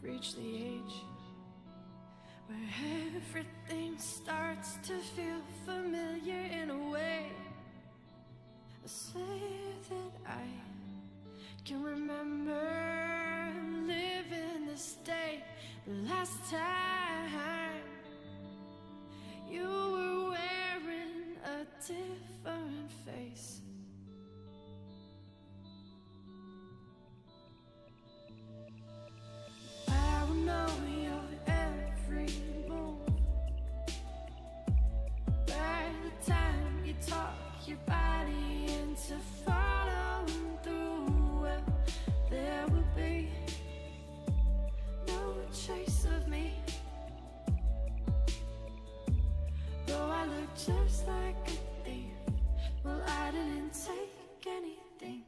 Reach the age where everything starts to feel familiar in a way. I swear that I can remember living this day the last time you were wearing a different face. Know your every move. By the time you talk your body into following through, well, there will be no trace of me. Though I look just like a thief, well, I didn't take anything.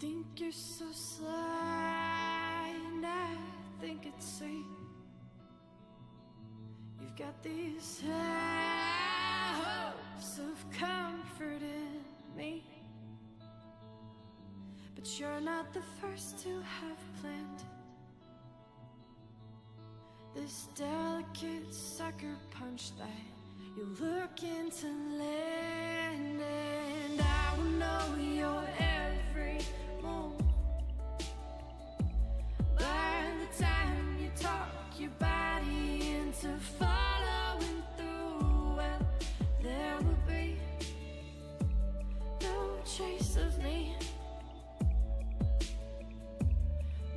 Think you're so sly, and I think it's sweet. You've got these high hopes of comfort in me, but you're not the first to have planned this delicate sucker punch that you're looking to land. And I will know your every move. By the time you talk your body into following through, well, there will be no trace of me.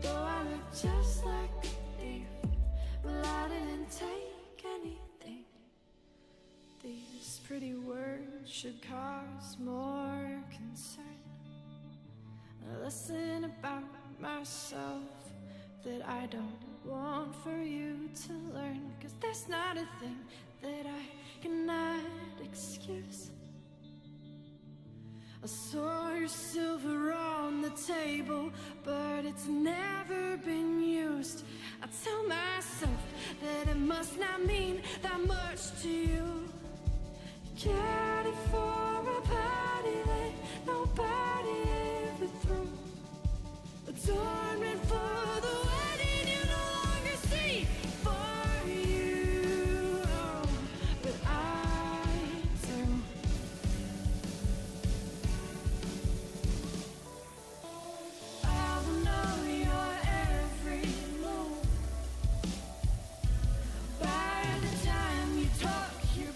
Though I look just like a thief, well, I didn't take anything. These pretty words should cause more concern. A lesson about myself that I don't want for you to learn, 'cause there's not a thing that I cannot excuse. I saw your silver on the table, but it's never been used. I tell myself that it must not mean that much to you. You got it for a party that nobody ever threw. Adornment for the wedding you no longer see for you, but I do. I will know your every move. By the time you talk your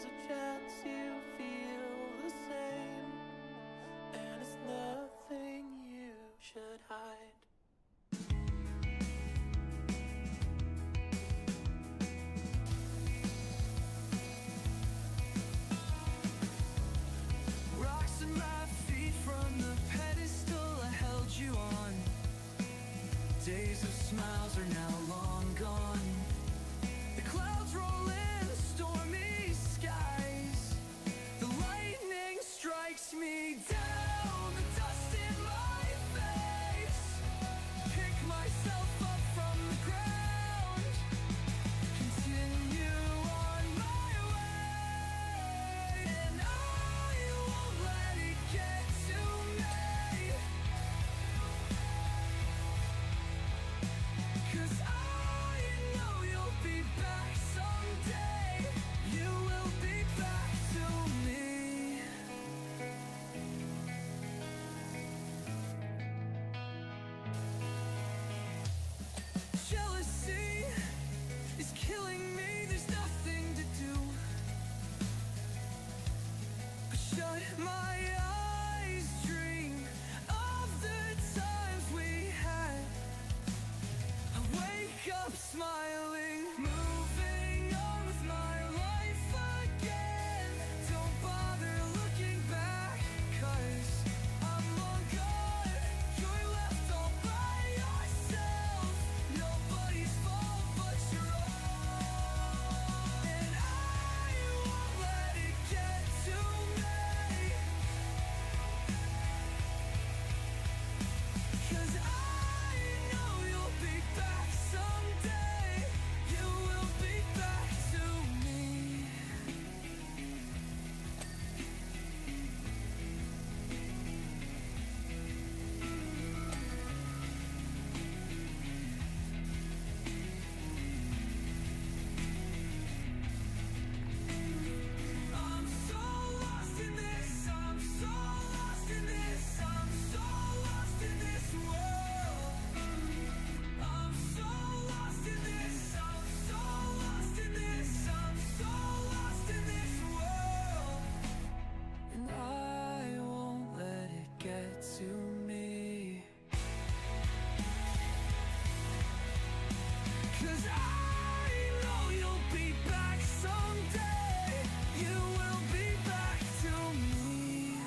there's a chance you feel the same, and it's nothing you should hide. Rocks in my feet from the pedestal I held you on. Days of smiles are now long gone. The clouds roll in stormy skies. The lightning strikes me down, the dust in my face. Pick myself up from the ground, continue on my way, and I won't let it get to me. 'Cause I know you'll be back someday. You will be back to me. Jealousy is killing me. There's nothing to do but shut my eyes, dream of the times we had. I wake up smiling, moving on with my life again. Don't bother looking back, 'cause I'm long gone. You're left all by yourself. Nobody's fault but your own. And I won't let it get to me. 'Cause I know you'll be back someday. You will be back to me. I'm so lost in this. I'm so lost in this. I'm so lost in this world. I'm so lost in this. I'm so lost in this. I'm so lost in this world. And I won't let it get to me. 'Cause I know you'll be back someday. You will be back to me.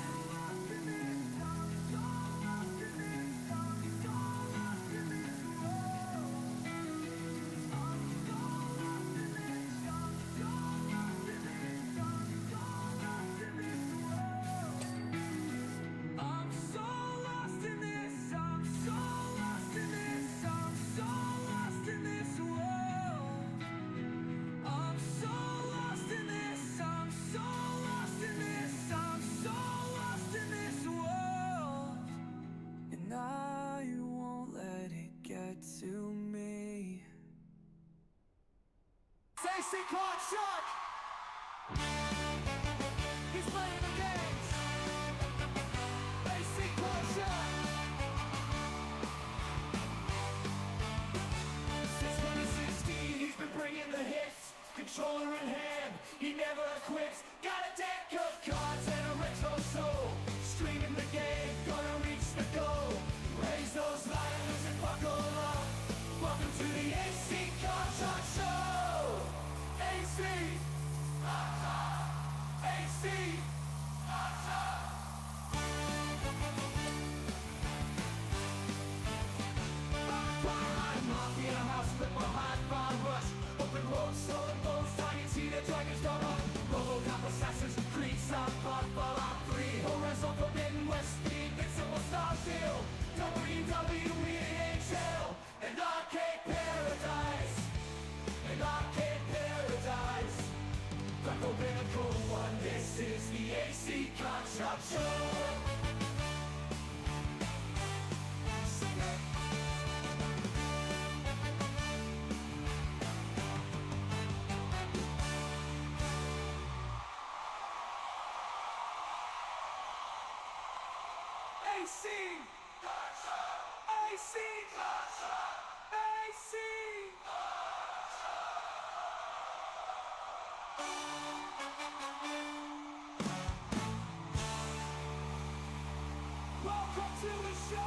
I'm so lost in this. I'm so lost in this. I'm so lost in this world. I'm so lost in this. I'm so lost in this. I'm so lost in this world. And I won't let it get to me. Facing clock shot. He's playing the games. Facing clock shot. Since 2016, he's been bringing the hits. Controller in hand, he never quits. Got a deck of cards and a retro soul. Streaming the game, gonna reach the goal. Raise those lighters and buckle up. Welcome to the AC Card Shot Show. AC Card Shot. AC Card Shot. Mafia house split behind Von Rush. Open road, stolen bones, target see the dragons don't run. Robocop assassins, Creed, South Park, Fallout 3. Horizon Forbidden West, the Invincible Star Shield. WWE NHL, and Arcade Paradise. And Arcade Paradise. Franco Pinnacle 1, this is the AC Contract Show. Sing it. AC Gotcha! AC Gotcha! AC Gotcha! Welcome to the show!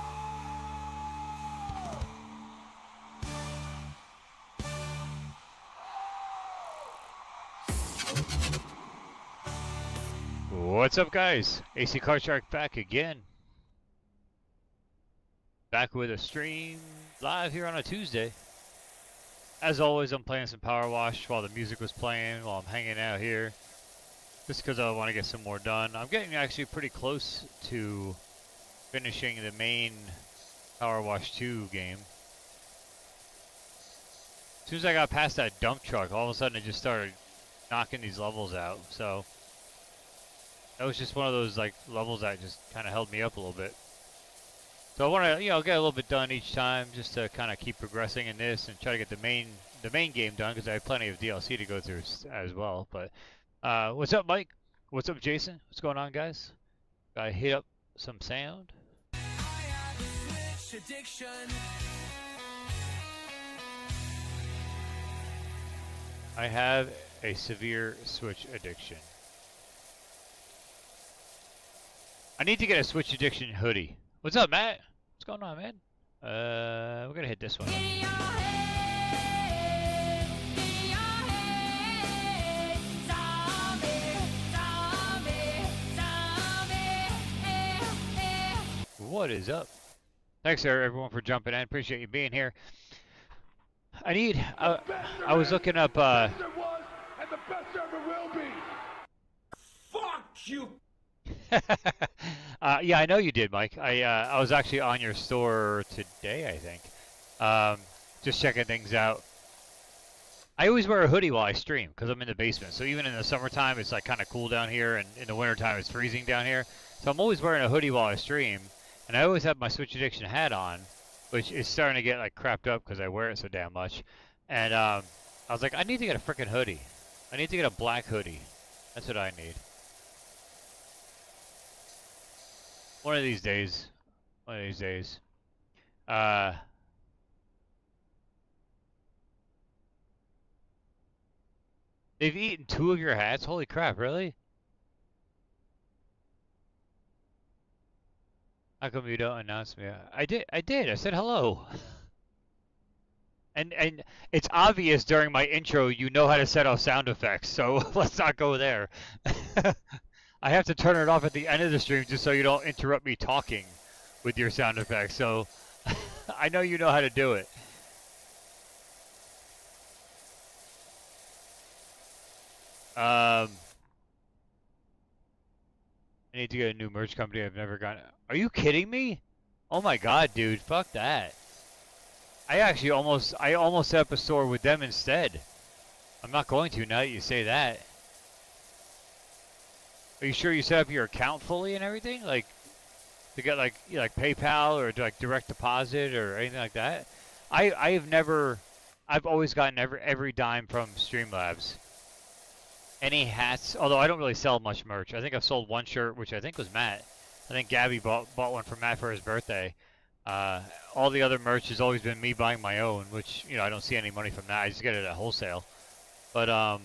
What's up, guys? AC Car Shark back again. Back with a stream live here on a Tuesday. As always, I'm playing some Power Wash while the music was playing, while I'm hanging out here. Just because I want to get some more done. I'm getting actually pretty close to finishing the main Power Wash 2 game. As soon as I got past that dump truck, all of a sudden it just started knocking these levels out. So that was just one of those like levels that just kind of held me up a little bit. So I want to, get a little bit done each time, just to kind of keep progressing in this and try to get the main game done, because I have plenty of DLC to go through as well. But what's up, Mike? What's up, Jason? What's going on, guys? I hit up some sound. I have a switch addiction. I have a severe Switch addiction. I need to get a Switch addiction hoodie. What's up, Matt? What's going on, man? We're gonna hit this one. What is up? Thanks, everyone, for jumping in. Appreciate you being here. I need. I was looking up. Best there was, and the best there ever will be. Fuck you. Yeah, I know you did, Mike. I was actually on your store today, I think. Just checking things out. I always wear a hoodie while I stream because I'm in the basement. So even in the summertime, it's like kind of cool down here, and in the wintertime, it's freezing down here. So I'm always wearing a hoodie while I stream, and I always have my Switch Addiction hat on, which is starting to get like crapped up because I wear it so damn much. And I was like, I need to get a freaking hoodie. I need to get a black hoodie. That's what I need. One of these days. One of these days. They've eaten 2 of your hats? Holy crap, really? How come you don't announce me? I did. I said hello. And it's obvious during my intro you know how to set off sound effects, so let's not go there. I have to turn it off at the end of the stream just so you don't interrupt me talking with your sound effects. So I know you know how to do it. I need to get a new merch company. I've never gotten. Are you kidding me? Oh my god, dude. Fuck that. I almost set up a store with them instead. I'm not going to now that you say that. Are you sure you set up your account fully and everything? Like, to get like PayPal or like direct deposit or anything like that? I've always gotten every dime from Streamlabs. Any hats, although I don't really sell much merch. I think I've sold one shirt, which I think was Matt. I think Gabby bought one for Matt for his birthday. All the other merch has always been me buying my own, which, I don't see any money from that. I just get it at wholesale. But,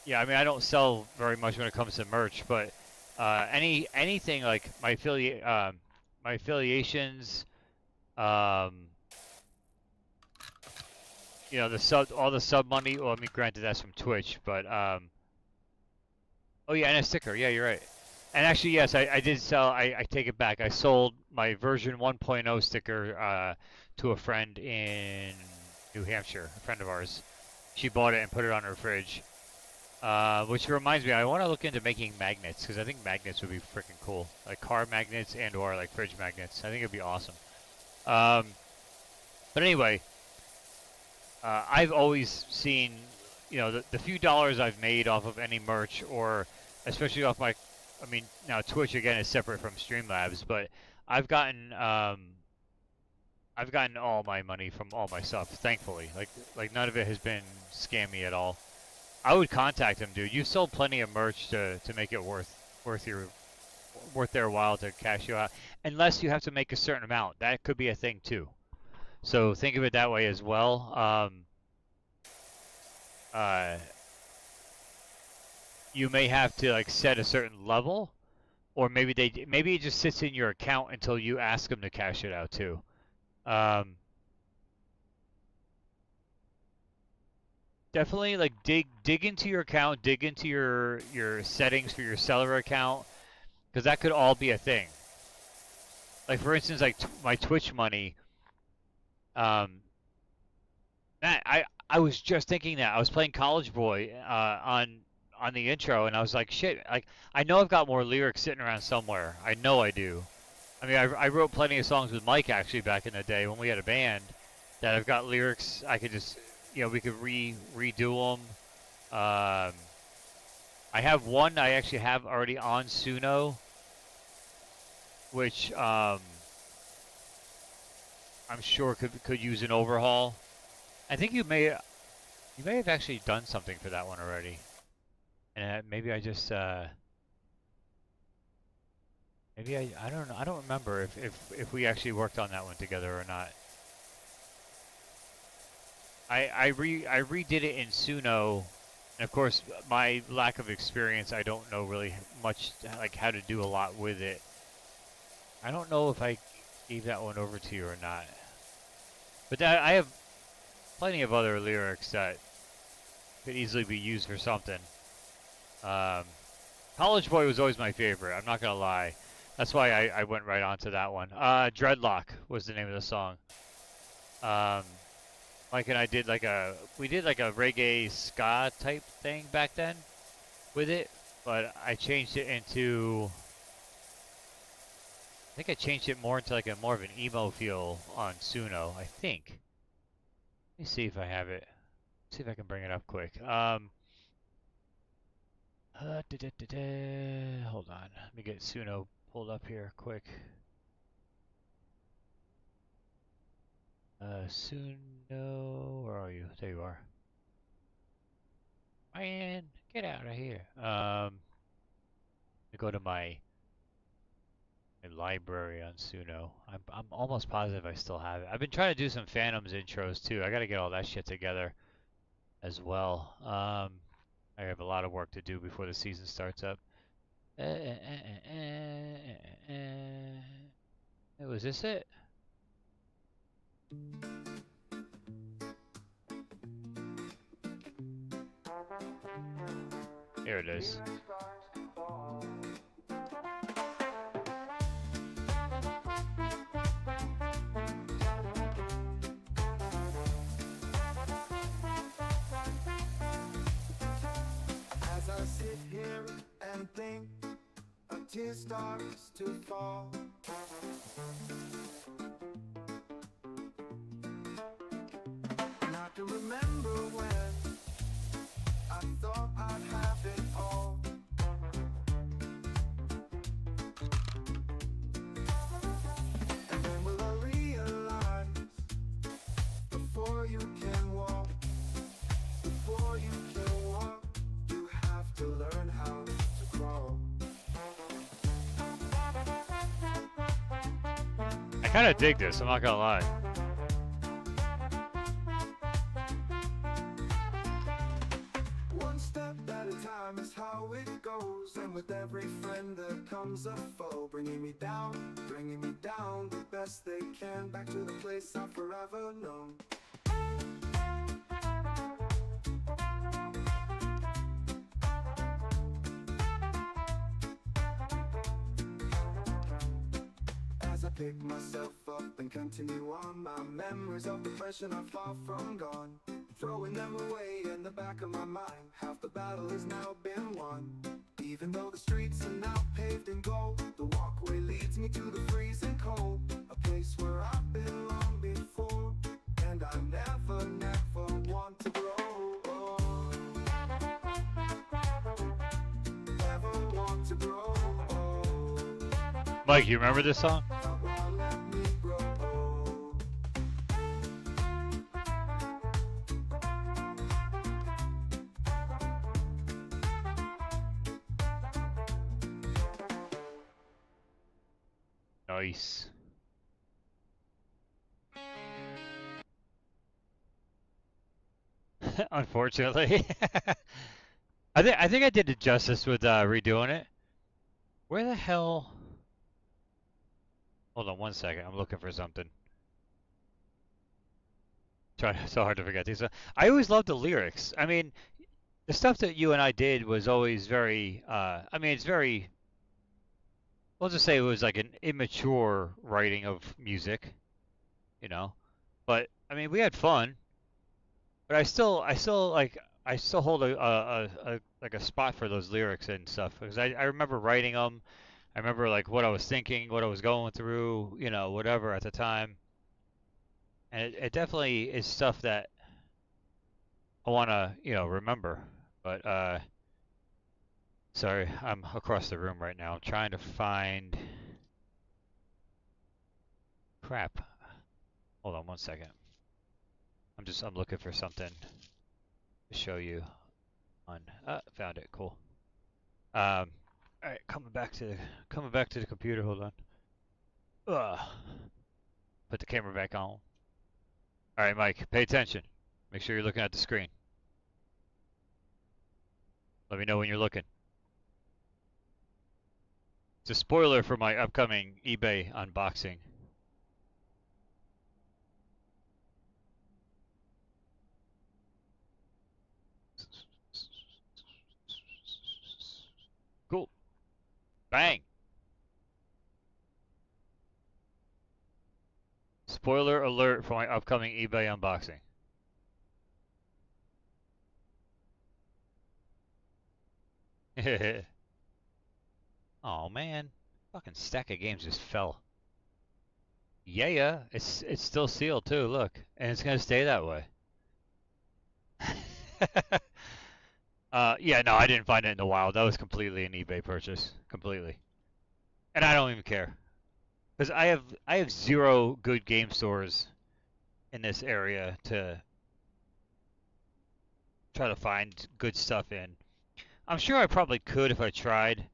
yeah, I mean, I don't sell very much when it comes to merch, but anything like my affiliations, all the sub money. Well, I mean, granted that's from Twitch, but oh yeah, and a sticker. Yeah, you're right. And actually, yes, I did sell. I take it back. I sold my version 1.0 sticker to a friend in New Hampshire, a friend of ours. She bought it and put it on her fridge. Which reminds me, I want to look into making magnets, because I think magnets would be freaking cool. Like car magnets and or like fridge magnets. I think it'd be awesome. But anyway, I've always seen, the few dollars I've made off of any merch, or especially off my, now Twitch again is separate from Streamlabs, but I've gotten all my money from all my stuff, thankfully. Like none of it has been scammy at all. I would contact them, dude. You've sold plenty of merch to make it worth their while to cash you out. Unless you have to make a certain amount. That could be a thing too. So think of it that way as well. You may have to like set a certain level, or maybe it just sits in your account until you ask them to cash it out too. Definitely like dig into your account, dig into your settings for your seller account, because that could all be a thing. Like for instance, like my Twitch money. Matt, I was just thinking that I was playing College Boy on the intro, and I was like, shit, like I know I've got more lyrics sitting around somewhere. I know I do. I mean, I wrote plenty of songs with Mike actually back in the day when we had a band. That I've got lyrics. I could just, we could redo them. I have one I actually have already on Suno, which I'm sure could use an overhaul. I think you may have actually done something for that one already, and maybe I just maybe I don't know. I don't remember if we actually worked on that one together or not. I redid it in Suno, and of course my lack of experience, I don't know really much like how to do a lot with it. I don't know if I gave that one over to you or not, but I have plenty of other lyrics that could easily be used for something. College Boy was always my favorite, I'm not gonna lie. That's why I went right on to that one. Dreadlock was the name of the song. Mike and I did like a reggae ska type thing back then with it, but I changed it into, I think I changed it more into like more of an emo feel on Suno, I think. Let me see if I have it. See if I can bring it up quick. Hold on. Let me get Suno pulled up here quick. Suno, where are you? There you are. Man, get out of here. Let me go to my library on Suno. I'm almost positive I still have it. I've been trying to do some Phantoms intros too. I got to get all that shit together as well. I have a lot of work to do before the season starts up. Was this it? Here it is. As I sit here and think, a tear starts to fall. And I can remember when I thought I'd have it all. And then will I realize, before you can walk, before you can walk, you have to learn how to crawl. I kind of dig this, I'm not gonna lie. One step at a time is how it goes, and with every friend there comes a foe, bringing me down, the best they can, back to the place I've forever known. As I pick myself up and continue on, my memories of depression are far from gone. Throwing them away in the back of my mind, half the battle has now been won. Even though the streets are now paved in gold, the walkway leads me to the freezing cold, a place where I've been long before, and I never want to grow. Never want to grow. Mike, you remember this song? Let me grow. Nice. Unfortunately. I think I did it justice with redoing it. Where the hell? Hold on one second. I'm looking for something. Trying so hard to forget these. I always loved the lyrics. I mean, the stuff that you and I did was always very. I mean, it's very. We'll just say it was like an immature writing of music, you know. But I mean, we had fun. But I still hold a like a spot for those lyrics and stuff because I remember writing them. I remember like what I was thinking, what I was going through, you know, whatever at the time. And it definitely is stuff that I want to, you know, remember. But sorry, I'm across the room right now. I'm trying to find crap. Hold on one second. I'm looking for something to show you on. Found it. Cool. All right, coming back to the computer. Hold on. Ugh. Put the camera back on. All right, Mike, pay attention. Make sure you're looking at the screen. Let me know when you're looking. It's a spoiler for my upcoming eBay unboxing. Cool. Bang. Spoiler alert for my upcoming eBay unboxing. Oh man, fucking stack of games just fell. Yeah, it's still sealed too. Look, and it's gonna stay that way. Yeah, no, I didn't find it in the wild. That was completely an eBay purchase, completely. And I don't even care because I have zero good game stores in this area to try to find good stuff in. I'm sure I probably could if I tried,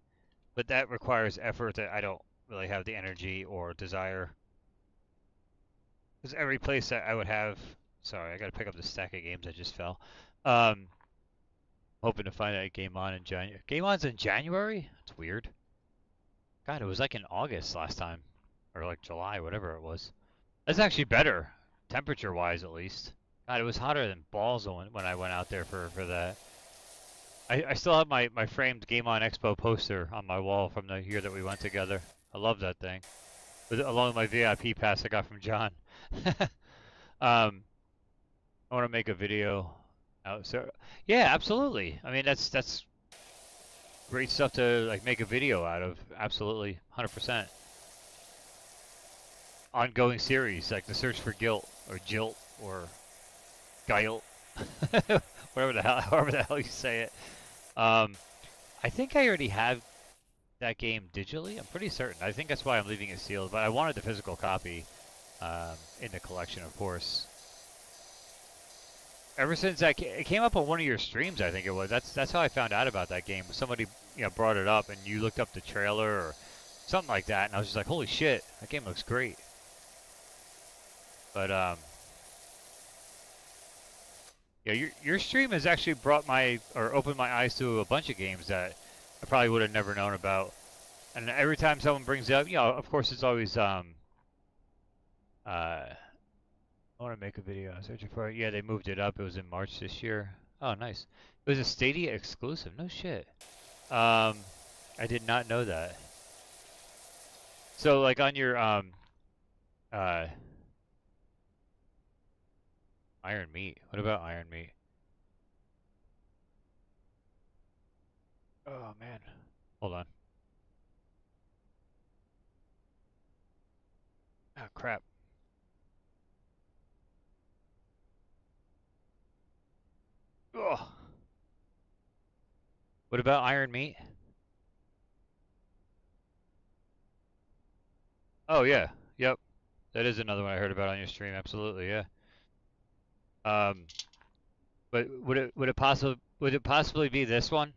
but that requires effort that I don't really have the energy or desire. Because every place that I would have, sorry, I gotta pick up the stack of games that just fell. Um, hoping to find a Game On in January. Game On's in January? That's weird. God, it was like in August last time, or like July, whatever it was. That's actually better, temperature-wise at least. God, it was hotter than balls when I went out there for that. I still have my framed Game On Expo poster on my wall from the year that we went together. I love that thing. Along with my VIP pass I got from John. I want to make a video. So yeah, absolutely. I mean that's great stuff to like make a video out of. Absolutely, 100%. Ongoing series like the search for guilt or jilt or guilt, whatever the hell, however the hell you say it. I think I already have that game digitally. I'm pretty certain. I think that's why I'm leaving it sealed. But I wanted the physical copy in the collection, of course. Ever since it came up on one of your streams, I think it was. That's how I found out about that game. Somebody brought it up, and you looked up the trailer or something like that, and I was just like, holy shit, that game looks great. But yeah, your stream has actually brought opened my eyes to a bunch of games that I probably would have never known about. And every time someone brings it up, of course it's always I want to make a video. I'm searching for it. Yeah, they moved it up. It was in March this year. Oh, nice. It was a Stadia exclusive. No shit. I did not know that. So like on your Iron Meat. What about Iron Meat? Oh man. Hold on. Oh crap. Ugh. What about Iron Meat? Oh yeah. Yep. That is another one I heard about on your stream. Absolutely, yeah. Um, but would it possibly be this one?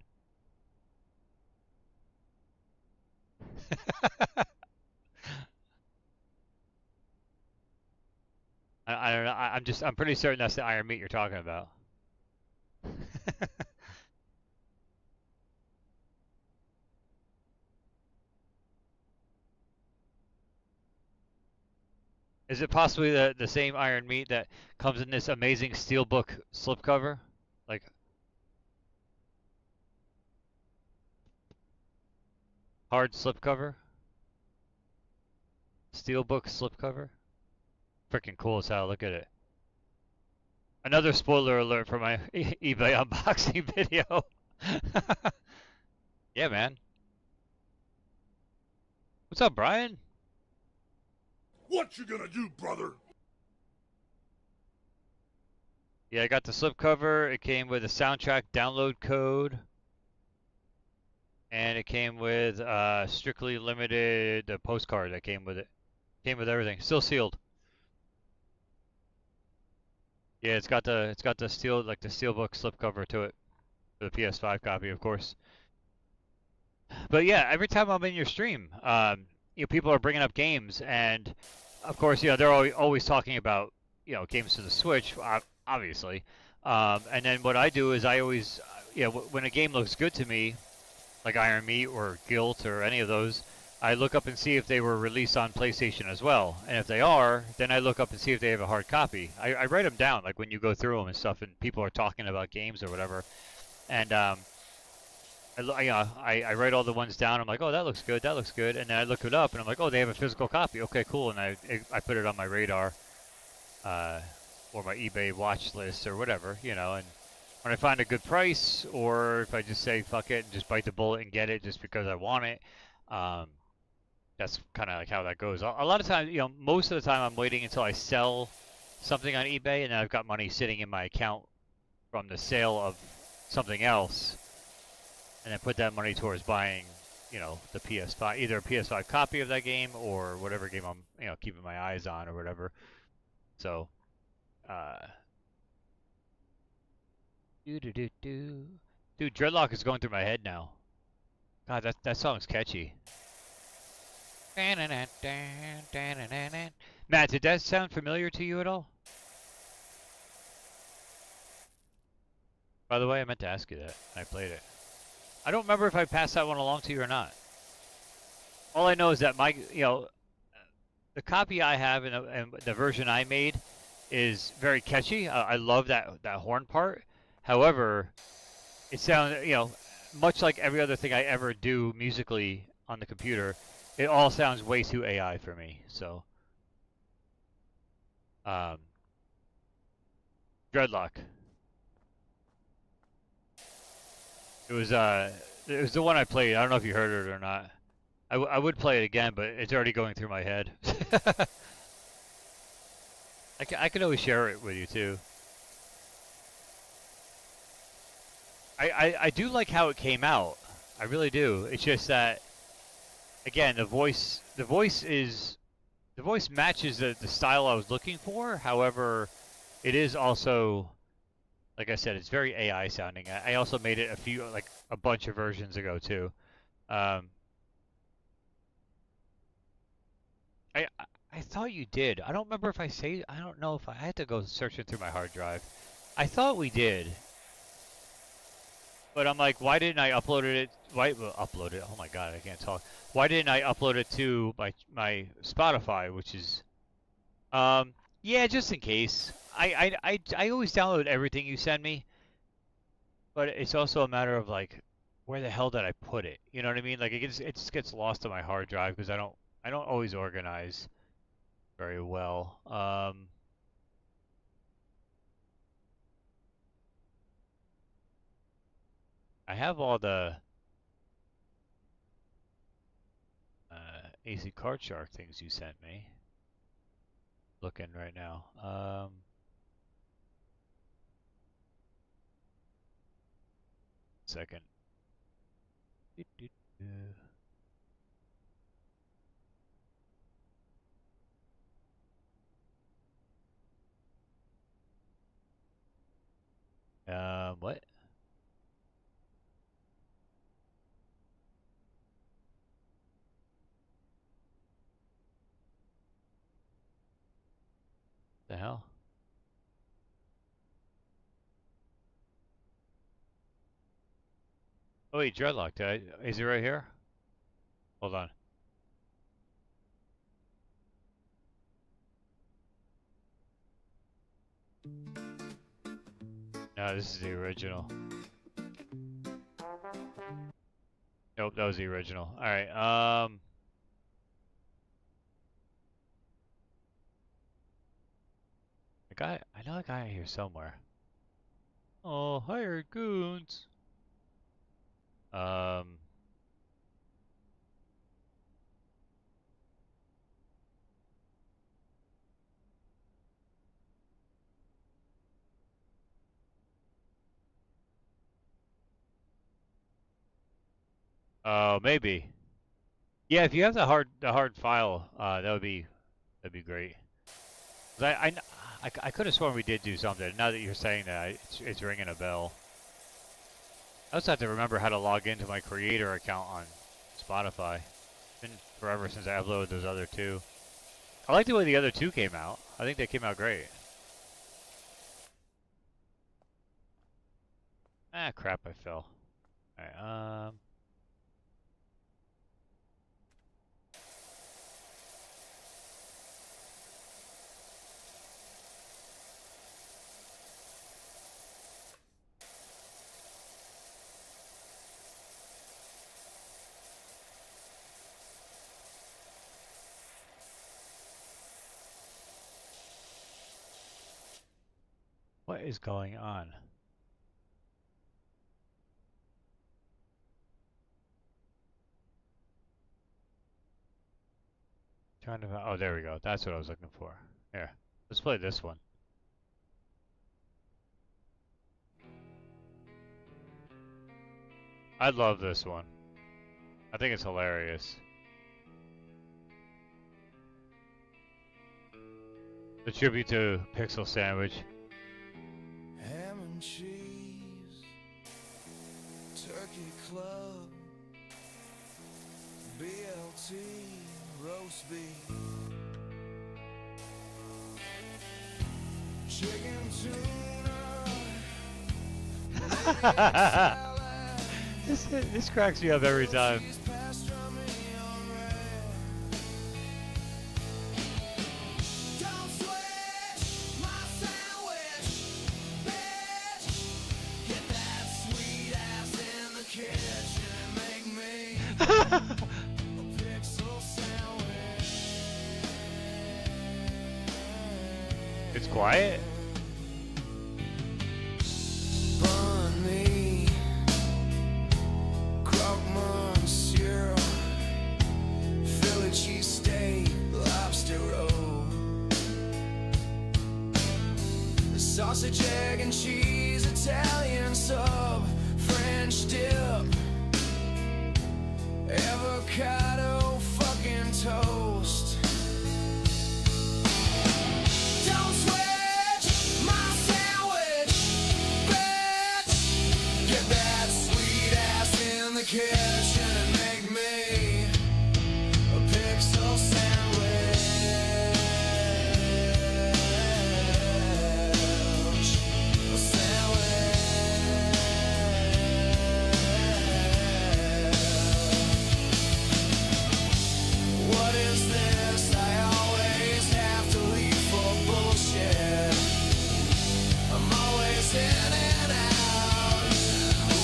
I don't know. I'm pretty certain that's the Iron Meat you're talking about. Is it possibly the same Iron Meat that comes in this amazing steelbook slipcover? Like hard slipcover? Steelbook slipcover? Freaking cool as hell. Look at it. Another spoiler alert for my eBay unboxing video. Yeah, man. What's up, Brian? What you gonna do, brother? Yeah, I got the slipcover. It came with a soundtrack download code. And it came with strictly limited postcard that came with it. Came with everything. Still sealed. Yeah, it's got the steel like the steelbook slipcover to it. For the PS5 copy, of course. But yeah, every time I'm in your stream, people are bringing up games, and of course, they're always talking about, games for the Switch, obviously. And then what I do is I always, when a game looks good to me, like Iron Meat or Guilt or any of those, I look up and see if they were released on PlayStation as well. And if they are, then I look up and see if they have a hard copy. I write them down, like when you go through them and stuff, and people are talking about games or whatever. And I write all the ones down. I'm like, oh, that looks good, and then I look it up, and I'm like, oh, they have a physical copy. Okay, cool, and I put it on my radar, or my eBay watch list or whatever, And when I find a good price, or if I just say fuck it and just bite the bullet and get it just because I want it, that's kind of like how that goes. A lot of times, most of the time, I'm waiting until I sell something on eBay, and then I've got money sitting in my account from the sale of something else. And then put that money towards buying, the PS5, either a PS5 copy of that game or whatever game I'm, keeping my eyes on or whatever. So, dude, Dreadlock is going through my head now. God, that song's catchy. Matt, did that sound familiar to you at all? By the way, I meant to ask you that. I played it. I don't remember if I passed that one along to you or not. All I know is that the copy I have and the version I made is very catchy. I love that horn part. However, it sounds, much like every other thing I ever do musically on the computer, it all sounds way too AI for me. So, Dreadlock. It was the one I played. I don't know if you heard it or not. I would play it again, but it's already going through my head. I can always share it with you too. I do like how it came out. I really do. It's just that, again, the voice matches the style I was looking for. However, it is also, like I said, it's very AI sounding. I also made it a bunch of versions ago too. I thought you did. I don't remember if I don't know if I had to go searching through my hard drive. I thought we did. But I'm like, why didn't I upload it? Upload it? Oh my god, I can't talk. Why didn't I upload it to my Spotify, which is, yeah, just in case. I always download everything you send me, but it's also a matter of like, where the hell did I put it? You know what I mean? Like it just gets lost on my hard drive because I don't always organize very well. I have all the AC Card Shark things you sent me. Looking right now. Second. What? The hell? Oh wait, Dreadlock. Is it right here? Hold on. No, this is the original. Nope, that was the original. All right. The guy, I know a guy here somewhere. Oh, hired goons. Um. Oh, maybe. Yeah, if you have the hard file, that'd be great. 'Cause I could have sworn we did do something. Now that you're saying that, it's ringing a bell. I also have to remember how to log into my creator account on Spotify. It's been forever since I uploaded those other two. I like the way the other two came out. I think they came out great. Ah, crap! I fell. All right. What is going on? Trying to. Oh, there we go. That's what I was looking for. Here, let's play this one. I love this one. I think it's hilarious. The tribute to Pixel Sandwich. Ham and cheese, turkey club, BLT, roast beef, chicken tuna, This cracks me up every time. Don't switch my sandwich, bitch. Get that sweet ass in the kitchen and make me a pixel sandwich. It's quiet. Bun me, croque monsieur, Philly cheesesteak, lobster roll, sausage, egg and cheese, Italian sub, French dip, avocado fucking toast. Don't switch my sandwich, bitch. Get that sweet ass in the kitchen and make me a pixel sandwich. A sandwich. What is this? I always have to leave for bullshit. I'm always in and out.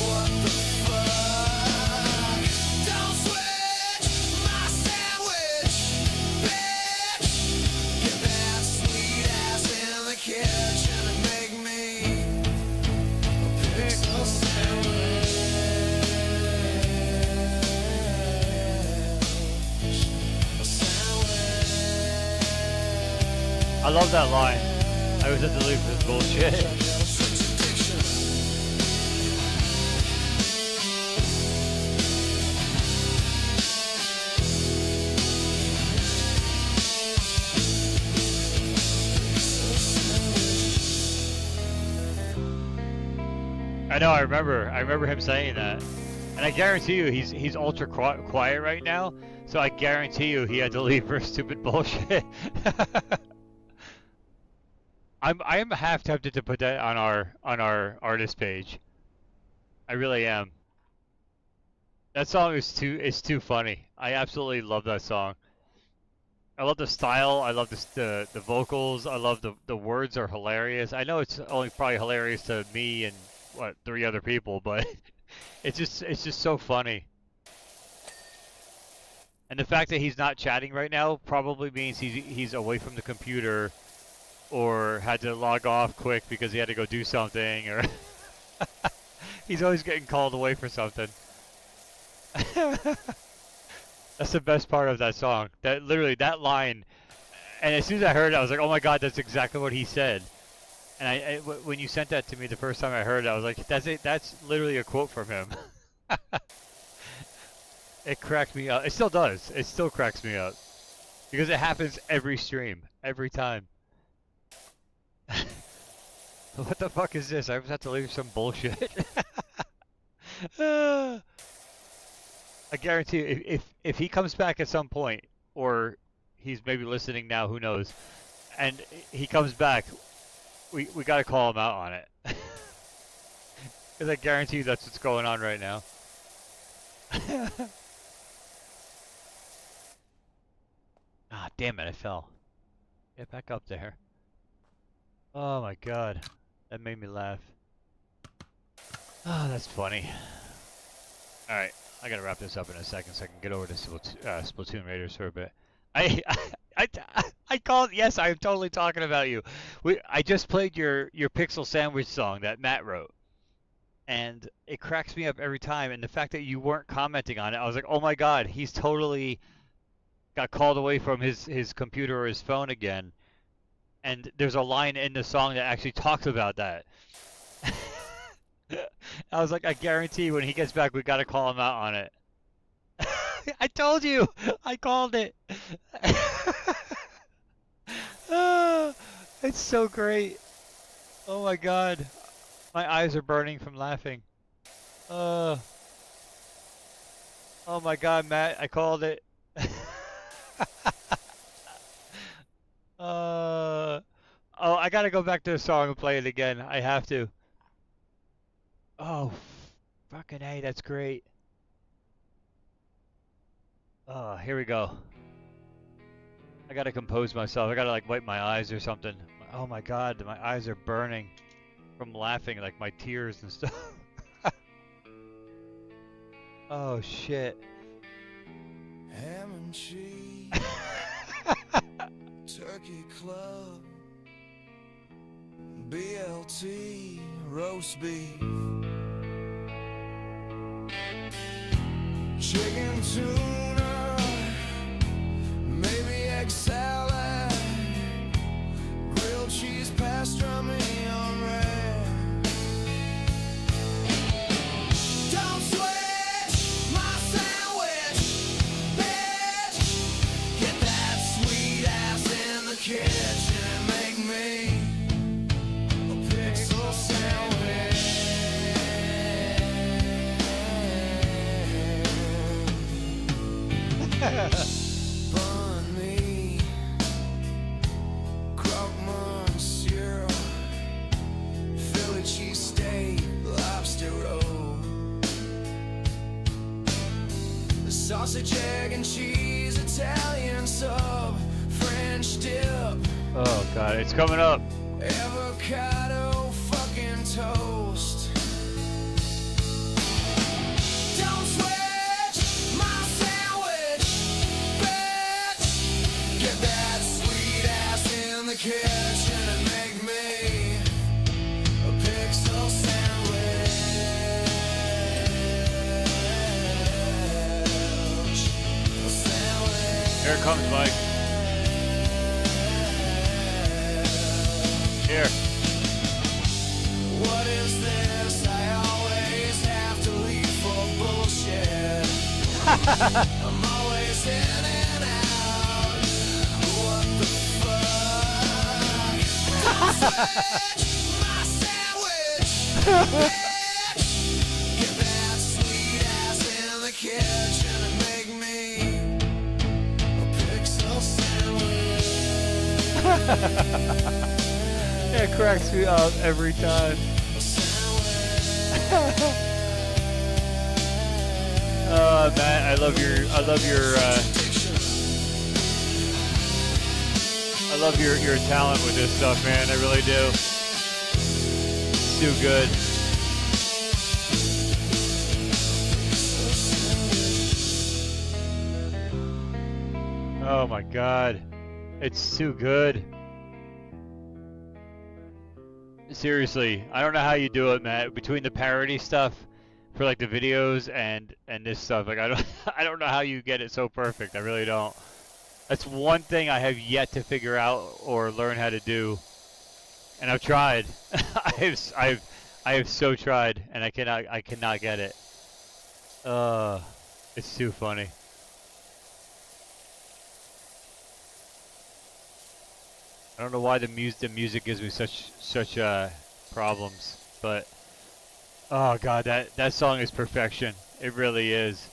What the fuck? Don't switch my sandwich, bitch. Get that sweet ass in the kitchen and make me a pixel sandwich. A sandwich. I love that line. I always have to leave this bullshit. I know. I remember him saying that, and I guarantee you, he's ultra quiet right now. So I guarantee you, he had to leave for stupid bullshit. I am half tempted to put that on our artist page. I really am. That song is too funny. I absolutely love that song. I love the style. I love the vocals. I love the words are hilarious. I know it's only probably hilarious to me and what 3 other people, but it's just so funny. And the fact that he's not chatting right now probably means he's away from the computer or had to log off quick because he had to go do something, or he's always getting called away for something. That's the best part of that song. That literally that line, and as soon as I heard it, I was like, "Oh my God, that's exactly what he said." And when you sent that to me the first time I heard it, I was like, "That's it. That's literally a quote from him." It cracked me up. It still does. It still cracks me up because it happens every stream, every time. What the fuck is this? I just have to leave some bullshit. I guarantee you, if he comes back at some point, or he's maybe listening now, who knows, and he comes back, we gotta call him out on it. Because I guarantee you that's what's going on right now. Ah, damn it, I fell. Get back up there. Oh my God, that made me laugh. Oh, that's funny. Alright, I gotta wrap this up in a second so I can get over to Splatoon Raiders for a bit. I called, yes, I'm totally talking about you. I just played your Pixel Sandwich song that Matt wrote. And it cracks me up every time, and the fact that you weren't commenting on it, I was like, oh my God, he's totally got called away from his computer or his phone again. And there's a line in the song that actually talks about that. I was like, I guarantee when he gets back, we gotta call him out on it. I told you! I called it! It's so great. Oh my God. My eyes are burning from laughing. Oh my God, Matt, I called it. Oh, I gotta go back to the song and play it again. I have to. Oh, fucking A, that's great. Oh, here we go. I gotta compose myself. I gotta like wipe my eyes or something. Oh my God, my eyes are burning from laughing, like my tears and stuff. Oh shit. Ham and cheese, turkey club, BLT, roast beef, chicken tuna, maybe egg salad, grilled cheese pastrami on red. Don't switch my sandwich, bitch. Get that sweet ass in the kitchen and make me a pixel sandwich. Bun me, croque monsieur, Philly cheesesteak, lobster roll, sausage, egg, and cheese, Italian sub, French dip, Oh God, it's coming up. avocado fucking toast. Don't switch my sandwich, bitch. Get that sweet ass in the kitchen and make me a pixel sandwich. A sandwich. Here it comes, Mike. Here. What is this? I always have to leave for bullshit. I'm always in and out. What the fuck? Don't switch my sandwich, bitch. Get that sweet ass in the kitchen and make me a pixel sandwich. It cracks me up every time. Matt, I love your love your talent with this stuff, man. I really do. It's too good. Oh my god. It's too good. Seriously, I don't know how you do it, Matt. Between the parody stuff for like the videos and this stuff, like I don't I don't know how you get it so perfect. I really don't. That's one thing I have yet to figure out or learn how to do, and I've tried. I have so tried, and I cannot get it. It's too funny. I don't know why the music gives me such problems, but oh god, that song is perfection. It really is,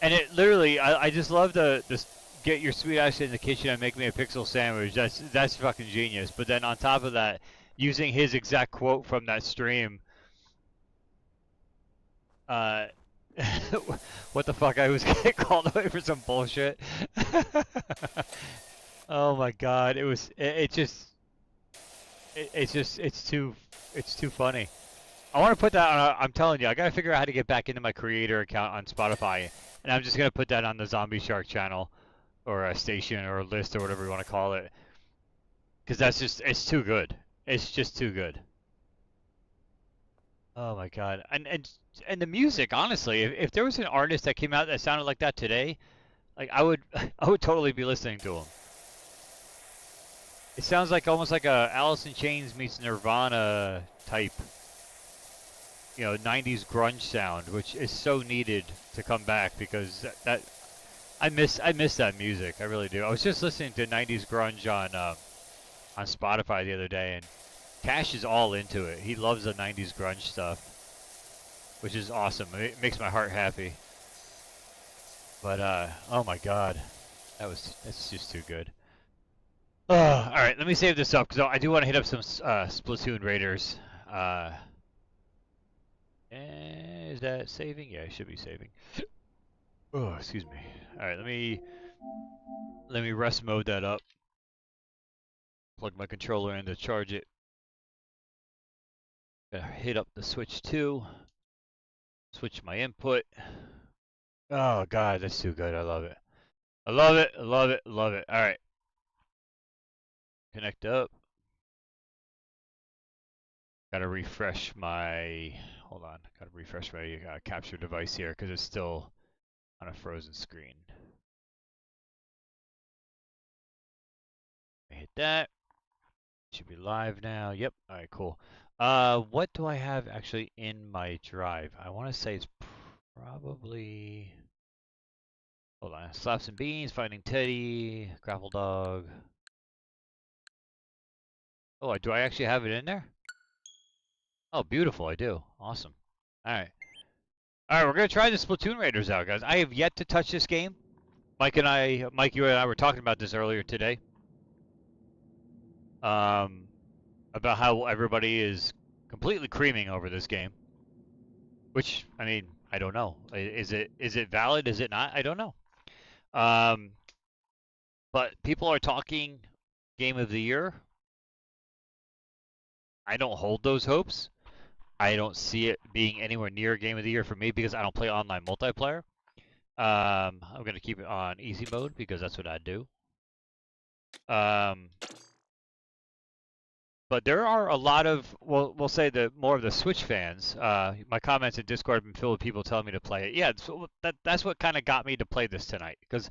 and it literally I just love the get your sweet ass in the kitchen and make me a pixel sandwich. That's fucking genius. But then on top of that, using his exact quote from that stream, what the fuck? I was getting called away for some bullshit. Oh my god, it's too funny. I want to put that on. I'm telling you, I gotta figure out how to get back into my creator account on Spotify, and I'm just gonna put that on the Zombie Shark channel, or a station, or a list, or whatever you want to call it. Because it's too good. It's just too good. Oh my god, and the music, honestly, if there was an artist that came out that sounded like that today, like I would totally be listening to him. It sounds like almost like a Alice in Chains meets Nirvana type, 90s grunge sound, which is so needed to come back because that I miss that music. I really do. I was just listening to 90s grunge on Spotify the other day, and Cash is all into it. He loves the 90s grunge stuff, which is awesome. It makes my heart happy. But oh my god, that's just too good. All right, let me save this up because I do want to hit up some Splatoon Raiders. Is that saving? Yeah, it should be saving. Oh, excuse me. All right, let me rest mode that up. Plug my controller in to charge it. Hit up the Switch 2. Switch my input. Oh god, that's too good. I love it. I love it. I love it. Love it. All right. Connect up. Gotta refresh my. Hold on. Gotta refresh my capture device here because it's still on a frozen screen. Hit that. Should be live now. Yep. All right. Cool. What do I have actually in my drive? I want to say it's probably. Hold on. Slaps and Beans, Finding Teddy, Grapple Dog. Oh, do I actually have it in there? Oh, beautiful. I do. Awesome. All right. All right, we're going to try the Splatoon Raiders out, guys. I have yet to touch this game. Mike, you and I were talking about this earlier today. About how everybody is completely creaming over this game. Which, I mean, I don't know. Is it valid? Is it not? I don't know. But people are talking Game of the Year. I don't hold those hopes. I don't see it being anywhere near Game of the Year for me because I don't play online multiplayer. I'm going to keep it on easy mode because that's what I do. But there are a lot of, we'll say more of the Switch fans. My comments in Discord have been filled with people telling me to play it. Yeah, so that's what kind of got me to play this tonight because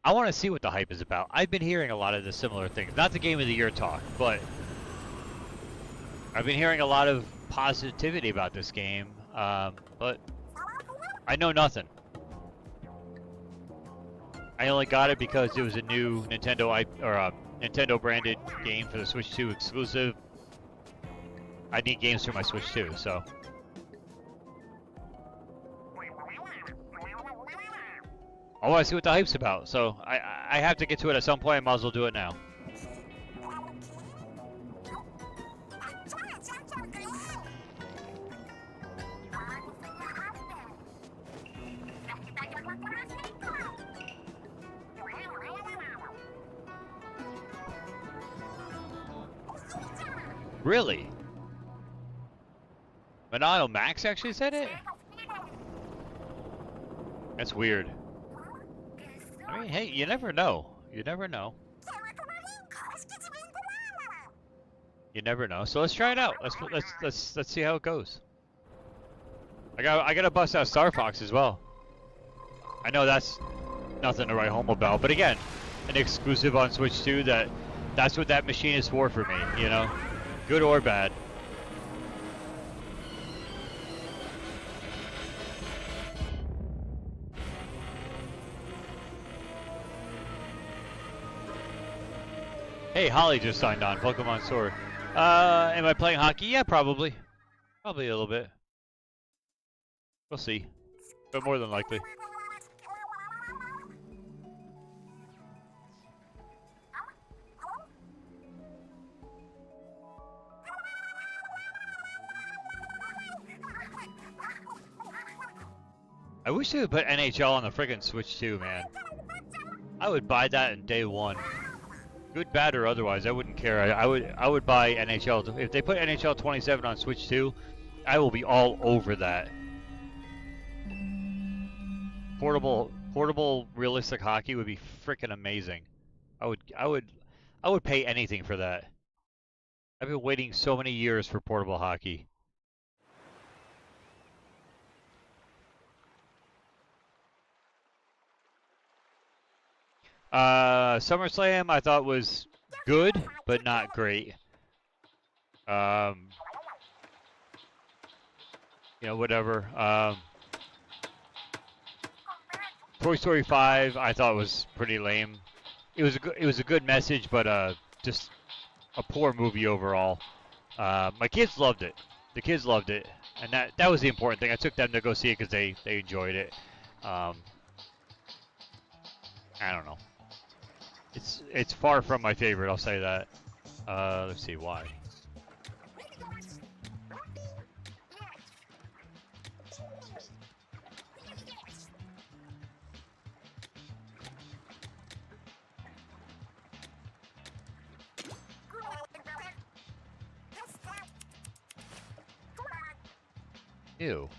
I want to see what the hype is about. I've been hearing a lot of the similar things. Not the Game of the Year talk, but I've been hearing a lot of positivity about this game, but I know nothing. I only got it because it was a new Nintendo branded game for the Switch 2 exclusive. I need games for my Switch 2, so. I want to see what the hype's about, so I have to get to it at some point. I might as well do it now. Really? Monado Max actually said it? That's weird. I mean, hey, you never know. You never know. You never know. So let's try it out. Let's see how it goes. I gotta bust out Star Fox as well. I know that's nothing to write home about, but again, an exclusive on Switch 2. That's what that machine is for me. You know, good or bad. Hey, Holly just signed on. Pokemon Sword. Am I playing hockey? Yeah, probably. Probably a little bit. We'll see. But more than likely. I wish they would put NHL on the friggin' Switch 2, man. I would buy that in day one. Good, bad, or otherwise, I wouldn't care. I would buy NHL. If they put NHL 27 on Switch 2, I will be all over that. Portable realistic hockey would be freaking amazing. I would pay anything for that. I've been waiting so many years for portable hockey. SummerSlam I thought was good, but not great. You know, whatever. Toy Story 5 I thought was pretty lame. It was a good message, but just a poor movie overall. My kids loved it. The kids loved it, and that was the important thing. I took them to go see it because they enjoyed it. I don't know. It's far from my favorite, I'll say that. Let's see why. Ew.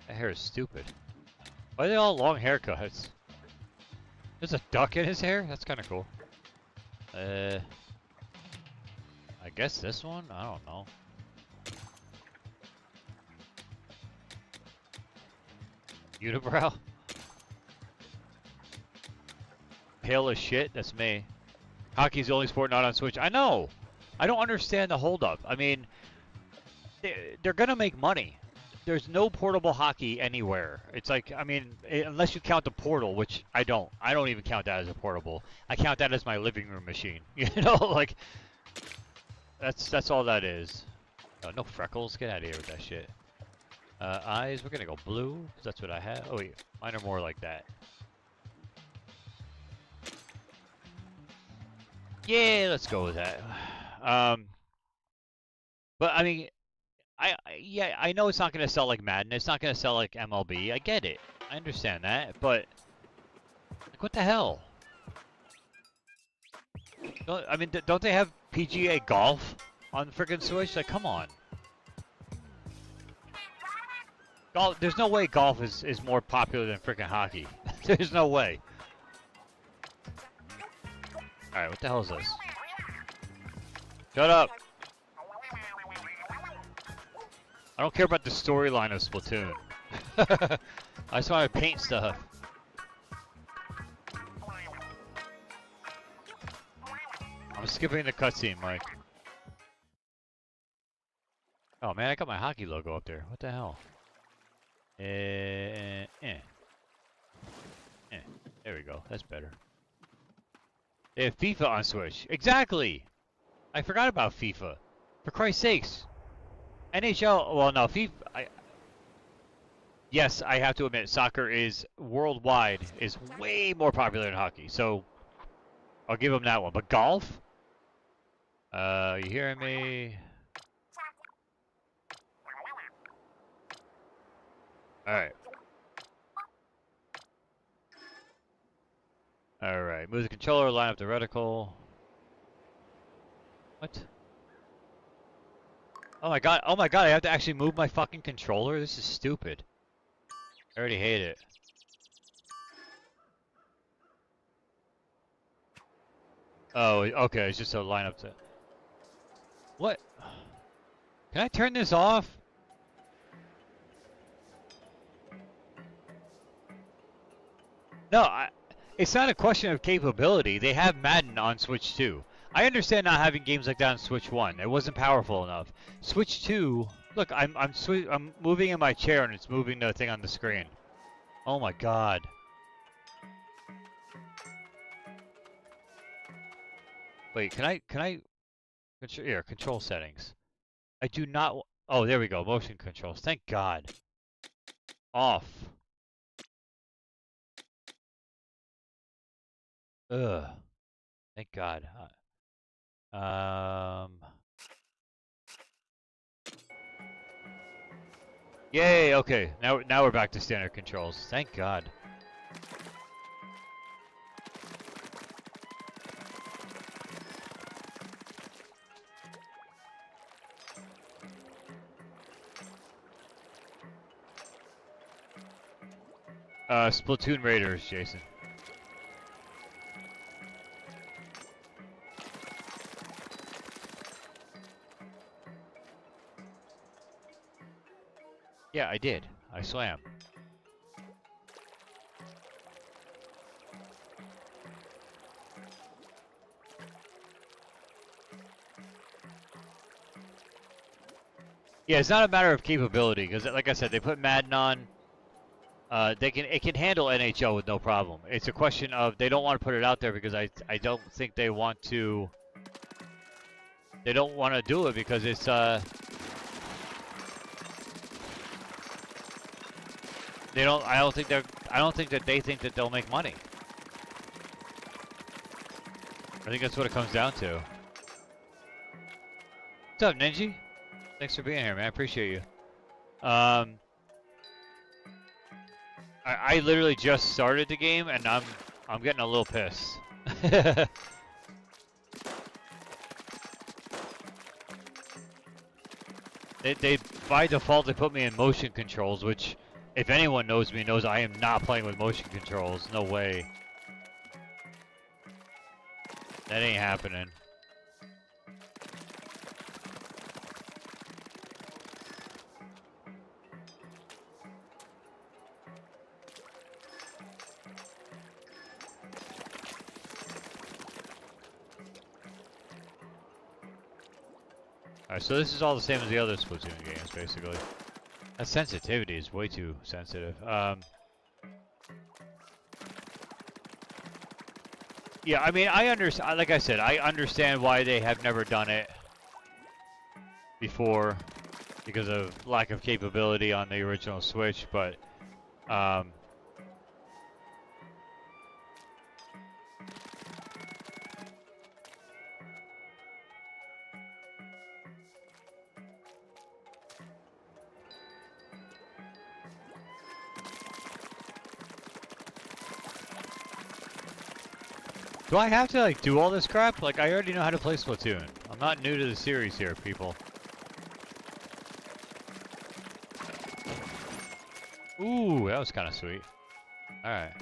That hair is stupid. Why are they all long haircuts? There's a duck in his hair? That's kind of cool. I guess this one? I don't know. Unibrow? Pale as shit? That's me. Hockey's the only sport not on Switch. I know! I don't understand the holdup. I mean, they're gonna make money. There's no portable hockey anywhere. It's like, I mean, unless you count the Portal, which I don't. I don't even count that as a portable. I count that as my living room machine. You know, like, that's all that is. Oh, no freckles. Get out of here with that shit. Eyes, we're gonna go blue, 'cause that's what I have. Oh wait, mine are more like that. Yeah, let's go with that. But I mean, yeah, I know it's not gonna sell like Madden. It's not gonna sell like MLB. I get it. I understand that, but like, what the hell? I mean, don't they have PGA Golf on freaking Switch? Like, come on. Golf. There's no way golf is more popular than freaking hockey. There's no way. All right, what the hell is this? Shut up. I don't care about the storyline of Splatoon. I just want to paint stuff. I'm skipping the cutscene, Mike. Oh man, I got my hockey logo up there. What the hell? There we go. That's better. They have FIFA on Switch. Exactly! I forgot about FIFA. For Christ's sakes. NHL, well no, FIFA, yes, I have to admit, soccer is, worldwide, is way more popular than hockey, so I'll give them that one. But golf? You hearing me? Alright. Alright, move the controller, line up the reticle. What? Oh my god, I have to actually move my fucking controller? This is stupid. I already hate it. Oh, okay, it's just a lineup to... What? Can I turn this off? No, it's not a question of capability. They have Madden on Switch 2. I understand not having games like that on Switch 1. It wasn't powerful enough. Switch 2, look, I'm moving in my chair and it's moving the thing on the screen. Oh my god. Wait, can I here, control settings. I do not oh, there we go. Motion controls. Thank God. Off. Ugh. Thank God. Yay, okay. Now we're back to standard controls. Thank God. Splatoon Raiders, Jason. Yeah, I did. I swam. Yeah, it's not a matter of capability, because like I said, they put Madden on. It can handle NHL with no problem. It's a question of they don't want to put it out there because I don't think they want to. They don't want to do it because it's They don't. I don't think they're. I don't think that they think that they'll make money. I think that's what it comes down to. What's up, Ninja? Thanks for being here, man. I appreciate you. I literally just started the game and I'm getting a little pissed. They by default they put me in motion controls, which if anyone knows me knows I am not playing with motion controls. No way. That ain't happening. Alright, so this is all the same as the other Splatoon games, basically. That sensitivity is way too sensitive. Yeah, I mean, I understand. Like I said, I understand why they have never done it before, because of lack of capability on the original Switch. But do I have to like do all this crap? Like I already know how to play Splatoon. I'm not new to the series here, people. Ooh, that was kind of sweet. All right.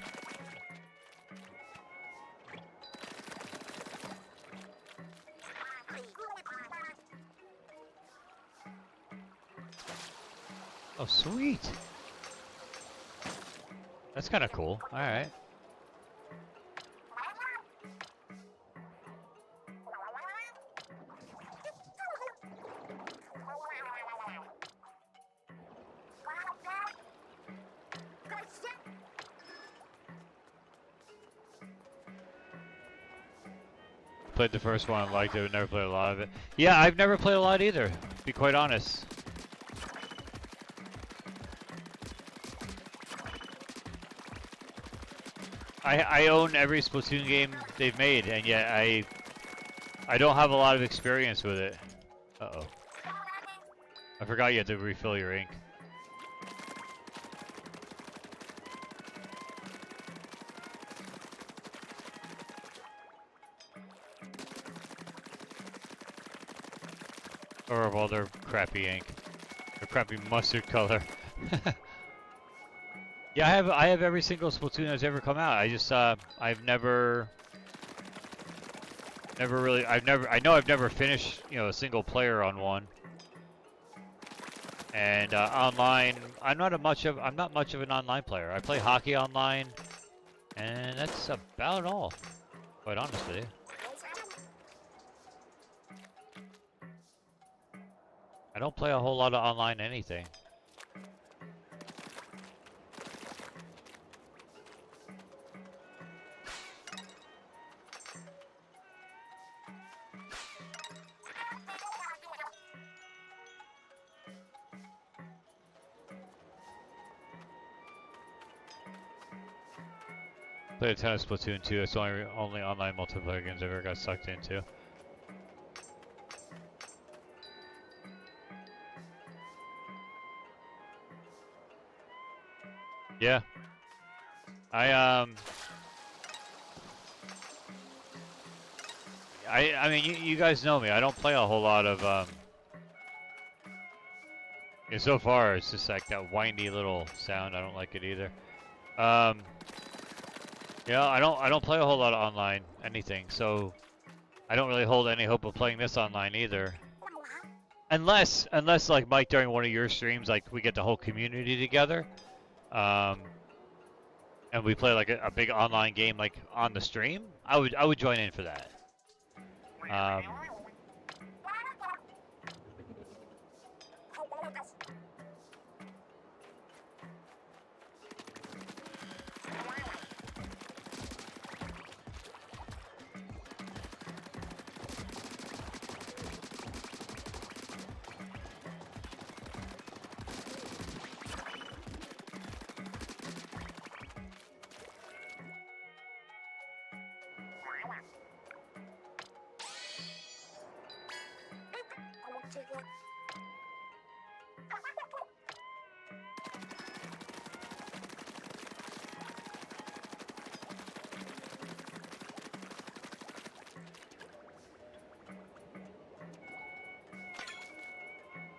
Oh, sweet. That's kind of cool. All right. Played the first one, liked it, never played a lot of it. Yeah, I've never played a lot either, to be quite honest. I own every Splatoon game they've made, and yet I don't have a lot of experience with it. Uh-oh. I forgot you had to refill your ink. or of all their crappy ink, their crappy mustard color. Yeah, I have every single Splatoon that's ever come out. I just I've never really I know I've never finished, you know, a single player on one. And online, I'm not much of an online player. I play hockey online, and that's about all. Quite honestly. I don't play a whole lot of online anything. Played a ton of Splatoon 2. It's the only online multiplayer games I ever got sucked into. Yeah. I mean, you guys know me. I don't play a whole lot of yeah, so far it's just like that windy little sound. I don't like it either. Yeah, I don't play a whole lot of online anything, so I don't really hold any hope of playing this online either. Unless like Mike, during one of your streams, like we get the whole community together, and we play like a big online game like on the stream. I would join in for that.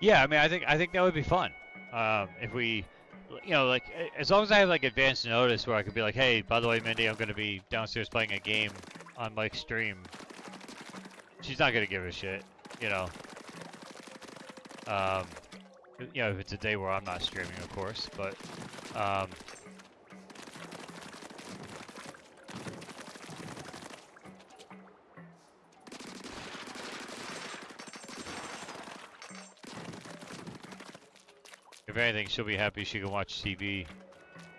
Yeah, I mean, I think that would be fun. If we, you know, like as long as I have like advance notice where I could be like, hey, by the way, Mindy, I'm gonna be downstairs playing a game on Mike's stream. She's not gonna give a shit, you know. You know, if it's a day where I'm not streaming, of course, but if anything, she'll be happy she can watch TV,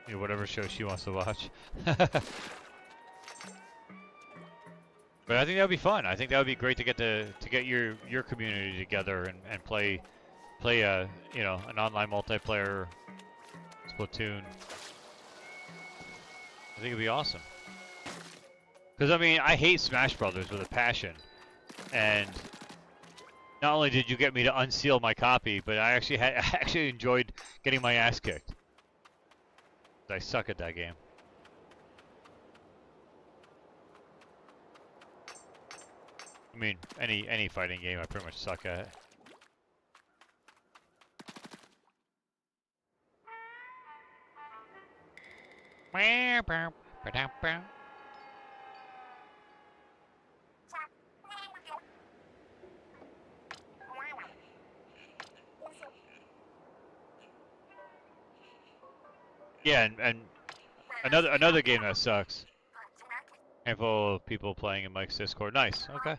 you know, whatever show she wants to watch. But I think that would be fun. I think that would be great to get your community together and play a, you know, an online multiplayer Splatoon. I think it'd be awesome. Because I mean, I hate Smash Brothers with a passion, and not only did you get me to unseal my copy, but I actually enjoyed getting my ass kicked. I suck at that game. I mean, any fighting game I pretty much suck at. Yeah, and another game that sucks. Handful of people playing in Mike's Discord. Nice. Okay.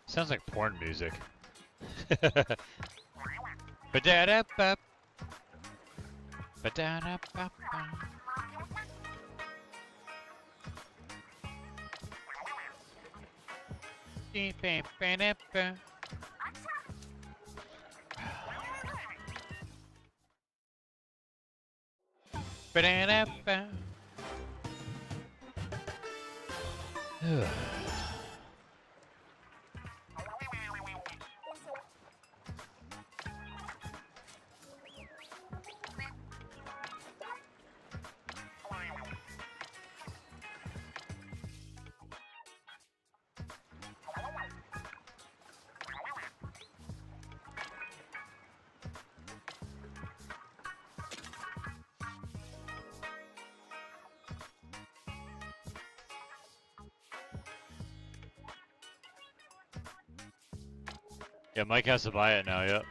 Sounds like porn music. Ba-da-da-ba. Ba-da-da-ba-ba. Ba-ba-ba-ba. Ba-da-da-ba. Yeah, Mike has to buy it now, yep.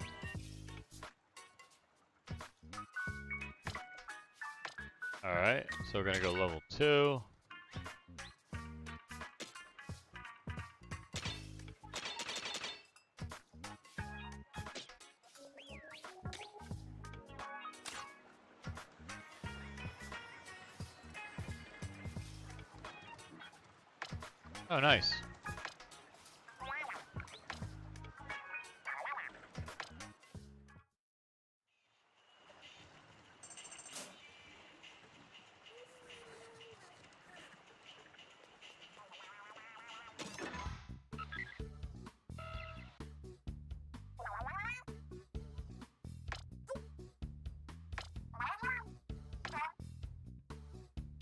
Alright, so we're gonna go level 2. Oh, nice.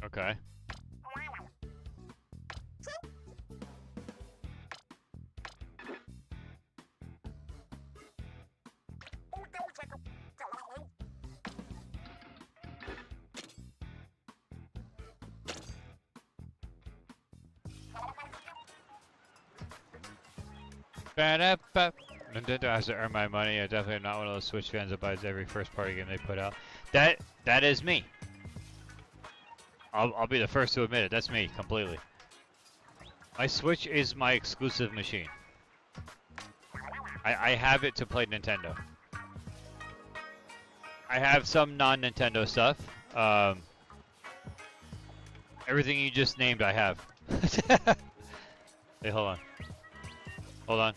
Okay. Ba-da-ba. Nintendo has to earn my money. I'm definitely not one of those Switch fans that buys every first-party game they put out. That is me. I'll be the first to admit it. That's me completely. My Switch is my exclusive machine. I have it to play Nintendo. I have some non-Nintendo stuff. Everything you just named, I have. Hey, hold on. Hold on.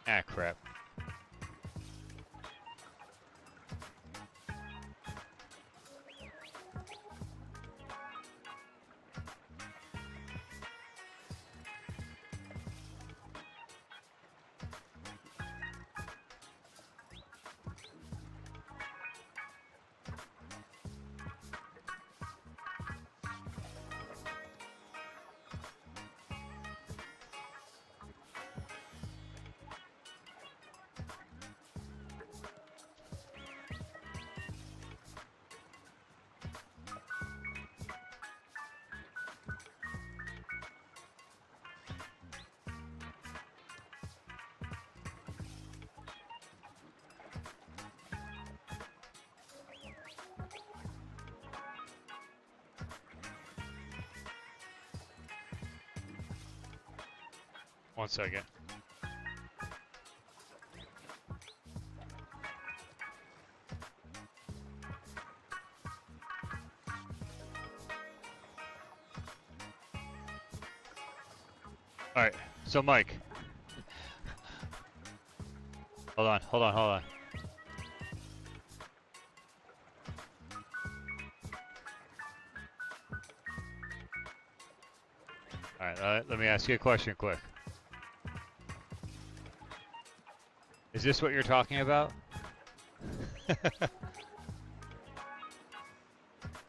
Ah, crap. One second. Alright, so Mike. Hold on. Alright, let me ask you a question quick. Is this what you're talking about?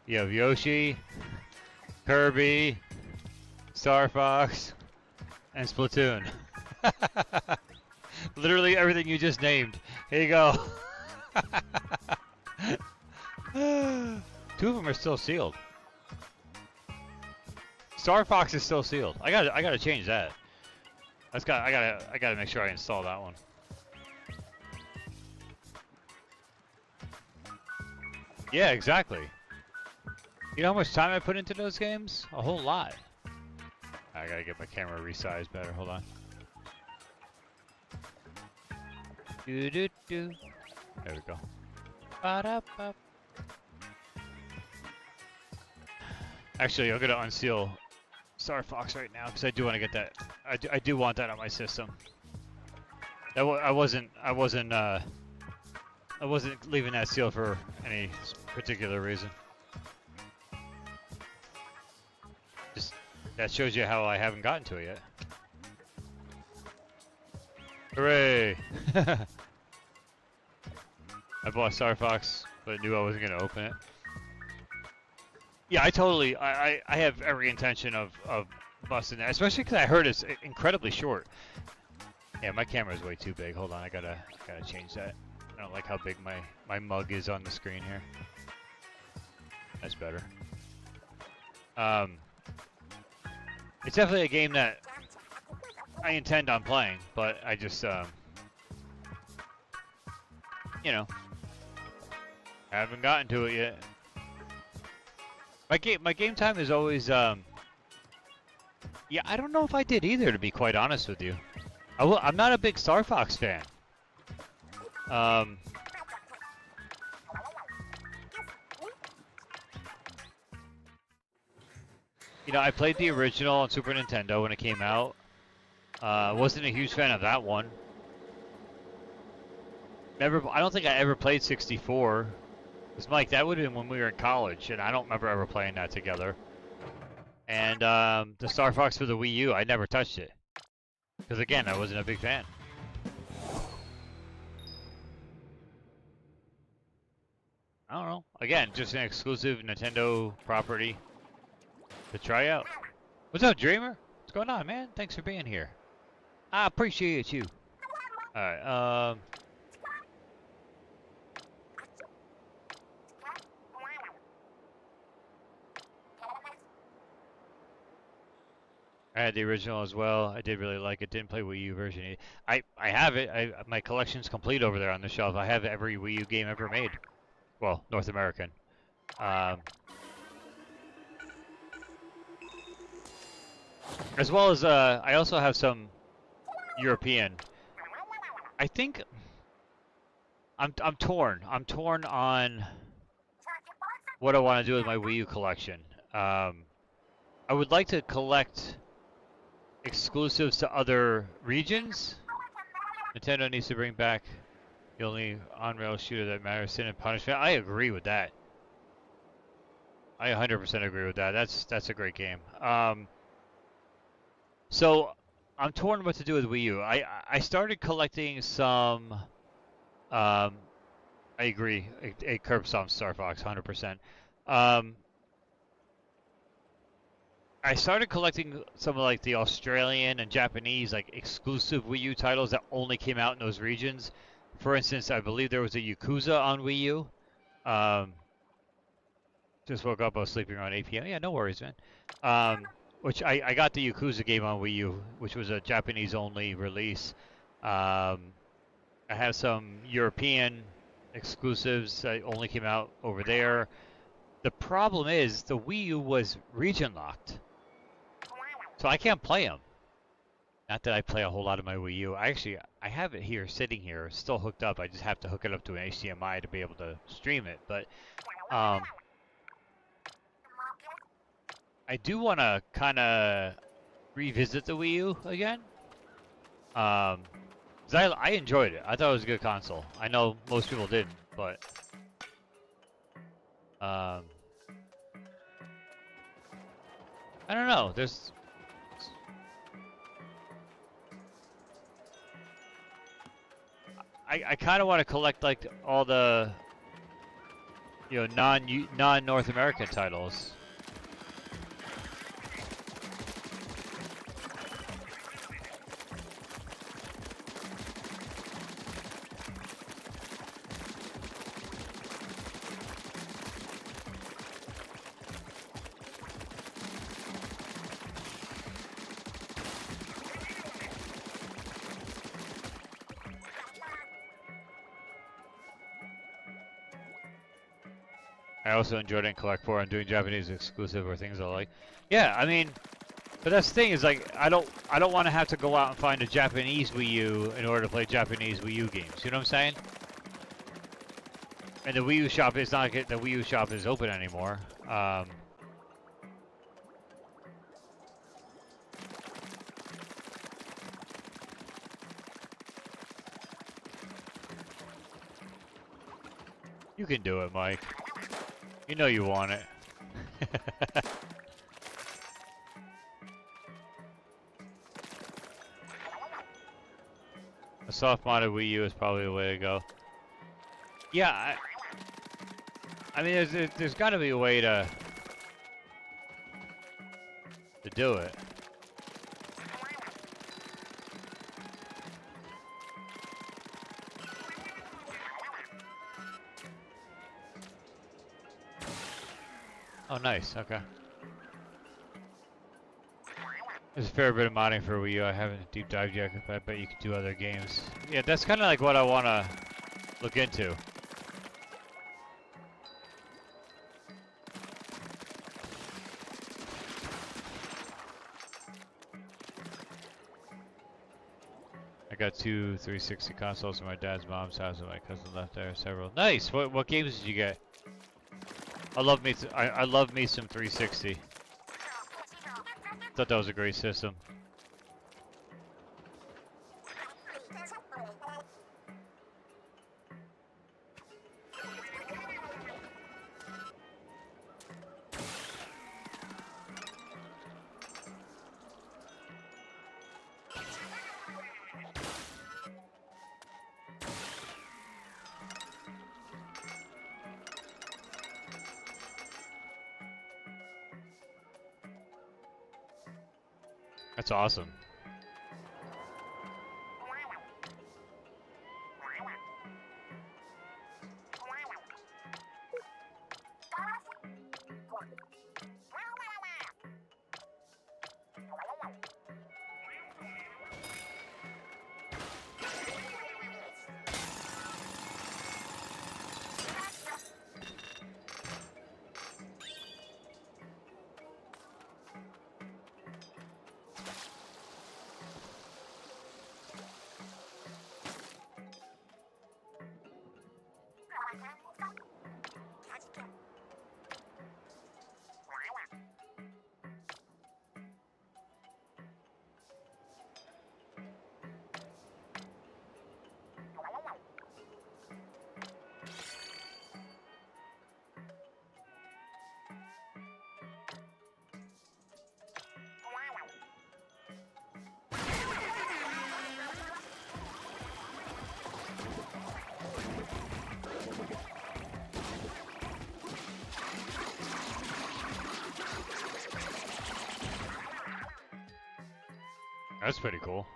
You have Yoshi, Kirby, Star Fox, and Splatoon. Literally everything you just named. Here you go. Two of them are still sealed. Star Fox is still sealed. I gotta change that. I gotta make sure I install that one. Yeah, exactly. You know how much time I put into those games? A whole lot. I gotta get my camera resized better. Hold on. There we go. Ba-da-ba. Actually, I'm gonna unseal Star Fox right now because I do want to get that. I do want that on my system. I wasn't leaving that sealed for any particular reason. Just that shows you how I haven't gotten to it yet. Hooray! I bought Star Fox, but knew I wasn't gonna open it. Yeah, I have every intention of busting that, especially because I heard it's incredibly short. Yeah, my camera is way too big. Hold on, I gotta change that. I don't like how big my mug is on the screen here. That's better. It's definitely a game that I intend on playing, but I just, you know, haven't gotten to it yet. My game time is always, yeah, I don't know if I did either, to be quite honest with you. I'm not a big Star Fox fan. You know, I played the original on Super Nintendo when it came out. Wasn't a huge fan of that one. I don't think I ever played 64. Because, Mike, that would have been when we were in college, and I don't remember ever playing that together. And the Star Fox for the Wii U, I never touched it. Because, again, I wasn't a big fan. I don't know. Again, just an exclusive Nintendo property to try out. What's up, Dreamer? What's going on, man? Thanks for being here. I appreciate you. Alright, I had the original as well. I did really like it. Didn't play Wii U version. I have it. My collection's complete over there on the shelf. I have every Wii U game ever made. Well, North American. As well as I also have some European. I think I'm torn. I'm torn on what I want to do with my Wii U collection. I would like to collect exclusives to other regions. Nintendo needs to bring back the only on-rail shooter that matters, Sin and Punishment. I agree with that. I 100% agree with that. That's a great game. So I'm torn what to do with Wii U. I started collecting some. I agree. A curb stomp Star Fox, 100%. I started collecting some of like the Australian and Japanese like exclusive Wii U titles that only came out in those regions. For instance, I believe there was a Yakuza on Wii U. Just woke up, I was sleeping around 8 p.m. Yeah, no worries, man. Which I got the Yakuza game on Wii U, which was a Japanese only release. I have some European exclusives that only came out over there. The problem is the Wii U was region locked. So I can't play them. Not that I play a whole lot of my Wii U. I have it here, sitting here, still hooked up. I just have to hook it up to an HDMI to be able to stream it. But I do want to kind of revisit the Wii U again. 'Cause I enjoyed it. I thought it was a good console. I know most people didn't, but I don't know. I kind of want to collect like all the non North American titles. I also enjoyed it in Collect 4 and doing Japanese exclusive or things I like. Yeah, I mean, but that's the thing is like I don't want to have to go out and find a Japanese Wii U in order to play Japanese Wii U games. You know what I'm saying? And the Wii U shop is not the Wii U shop is open anymore. You can do it, Mike. You know you want it. A soft modded Wii U is probably the way to go. Yeah, I mean, there's got to be a way to do it. Oh, nice. Okay. There's a fair bit of modding for Wii U. I haven't deep dived yet, but I bet you could do other games. Yeah, that's kind of like what I want to look into. I got 2 360 consoles in my dad's mom's house, and my cousin left there several. Nice. What games did you get? I love me. I love me some 360. Thought that was a great system. That's awesome. That's pretty cool.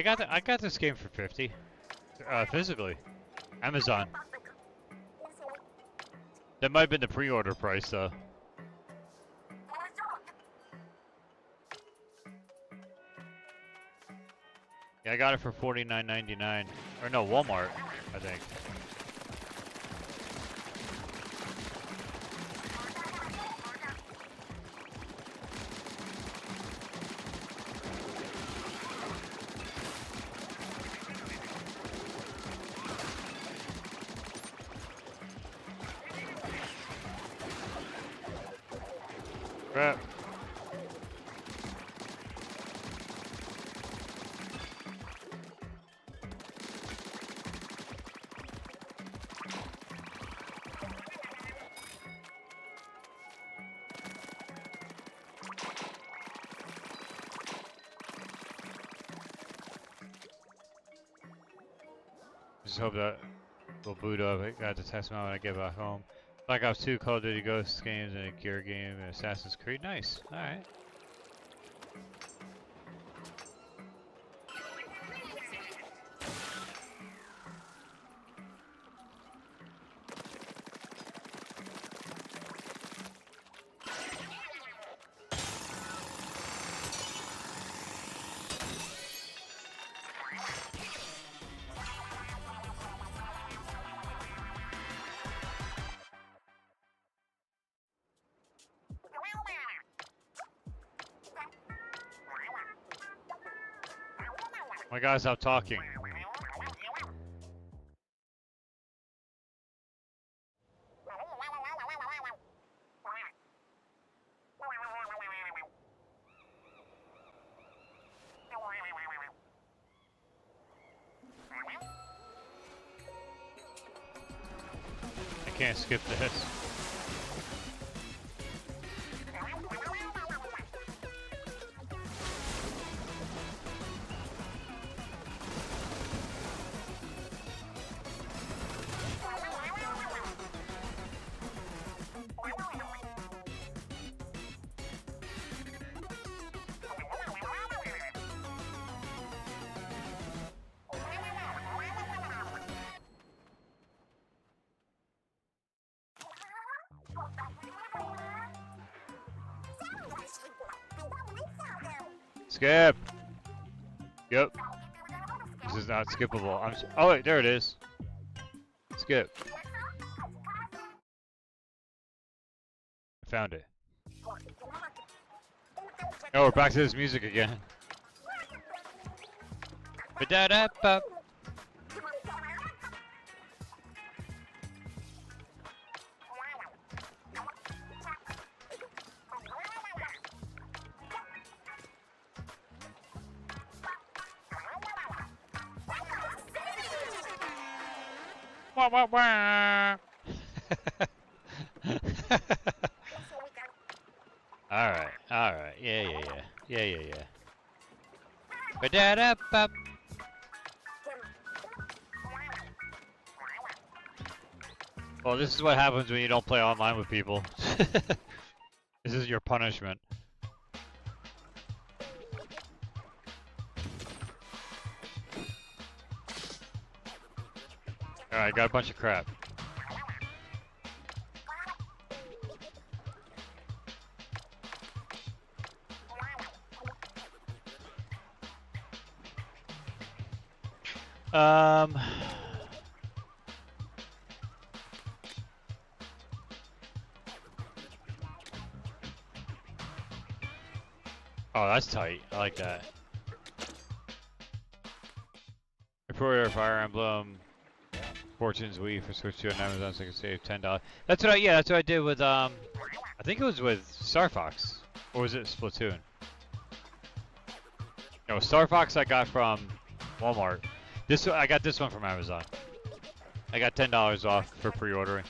I got this game for 50, physically, Amazon. That might have been the pre-order price though. Yeah, I got it for $49.99, or no, Walmart, I think. Crap. Just hope that will boot up. I got to test them out when I get back home. Black Ops 2, Call of Duty Ghosts games, and a Gear game, and Assassin's Creed. Nice. Alright. My guy's out talking. I can't skip this. Skip. Yep. This is not skippable. Oh wait, there it is. Skip. I found it. Oh, we're back to this music again. Ba-da-da-ba. Wah, wah, wah. Alright, alright. Yeah. Ba-da-da-ba. Well, this is what happens when you don't play online with people. This is your punishment. Alright, got a bunch of crap. Oh, that's tight. I like that. Reporter Fire Emblem Fortune's Wii for Switch 2 on Amazon so I can save $10. That's what I did with I think it was with Star Fox. Or was it Splatoon? No, Star Fox I got from Walmart. I got this one from Amazon. I got $10 off for pre-ordering.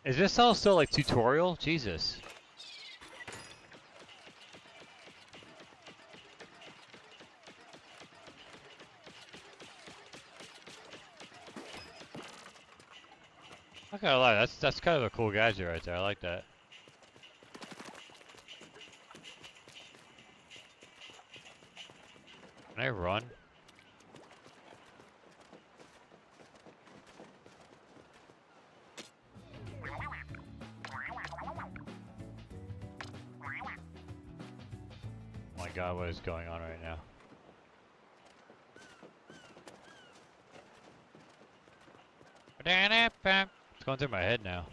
Is this all still like tutorial? Jesus. Not gonna lie, that's kind of a cool gadget right there. I like that. Can I run? Oh my god, what is going on right now? It's going through my head now.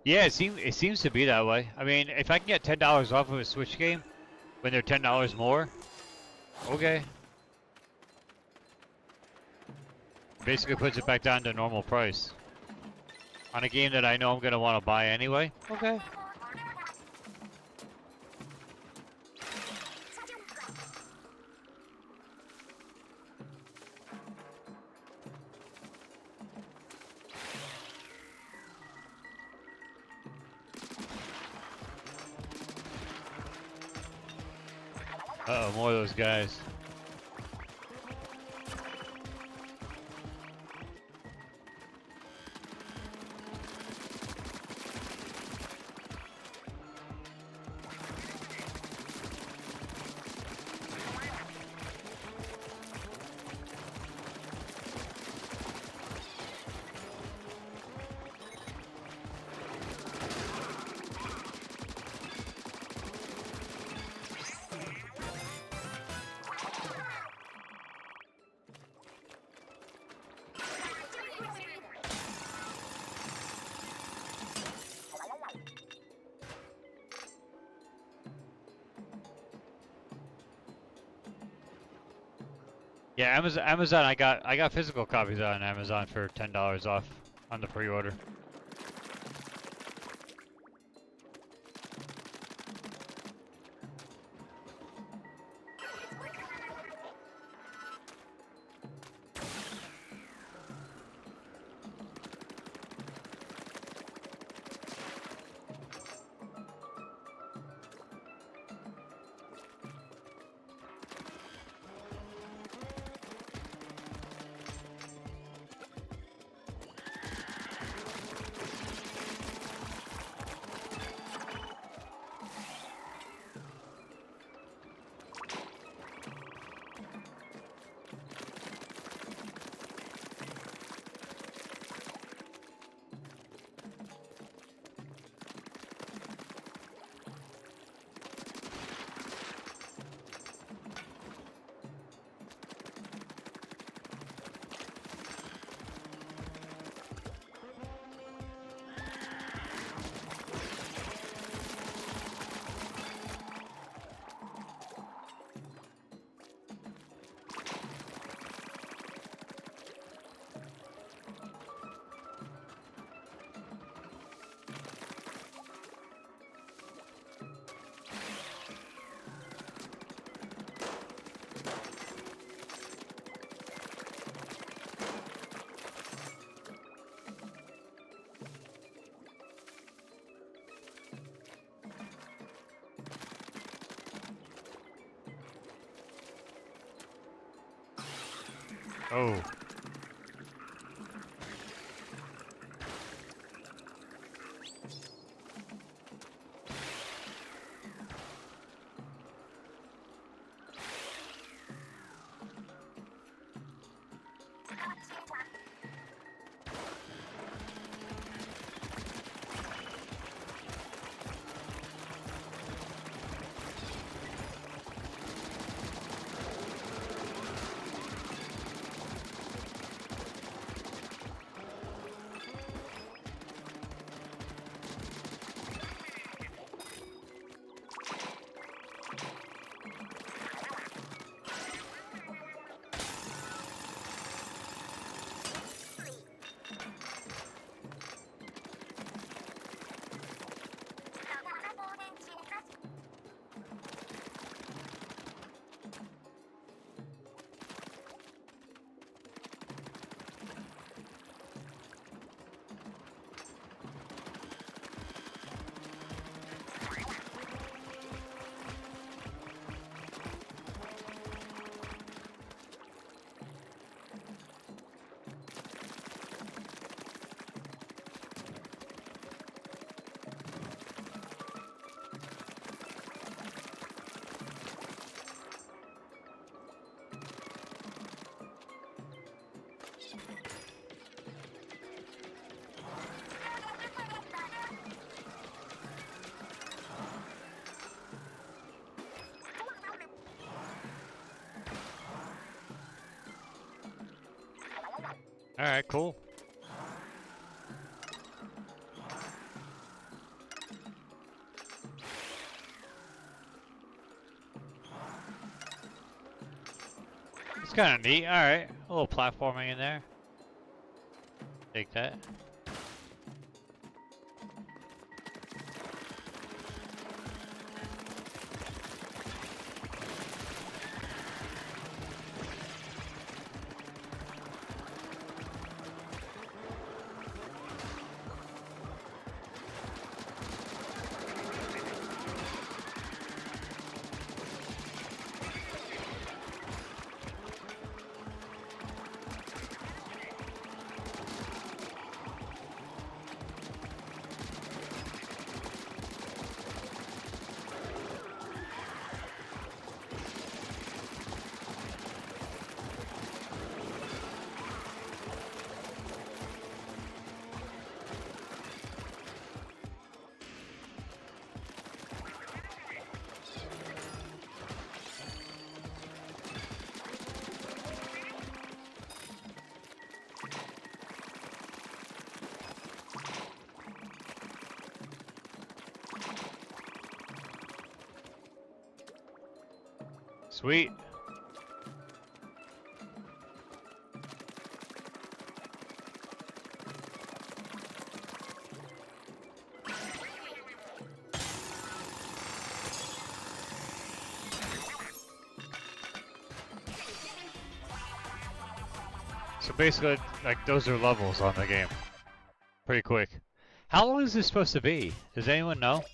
Yeah, it seems to be that way. I mean, if I can get $10 off of a Switch game when they're $10 more, okay. Basically puts it back down to normal price. On a game that I know I'm gonna want to buy anyway. Okay. Uh-oh, more of those guys. Yeah, Amazon. I got physical copies on Amazon for $10 off on the pre-order. Oh. All right, cool. It's kind of neat. All right, a little platforming in there. Take that. Sweet. So basically, like, those are levels on the game. Pretty quick. How long is this supposed to be? Does anyone know?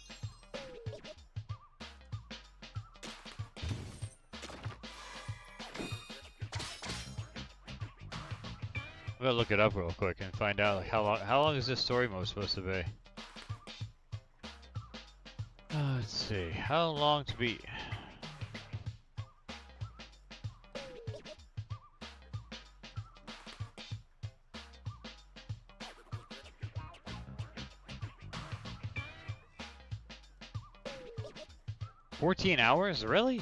I'm gonna look it up real quick and find out like how long is this story mode supposed to be? Let's see. How long to beat? $14 hours? Really?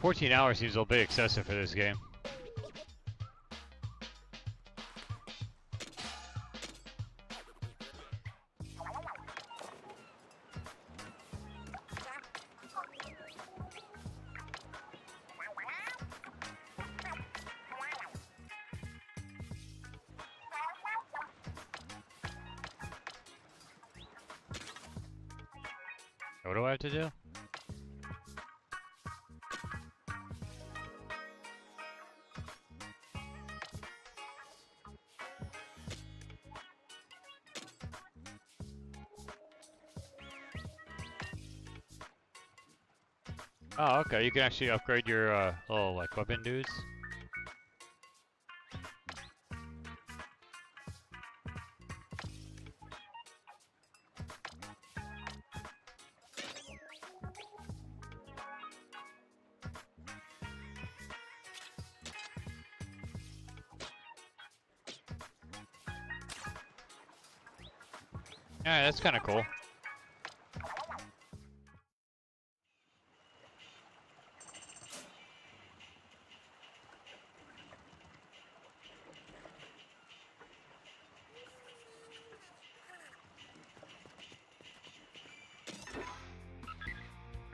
14 hours seems a little bit excessive for this game. What do I have to do? Oh, okay. You can actually upgrade your little like weapon dudes. Yeah, that's kind of cool.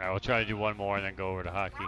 Alright, we'll try to do one more and then go over to hockey.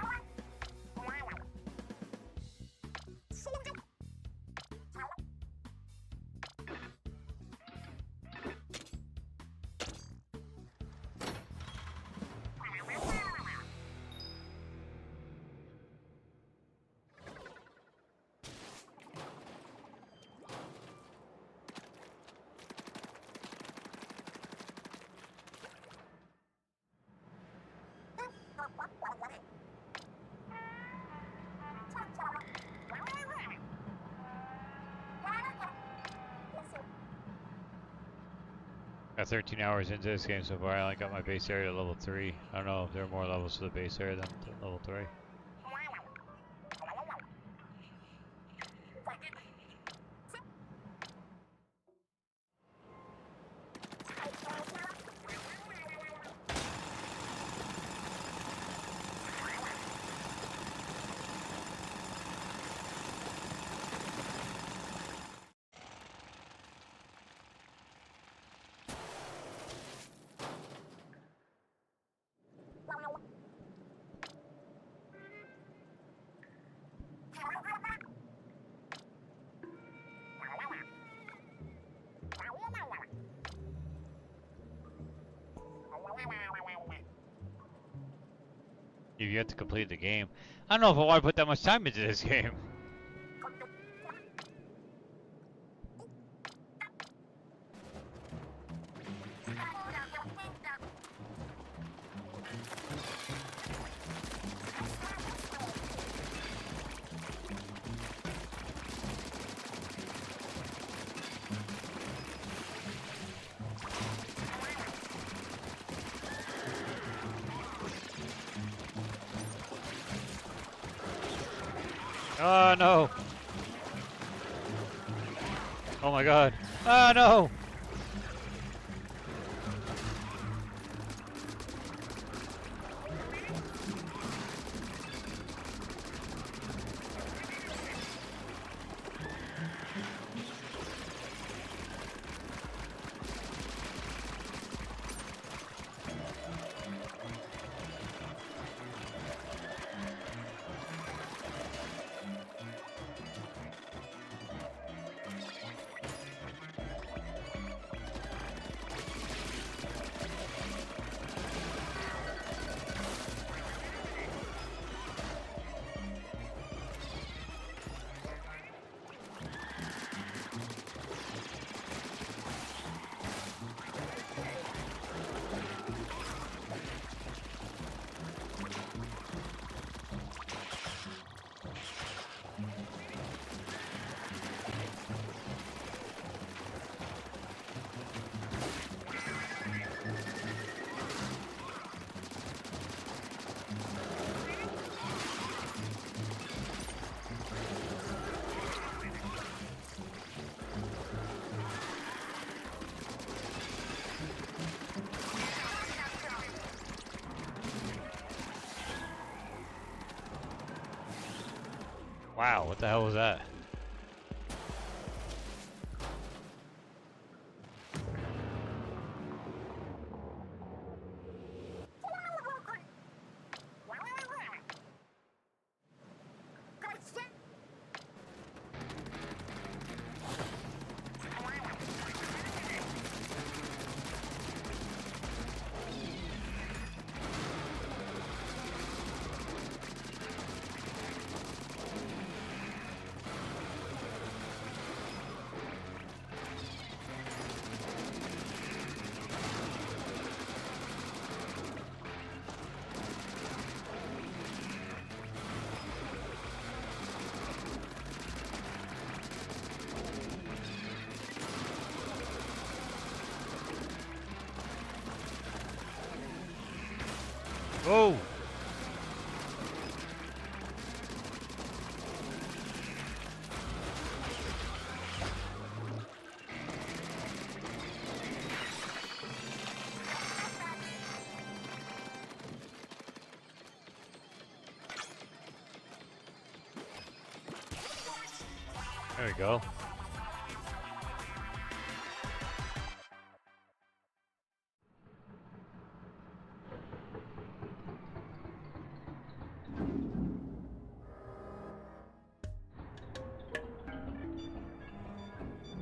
Got 13 hours into this game so far. I only got my base area to level 3. I don't know if there are more levels to the base area than to level 3. You have to complete the game. I don't know if I want to put that much time into this game. Oh no! Oh my god! Oh no! Wow, what the hell was that? Whoa! There we go.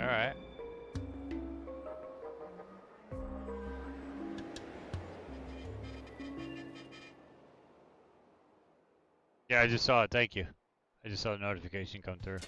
All right. Yeah, I just saw it. Thank you. I just saw a notification come through.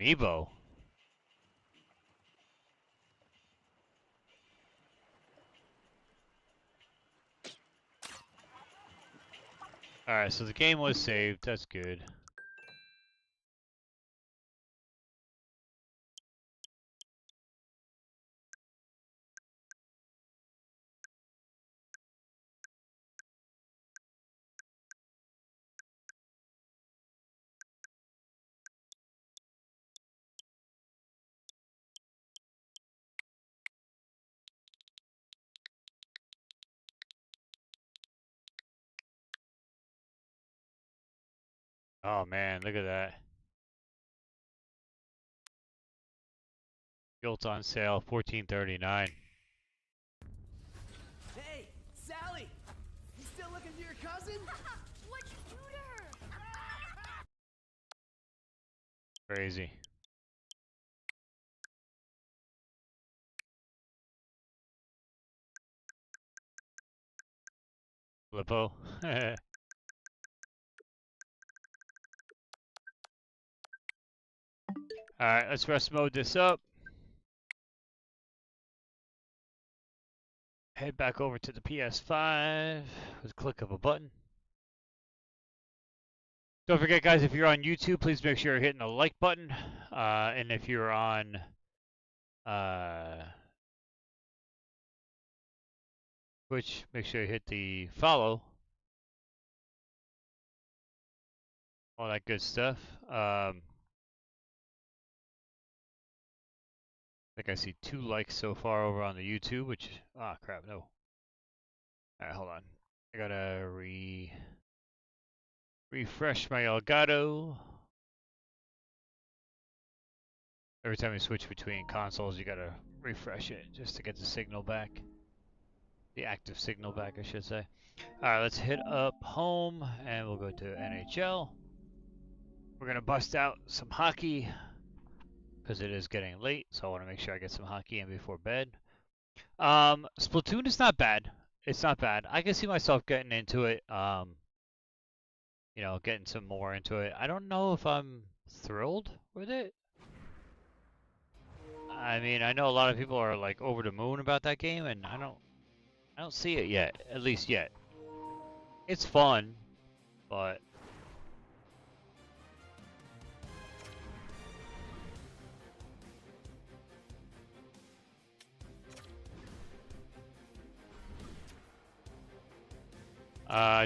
Amiibo. All right, so the game was saved. That's good. Oh man, look at that. Guilt on sale, $14.39. Hey, Sally! You still looking for your cousin? What'd you do to her? Crazy. Flippo. Alright, let's rest mode this up. Head back over to the PS5 with a click of a button. Don't forget, guys, if you're on YouTube, please make sure you're hitting the like button. And if you're on Twitch, make sure you hit the follow. All that good stuff. I think I see 2 likes so far over on the YouTube, which, ah, crap, no. Alright, hold on. I gotta refresh my Elgato. Every time you switch between consoles, you gotta refresh it just to get the signal back. The active signal back, I should say. Alright, let's hit up home, and we'll go to NHL. We're gonna bust out some hockey, because it is getting late, so I want to make sure I get some hockey in before bed. Splatoon is not bad. It's not bad. I can see myself getting into it, you know, getting some more into it. I don't know if I'm thrilled with it. I mean, I know a lot of people are like over the moon about that game, and I don't see it yet, at least yet. It's fun, but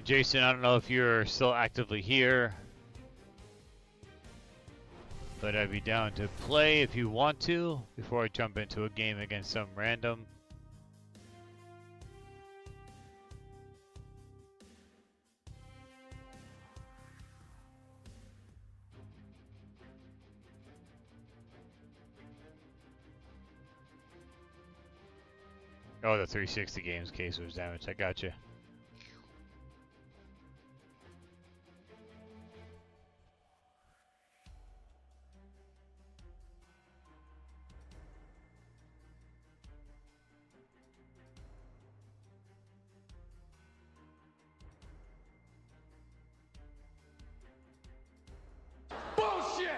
Jason, I don't know if you're still actively here, but I'd be down to play if you want to before I jump into a game against some random. Oh, the 360 games case was damaged. I got you. Bullshit!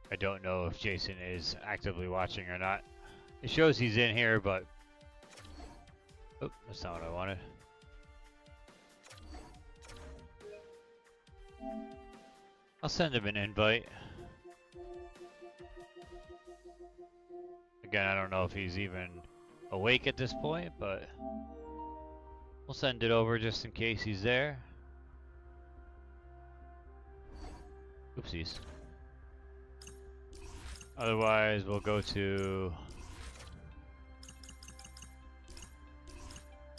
I don't know if Jason is actively watching or not. It shows he's in here, but oh, that's not what I wanted. I'll send him an invite. Again, I don't know if he's even awake at this point, but we'll send it over just in case he's there. Oopsies. Otherwise, we'll go to...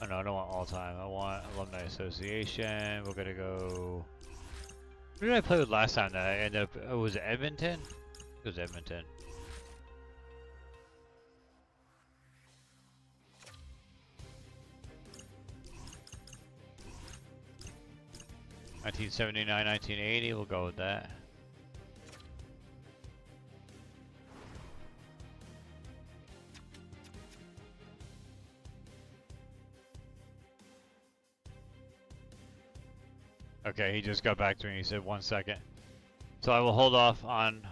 Oh no, I don't want all time. I want Alumni Association. We're gonna go... Who did I play with last time that I ended up... Oh, was it Edmonton? It was Edmonton. (1979, 1980). We'll go with that. Okay, he just got back to me. He said 1 second. So I will hold off on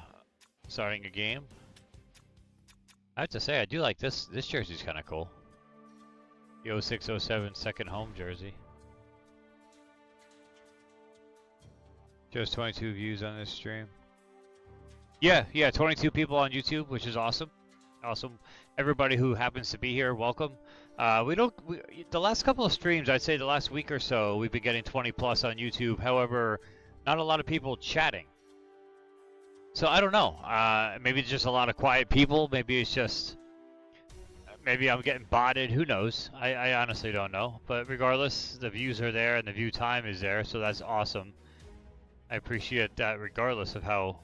starting a game. I have to say, I do like this. This jersey's kind of cool. The 06-07 second home jersey. Shows 22 views on this stream. Yeah, 22 people on YouTube, which is awesome. Awesome. Everybody who happens to be here, welcome. The last couple of streams, I'd say the last week or so, we've been getting 20 plus on YouTube. However, not a lot of people chatting. So I don't know. Maybe it's just a lot of quiet people. Maybe it's just, maybe I'm getting botted. Who knows? I honestly don't know. But regardless, the views are there and the view time is there. So that's awesome. I appreciate that regardless of how,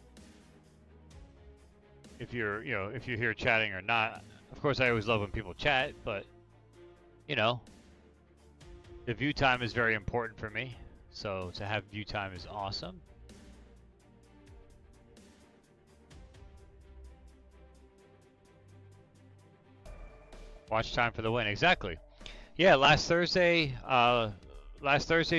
if you're here chatting or not. Of course, I always love when people chat, but you know, the view time is very important for me. So to have view time is awesome. Watch time for the win, exactly. Yeah, last Thursday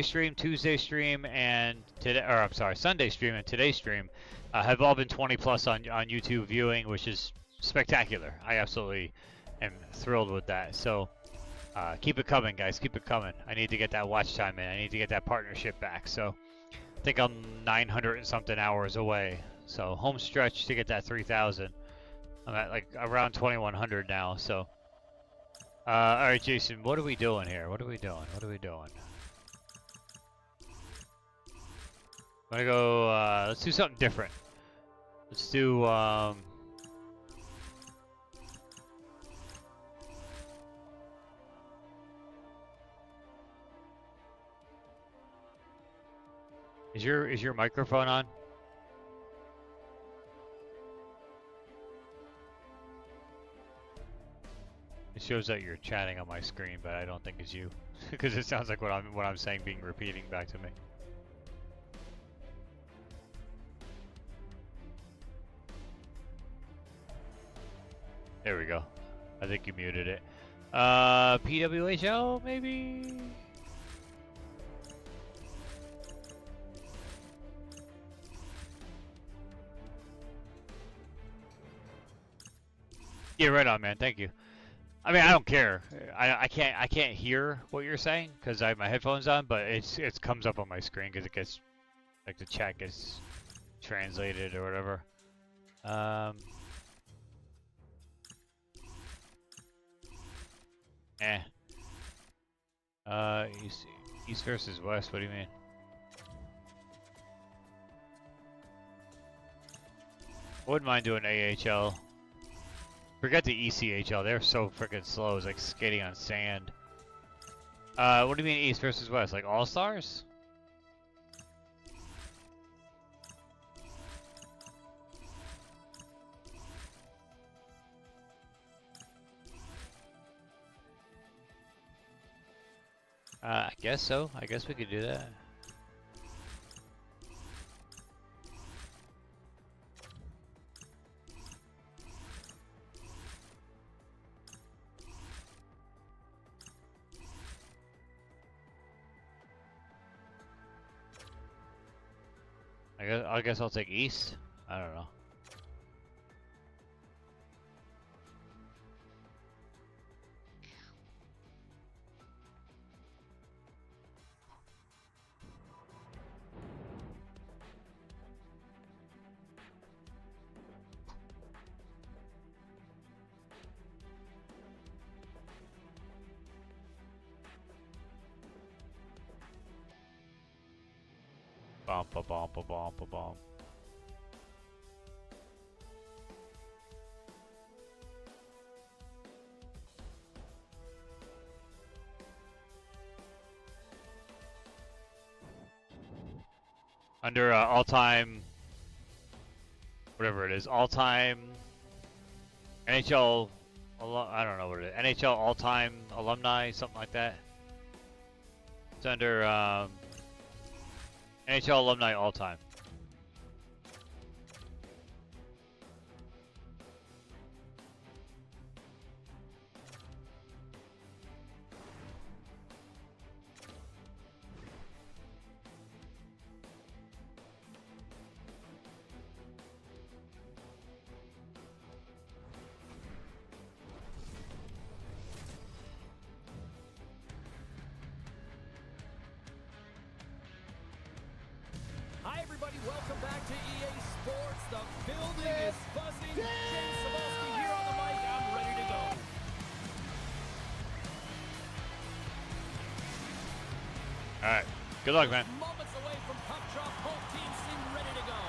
stream, Tuesday stream, and today, or I'm sorry, Sunday stream and today's stream have all been 20 plus on YouTube viewing, which is spectacular. I absolutely am thrilled with that. So Keep it coming, guys. Keep it coming. I need to get that watch time in. I need to get that partnership back. So I think I'm 900 and something hours away. So home stretch to get that 3,000. I'm at like around 2,100 now. So all right, Jason. What are we doing here? What are we doing? What are we doing? I'm gonna go. Let's do something different. Let's do. Is your microphone on? It shows that you're chatting on my screen, but I don't think it's you, because it sounds like what I'm saying being repeating back to me. There we go. I think you muted it. PWHL maybe. Yeah, right on, man. Thank you. I mean, I don't care. I can't hear what you're saying because I have my headphones on, but it comes up on my screen because it gets like the chat gets translated or whatever. East versus West. What do you mean? I wouldn't mind doing AHL. Forget the ECHL, they're so freaking slow, it's like skating on sand. What do you mean East versus West? Like All-Stars? I guess so. I guess we could do that. I guess I'll take East. I don't know. Bum ba bum ba bum ba bum. Under all-time, whatever it is, all-time NHL, I don't know what it is, NHL all-time alumni, something like that. It's under NHL alumni all-time. Hi everybody, welcome back to EA Sports. The building is buzzing. James Cebulski here on the mic. I'm ready to go. All right, good luck, man. Moments away from puck drop, both teams seem ready to go.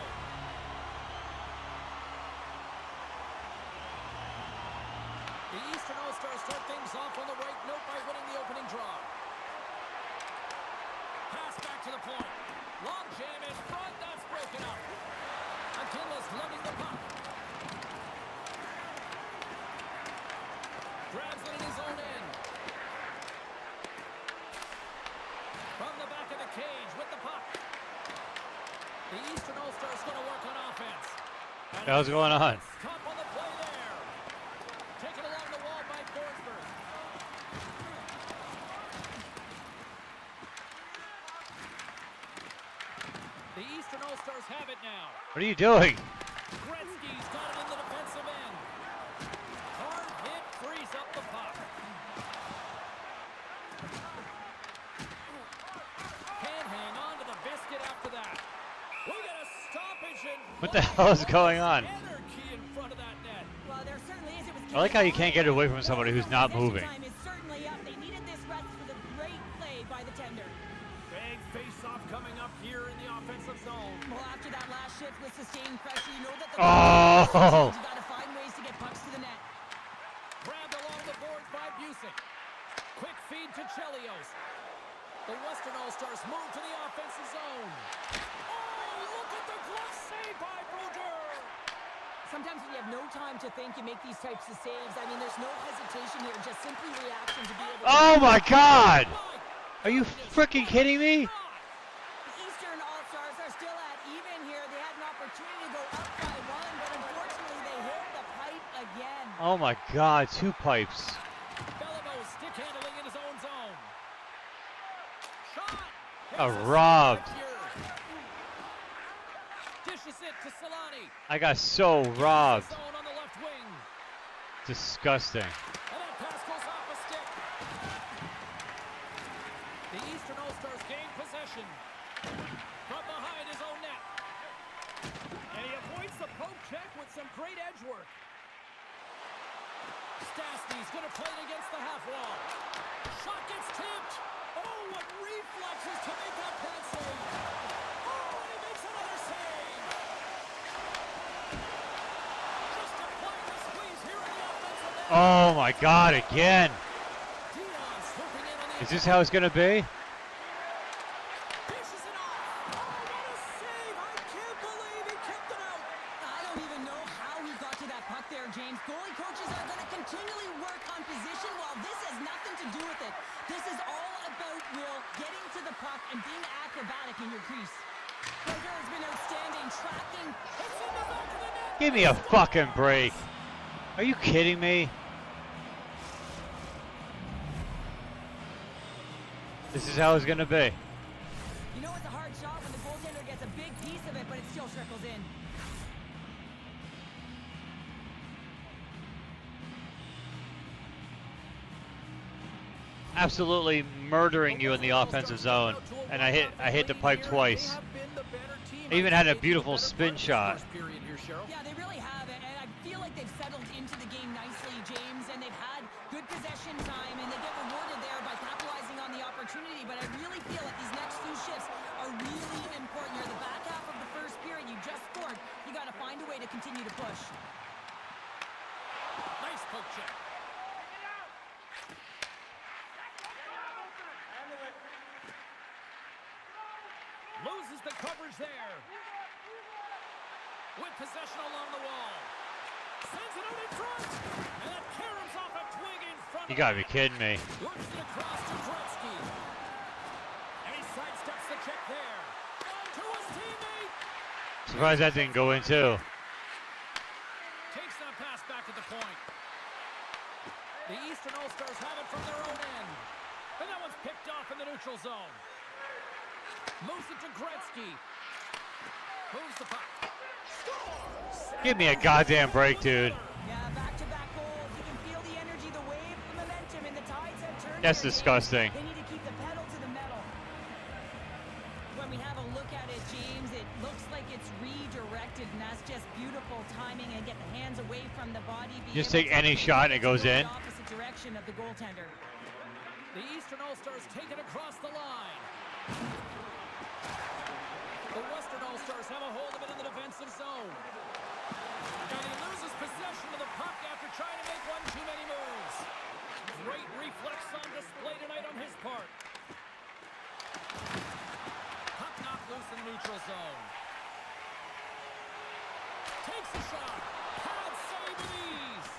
The Eastern All-Stars start things off on the right note by winning the opening draw. Pass back to the point. Long jam in front, that's broken up. Aquila's lugging the puck. Grabs it in his own end. From the back of the cage with the puck. The Eastern All-Stars going to work on offense. What the hell's going on? Top on the play there. Taken along the wall by Forsberg. The Eastern All-Stars have it now. What are you doing? Gretzky's got it in the defensive end. Hard hit frees up the puck. What the hell is going on? Anarchy in front of that net. Well, there certainly is. It was I like how you can't get away from somebody who's not moving. Time is certainly up. They needed this rest for the great play by the tender. Big face-off coming up here in the offensive zone. Well, after that last shift with sustained pressure, you know that the Oh! you got to find ways to get pucks to the net. Grabbed along the boards by Busick. Quick feed to Chelios. The Western All-Stars move to the offensive zone. Oh, look at the glove save by Brodeur. Sometimes when you have no time to think, you make these types of saves. I mean, there's no hesitation here, just simply reaction to be able to... Oh my God! Are you freaking kidding me? The Eastern All-Stars are still at even here. They had an opportunity to go up by one, but unfortunately they hit the pipe again. Oh my God, 2 pipes. Beliveau stick handling in his own zone. Shot. Robbed. Dishes it to Solani. I got so robbed. Zone on the left wing. Disgusting. And that pass goes off a stick. The Eastern All-Stars gain possession from behind his own net. And he avoids the poke check with some great edge work. Stastny's going to play it against the half wall. Shot gets tipped. Oh, what reflexes to make that pad save. Oh, and he makes another save. Just applying the squeeze here in the offensive end. Oh my God, again. Dion swooping in on the Is this how it's gonna be? dishes it off. Oh, what a save. I can't believe he kept it out. I don't even know how he got to that puck there, James. Goalie coaches are going to continually work on position while this has nothing to do with it. This is all about, Will, getting to the puck and being acrobatic in your crease. Brodeur has been outstanding, tracking. It's in the back of the net. Give me a fucking break. Are you kidding me? This is how it's gonna be. You know it's a hard shot when the goaltender gets a big piece of it, but it still trickles in. Absolutely murdering you in the offensive zone, and I hit the pipe twice. I even had a beautiful spin shot. Yeah, they really have, and I feel like they've settled into the game nicely, James, and they've had good possession time, and they get rewarded there by capitalizing on the opportunity, but I really feel like these next few shifts are really important. You're the back half of the first period, you just scored, you got to find a way to continue to push. Nice poke check. Loses the coverage there. With possession along the wall. Sends it out in front. And that caroms off a twig in front. You gotta be kidding me. Works it across to Gretzky. And he sidesteps the check there. On to his teammate. Surprised that didn't go in too. Takes that pass back at the point. The Eastern All-Stars have it from their own end. And that one's picked off in the neutral zone. Moves it to Gretzky. Moves the puck. Scores! Give me a goddamn break, dude. Yeah, back-to-back goals. You can feel the energy, the wave, the momentum, and the tides have turned. That's here, James. disgusting. They need to keep the pedal to the metal. When we have a look at it, James, it looks like it's redirected, and that's just beautiful timing and get the hands away from the body. Just take any shot and it goes in. The opposite direction of the goaltender. The Eastern All-Stars take it across the line. The Western All-Stars have a hold of it in the defensive zone. And he loses possession of the puck after trying to make one too many moves. Great reflex on display tonight on his part. Puck knocked loose in the neutral zone. Takes a shot. Pad save with ease.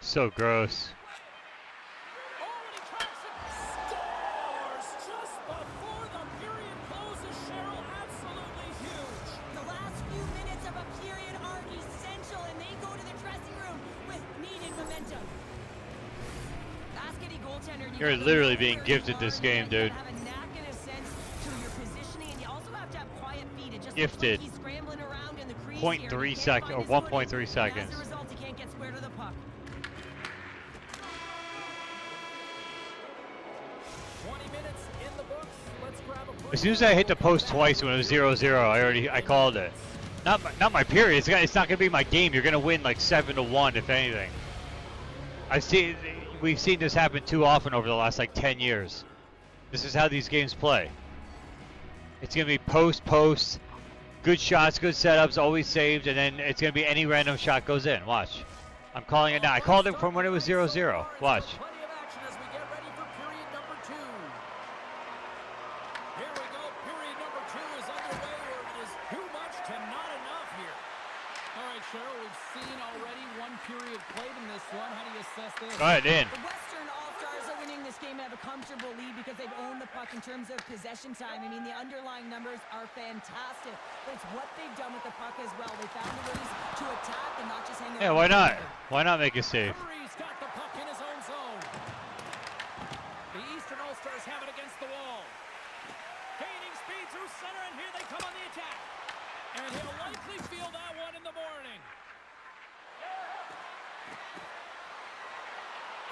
So gross. Oh, and he tracks it. Scores just before the period closes, Cheryl. Absolutely huge. The last few minutes of a period are essential, and they go to the dressing room with needed momentum. Ask any goaltender. You're literally being gifted this game, dude. You have a knack and a sense to your positioning, and you also have to have quiet feet. It just Gifted. looks like he's scrambling around in the crease 0.3 here. He can't sec- find or his footing, 1.3 and seconds. As a result, he can't get square to the puck. 20 minutes in the books. Let's As soon as I hit the post twice when it was 0-0, I called it. Not my period. It's not gonna be my game. You're gonna win like 7-1 if anything. We've seen this happen too often over the last like 10 years. This is how these games play. It's gonna be post, good shots, good setups, always saved, and then it's gonna be any random shot goes in. Watch. I'm calling it now. I called it from when it was 0-0. Watch. Plenty of action as we get ready for period number 2. Here we go. Period number 2 is underway, where it is too much to not enough here. All right, Cheryl, we've seen already one period played in this one. How do you assess this? Go ahead, in. The Western All-Stars are winning this game and have a comfortable lead because they've owned the puck in terms of possession time. I mean, the underlying numbers are fantastic, but it's what they've done with the puck as well. They found the ways to attack and not just hang around. Yeah, why not? Why not make a save? Murray's got the puck in his own zone. The Eastern All-Stars have it against the wall. Gaining speed through center, and here they come on the attack. And he'll likely feel that one in the morning.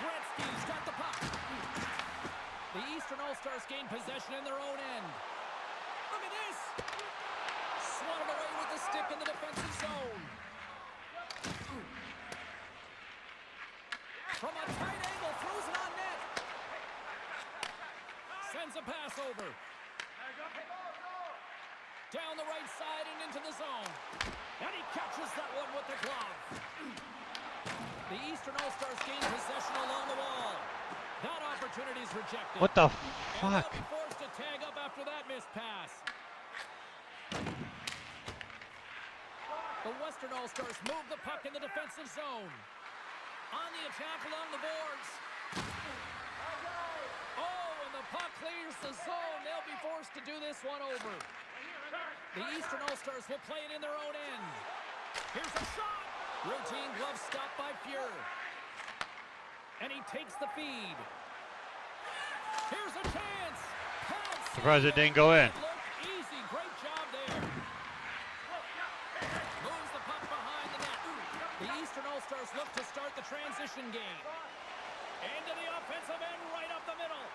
Gretzky's got the puck. The Eastern All-Stars gain possession in their own end. Look at this. Swatted away with the stick in the defensive zone. From a tight angle, throws it on net. Sends a pass over. Down the right side and into the zone. And he catches that one with the glove. The Eastern All-Stars gain possession along the wall. That opportunity is rejected. What the And fuck? they'll be forced to tag up after that missed pass. The Western All-Stars move the puck in the defensive zone. On the attack along the boards. Oh, and the puck clears the zone. They'll be forced to do this one over. The Eastern All-Stars will play it in their own end. Here's a shot. Routine glove stop by Fuhr. And he takes the feed. Here's a chance. Pass. Surprised it didn't go in. Look easy. Great job there. Moves the puck behind the net. The Eastern All-Stars look to start the transition game. Into the offensive end, right up the middle.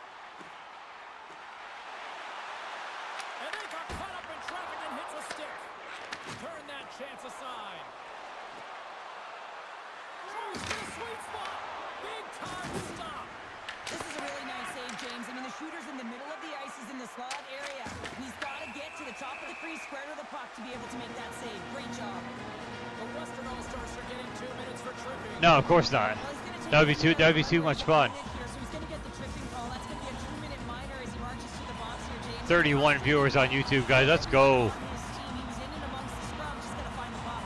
And they got caught up in traffic and hits a stick. Turn that chance aside. Throws to the sweet spot. Big time stop. This is a really nice save, James. I mean, the shooter's in the middle of the ice. He's in the slot area. And he's got to get to the top of the crease, square to the puck to be able to make that save. Great job. The Western All-Stars are getting 2 minutes for tripping. No, of course not. Well, he's gonna take That'd be too much fun. Here, so he's going to get the tripping call. That's going to be a 2-minute minor as he marches to the box here, James. 31 viewers on YouTube, guys. Let's go. On his team. He was in and amongst the scrum, just got to find the puck.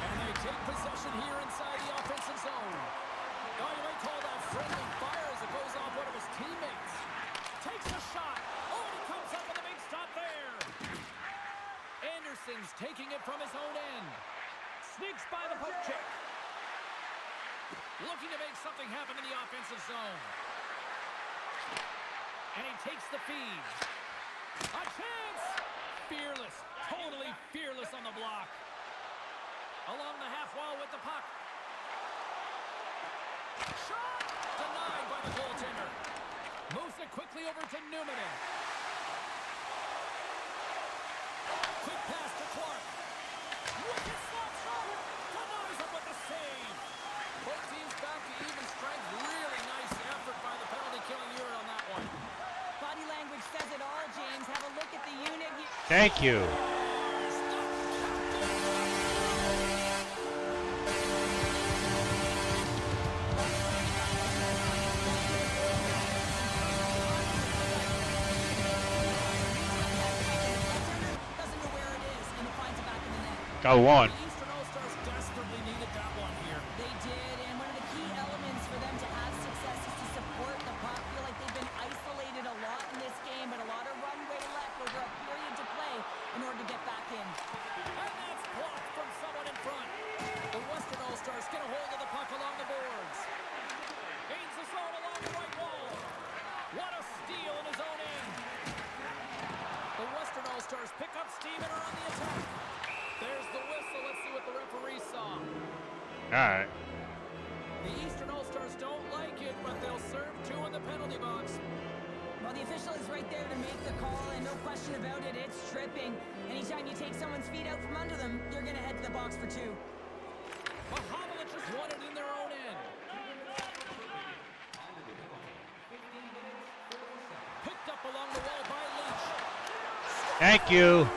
And they take possession here inside the offensive zone. Oh, you might call that friendly fire as it goes off one of his teammates. Takes a shot. Oh, and he comes up with a big stop there. Anderson's taking it from his own end. Sneaks by the poke check. Looking to make something happen in the offensive zone. And he takes the feed. A chance! Fearless. Totally fearless on the block. Along the half wall with the puck. Shot! Denied by the goaltender. Moves it quickly over to Newman. Quick pass to Clark. Wicked slap shot. Denies him with the save. Both teams back to even strength. Really nice effort by the penalty killing unit on that one. Body language says it all, James. Have a look at the unit here. Thank you. Doesn't know where it is, and he finds it back in the net. Got one. The Eastern All-Stars desperately needed that one here. They did, and one of the key elements for them to have success is to support the puck. I feel like they've been isolated a lot in this game, but a lot of runway left over a period to play in order to get back in. And that's blocked from someone in front. The Western All-Stars get a hold of the puck along the boards. Gains the zone along the right wall. What a steal in his own end. The Western All-Stars pick up steam and are on the attack. There's the whistle. Let's see what the referee saw. Alright. The Eastern All-Stars don't like it, but they'll serve 2 in the penalty box. Well, Well, the official is right there to make the call, and no question about it, it's tripping. Anytime you take someone's feet out from under them, you're going to head to the box for 2. Mahovlich just won it in their own end. Picked up along the wall by Leach. Thank you.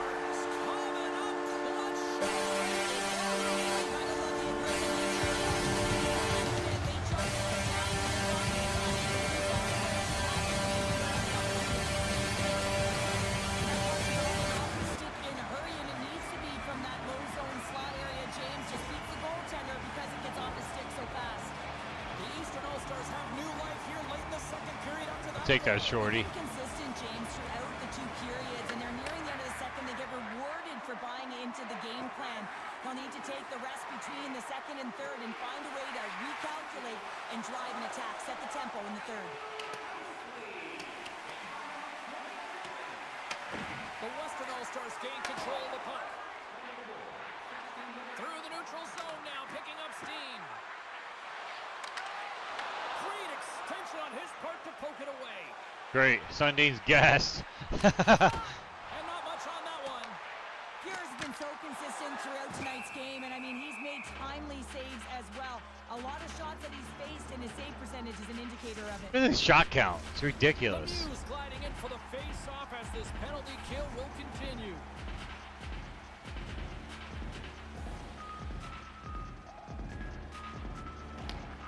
Take that, shorty. Consistent, James, throughout the 2 periods, and they're nearing the end of the second. They get rewarded for buying into the game plan. They'll need to take the rest between the second and third and find a way to recalculate and drive an attack. Set the tempo in the third. The Western All-Stars gain control of the puck. Through the neutral zone now, picking up steam. Great extension on his part to poke it away. Great. Sundin's gassed. And not much on that one. Pierre's been so consistent throughout tonight's game, and I mean, he's made timely saves as well. A lot of shots that he's faced, and his save percentage is an indicator of it. Look at this shot count. It's ridiculous. Lemieux gliding in for the face-off as this penalty kill will continue.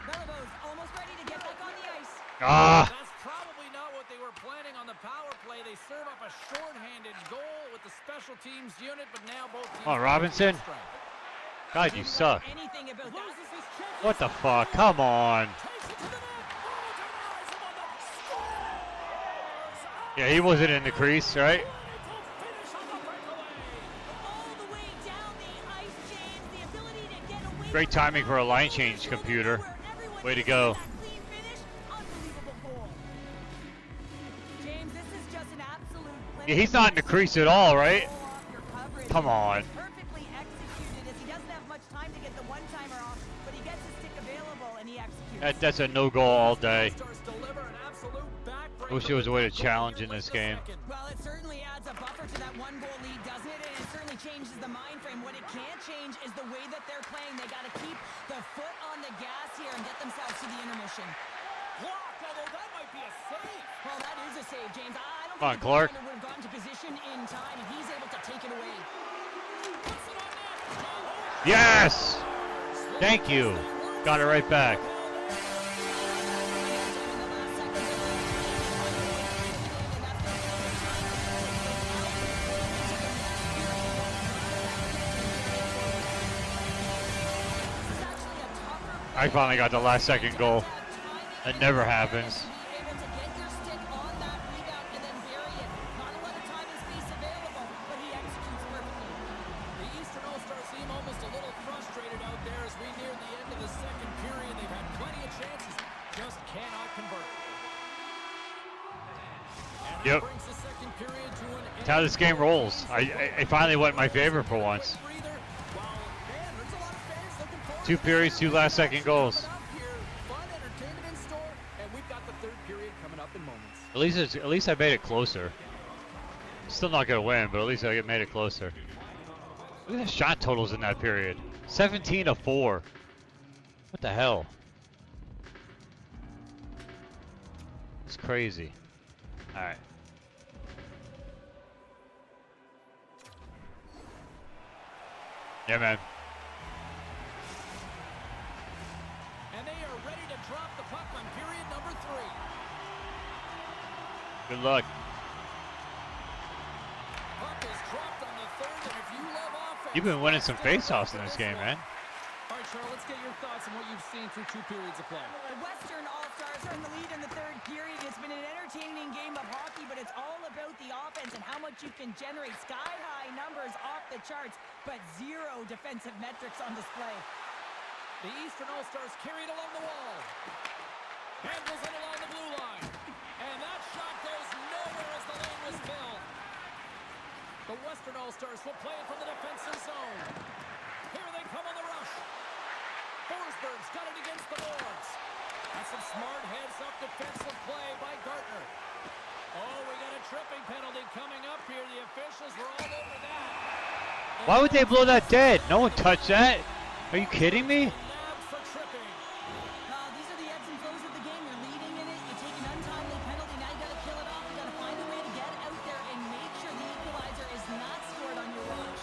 Belivo's almost ready to get back on the ice. Ah! That's probably not what they were planning on the power play. They serve up a shorthanded goal with the special teams unit, but now both teams... Come on, Robinson. God, you suck. Anything about that. Loses his chance. What the fuck? Come on. Takes it to the net. Oh, denies him on the scores. Yeah, he wasn't in the crease, right? Clinical finish on the breakaway. All the way down the ice, James. The ability to get away Great from timing for a line the change, shoulder computer. where everyone Way to can go. see that clean finish. Unbelievable goal. James, this is just an absolute Yeah, he's not in the crease at all, right? goal off your coverage. Come on. Perfectly executed as he doesn't have much time to get the one-timer off, but he gets his stick available and he executes. That's a no goal all day. Stars deliver an absolute backbreaker. I wish there was a way to challenge in this game. Well, it certainly adds a buffer to that 1-goal lead, doesn't it? And it certainly changes the mind frame. What it can't change is the way that they're playing. They got to keep the foot on the gas here and get themselves to the intermission. Blocked, although that might be a save. Well, that is a save, James. I don't Come on, think the Clark. goaltender would have gotten to position in time, and he's able to take it away. Puts it on net. Yes! Thank you. Got it right back. I finally got the last second goal. That never happens. The Eastern All-Stars seem almost a little frustrated out there as we near the end of the second period. They've had plenty of chances, just cannot convert. And that Yep. brings the second period to an That's how this game rolls. I finally went my favor for once. 2 periods, 2 last second goals. Fun entertainment in store, and we've got the third period coming up in moments. At least I made it closer. Still not gonna win, but at least I made it closer. Look at the shot totals in that period. 17 of 4. What the hell? It's crazy. All right. Yeah, man. And they are ready to drop the puck on period number 3. Good luck. Puck is dropped on the third, and if you love offense, You've been winning some faceoffs in this game, man. All right, Cheryl, let's get your thoughts on what you've seen through 2 periods of play. The Western All-Stars are in the lead in the third period. It's been an entertaining game of hockey, but it's all about the offense and how much you can generate. Sky-high numbers off the charts, but zero defensive metrics on display. The Eastern All-Stars carried along the wall. Handles it along the blue line. And that shot goes nowhere as the lane was filled. The Western All-Stars will play it from the defensive zone. Here they come on the rush. Forsberg's got it against the boards. That's some smart heads-up defensive play by Gartner. Oh, we got a tripping penalty coming up here. The officials were all over that. Why would they blow that dead? No one touched that. Are you kidding me? Nabbed for tripping. These are the ebbs and flows of the game. You're leading in it. You take an untimely penalty. Now you got to kill it off. You got to find a way to get out there and make sure the equalizer is not scored on your watch.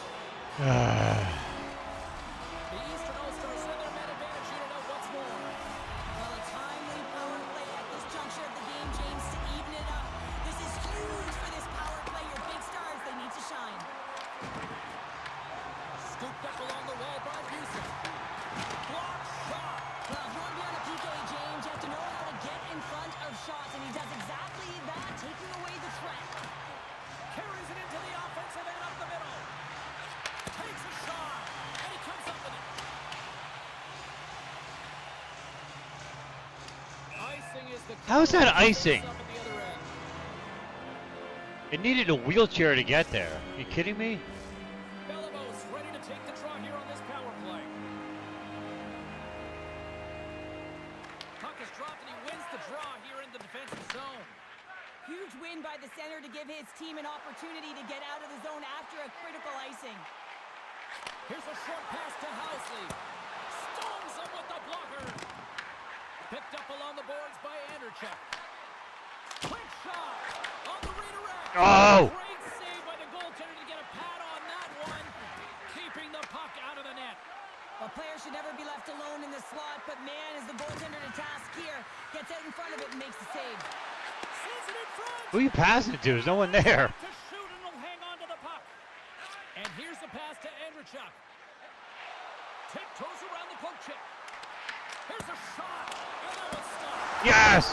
The Eastern All-Stars have their man advantage here tonight. What's more? Well, a timely power play at this juncture of the game, James, to even it up. This is huge for this power play. Your big stars, they need to shine. Scooped up along the wall by Busey. Block shot. Well, if you want to be on a PK, James, you have to know how to get in front of shots, and he does exactly that, taking away the threat. Carries it into the offensive end up the middle. Takes a shot. And he comes up with it. Icing is the How is that icing? Up at the other end. It needed a wheelchair to get there. Are you kidding me? Bellavos ready to take the draw here on this power play. Puck is dropped and he wins the draw here in the defensive zone. Huge win by the center to give his team an opportunity to get out of the zone after a critical icing. Here's a short pass to Housley. Stones him with the blocker. Picked up along the boards by Anderchuk. Quick shot on the redirect. Oh! Great save by the goaltender to get a pad on that one. Keeping the puck out of the net. A player should never be left alone in the slot, but man, is the goaltender to task here. Gets out in front of it and makes the save. Sends it in front. Who are you passing it to? There's no one there. To shoot and will hang on to the puck. And here's the pass to Anderchuk. Tiptoes around the poke check. Here's a shot. And that was stopped. Yes!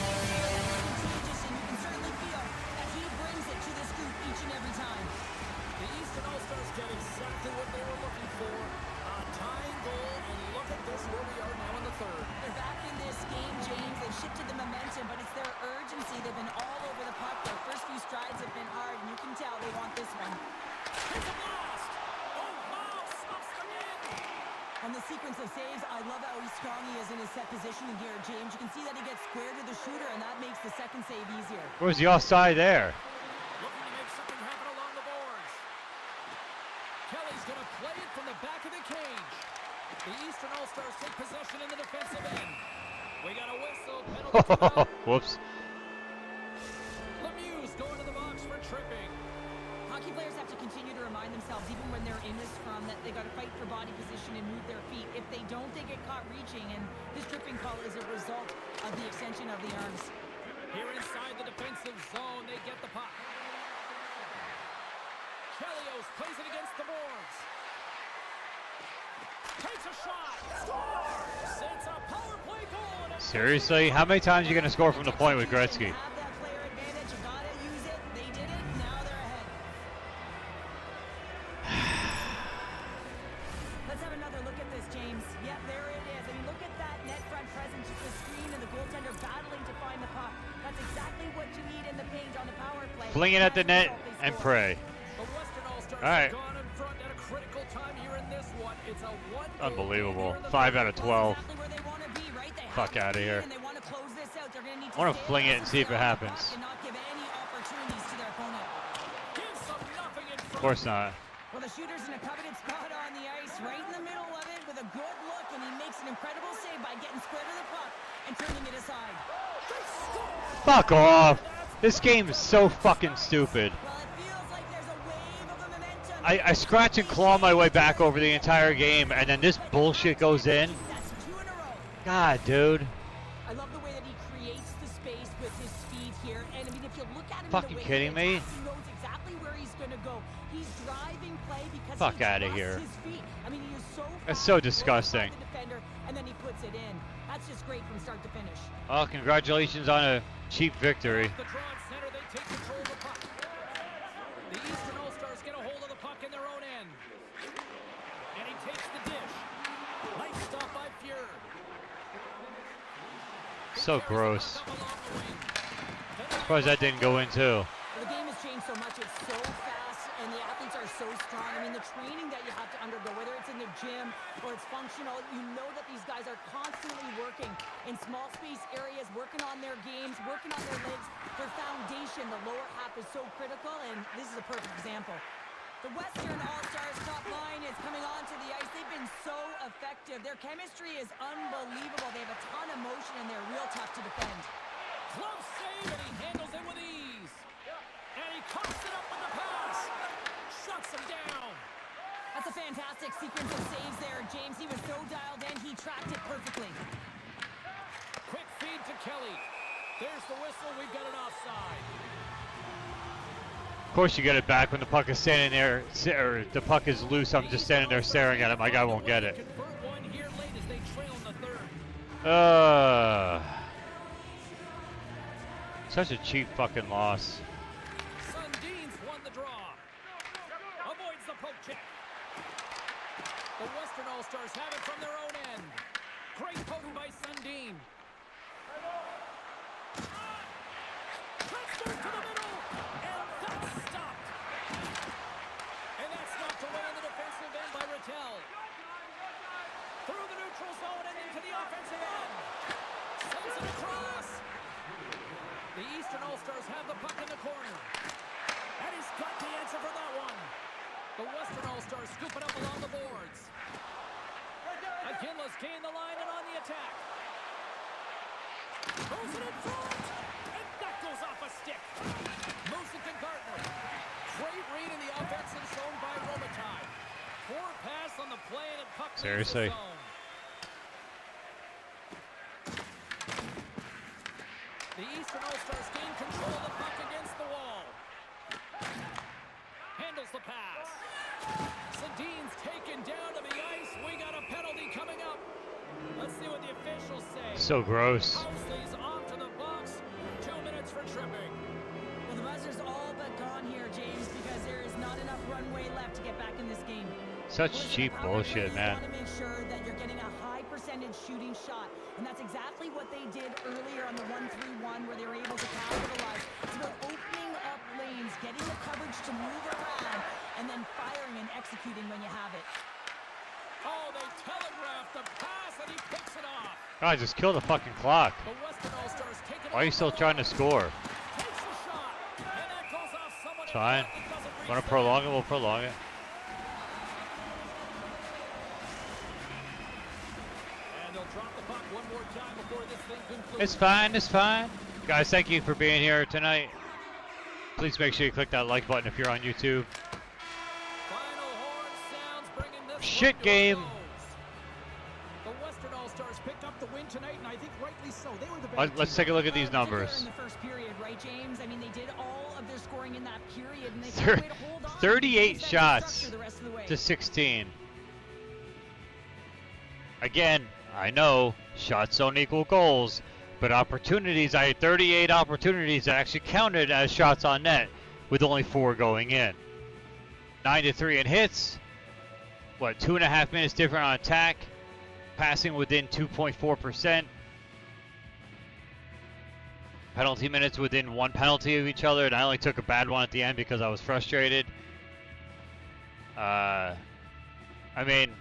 Contagious, and you can certainly feel that he brings it to this group each and every time. The Eastern All-Stars get exactly what they were looking for. A tying goal, and look at this where we are now in the third. They're back in this game, James. They've shifted the momentum, but it's their urgency. They've been all over the puck. Their first few strides have been hard, and you can tell they want this one. Here's a blast. Oh, wow, stuffs them in. On the sequence of saves, I love how strong he is in his set positioning here, James. You can see that he gets square to the shooter, and that makes the second save easier. Where's the offside there? Looking to make something happen along the boards. Kelly's going to play it from the back of the cage. The Eastern All-Stars take possession in the defensive end. We got a whistle. Penalty come out. Whoops. Lemieux's going to the box for tripping. Hockey players have to continue to remind themselves, even when they're in this scrum, that they got to fight for body position and move their feet. If they don't, they get caught reaching, and this tripping call is a result of the extension of the arms. Here inside the defensive zone, they get the puck. Chelios plays it against the boards. Takes a shot. Scores! It's a power play goal. And Seriously? How many times are you going to score from the point with Gretzky? You have that player advantage. You got to use it. They did it. Now they're ahead. Let's have another look at this, James. Yep, there it is. I mean, look at that net front presence, just the screen and the goaltender battling to find the puck. That's exactly what you need in the paint on the power play. Fling it at the net As a result, they and score. pray. The Western All-Stars All right. have gone in front at a critical time here in this one. It's a one-goal Unbelievable. game here in the 5 third. out of 12. Exactly where they want to be, right? They Fuck have outta to here. and they want to close this out. They're going to need I wanna stay fling it and see if it aggressive on the happens. puck and not give any opportunities to their opponent. Gives them nothing in front. Of course not. Well, the shooter's in a coveted spot on the ice, right in the middle of it with a good look, and he makes an incredible save by getting square to the puck and turning it aside. Fuck off. This game is so fucking stupid. Well, it feels like there's a wave of a momentum. I scratch and claw my way back over the entire game, and then this bullshit goes in. That's 2 in a row. God, dude. I love the way that he creates the space with his speed here. And I mean, if you look at him, Fucking the way kidding he me? attacks, he knows exactly where he's going to go. He's driving play because Fuck he outta trusts here. his feet. I mean, he is so That's fast, so rolls disgusting. off the defender, and then he puts it in. That's just great from start to finish. Well, congratulations on a cheap victory. The draw at center, they take control of the puck. The Eastern All-Stars get a hold of the puck in their own end. And he takes the dish. Nice stop by Fuhr. So Carries the gross. puck up along the wing. Surprised that didn't go in too. Well, the game has changed the training that you have to undergo, whether it's in the gym or it's functional. You know that these guys are constantly working in small space areas, working on their games, working on their legs. Their foundation, the lower half, is so critical, and this is a perfect example. The Western All-Stars top line is coming onto the ice. They've been so effective. Their chemistry is unbelievable. They have a ton of motion, and they're real tough to defend. Close save, and he handles it with ease. And he coughs it up with the pass. Shuts him down. That's a fantastic sequence of saves there, James. He was so dialed in, he tracked it perfectly. Quick feed to Kelly. There's the whistle. We've got an offside. Of course you get it back when the puck is standing there, or the puck is loose. I'm just standing there staring at it. My guy won't get it. Convert one here late as they trail in the third. Such a cheap fucking loss. Sundin's won the draw. Avoids the poke check. The Western All-Stars have it from their own end. Great poke by Sundin. Transfer to the middle, and that's stopped. And that's knocked away in the defensive end by Rattel. Through the neutral zone and into the offensive end. Sends it across. The Eastern All-Stars have the puck in the corner. And he's got the answer for that one. The Western All-Stars scoop it up along the boards. McKinley's gained the line and on the attack. Throws it in front. And that goes off a stick. Moosick and Gardner. Great read in the offensive zone by Robitaille. Poor pass on the play and puck leaves the Seriously. zone. The Eastern All-Stars gain control of the puck against the wall. Handles the pass. Sundin's taken down to the ice. We got a penalty coming up. Let's see what the officials say. So gross. Housley's off to the box. 2 minutes for tripping. Well, the buzzer's all but gone here, James, because there is not enough runway left to get back in this game. Such Listen, cheap power bullshit, play, man. You want to make sure that you're getting a high percentage shooting shot, and that's exactly what they did earlier on the 1-3-1, where they were able to capitalize. It's about opening up lanes, getting the coverage to move around, and then firing and executing when you have it. Oh, they telegraphed the pass and he picks it off. God, just kill the fucking clock. The Western All-Stars take it Why are you off still the trying to line. score? Takes a shot, and that goes off someone It's in fine. front. It doesn't reach Want to the prolong it? net. We'll prolong it. And they'll drop the puck one more time before this thing concludes. It's fine. It's fine. Guys, thank you for being here tonight. Please make sure you click that like button if you're on YouTube. Final horn sounds, bringing this Shit one to a game. close. The Western All-Stars picked up the win tonight, and I think rightly so. They were the better Let's team. take a look at these Well, particularly numbers. in the first period, right, James? I mean, they did all of their scoring in that period, and they Thir- found a way to hold on. 38 Defensive shots structure the rest of the way. to 16. Again, I know shots don't equal goals, but opportunities, I had 38 opportunities that actually counted as shots on net, with only 4 going in. 9-3 in hits. What, 2.5 minutes different on attack? Passing within 2.4%. Penalty minutes within 1 penalty of each other, and I only took a bad one at the end because I was frustrated. I mean,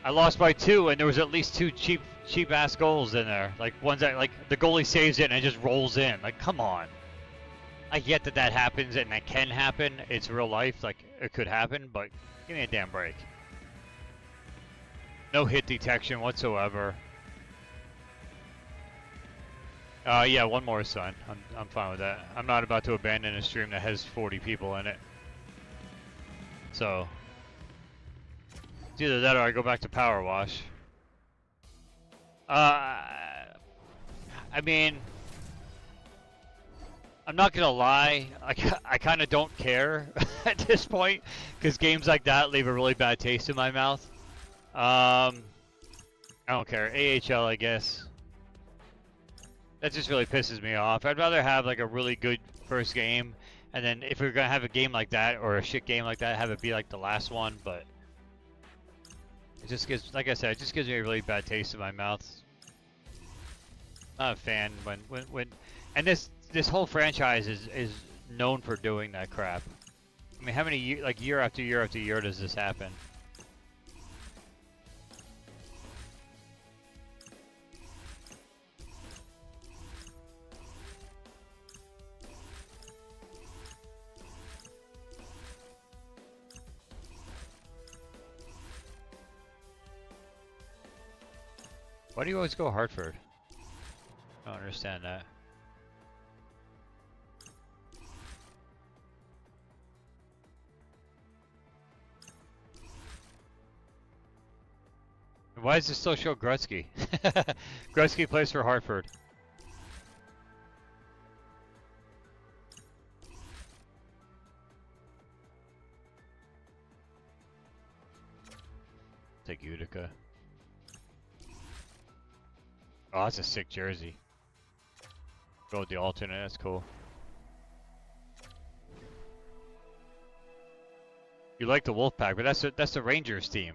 I lost by 2, and there was at least 2 cheap ass goals in there. Like ones that, like, the goalie saves it and it just rolls in. Like, come on. I get that that happens and that can happen. It's real life. Like, it could happen, but give me a damn break. No hit detection whatsoever. Yeah, one more, son. I'm fine with that. I'm not about to abandon a stream that has 40 people in it. So, it's either that or I go back to Power Wash. I mean, I'm not gonna lie, I kind of don't care at this point, because games like that leave a really bad taste in my mouth. I don't care. AHL, I guess. That just really pisses me off. I'd rather have like a really good first game, and then if we're gonna have a game like that or a shit game like that, have it be like the last one. But it just gives, like I said, it just gives me a really bad taste in my mouth. Not a fan when and this whole franchise is known for doing that crap. I mean, how many like year after year after year does this happen? Why do you always go Hartford? I don't understand that. Why does it still show Gretzky? Gretzky plays for Hartford. Take Utica. Oh, that's a sick jersey. Go with the alternate, that's cool. You like the Wolfpack, but that's the Rangers team.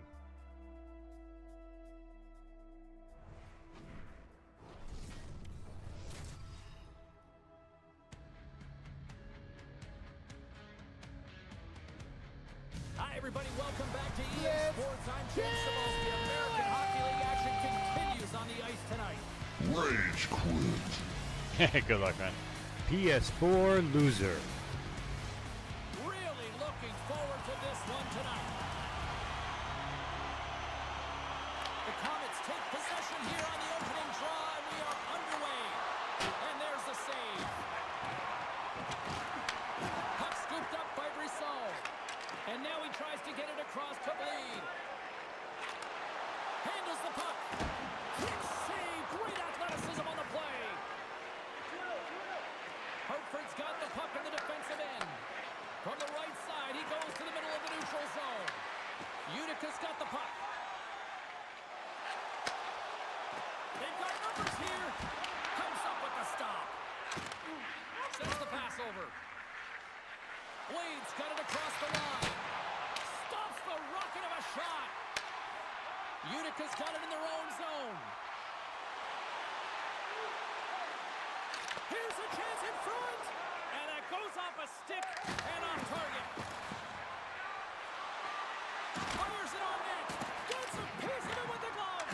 Hi, everybody. Welcome back to EA Sports. I'm James Cebulski. The American Hockey League action continues on the ice tonight. Rage quit. Good luck, man. PS4 loser. Really looking forward to this one tonight. The Comets take possession here on the opening draw, and we are underway. And there's the save. Puck scooped up by Brissot. And now he tries to get it across to Bleed. Handles the puck. Quick save. Great athleticism on the play. Hartford's got the puck in the defensive end. From the right side, he goes to the middle of the neutral zone. Utica's got the puck. They've got numbers here. Comes up with the stop. Sends the pass over. Blade's got it across the line. Stops the rocket of a shot. Utica's got it in their own zone. Here's a chance in front. And it goes off a stick and on target. Fires it on net. Gets a piece of it with the glove.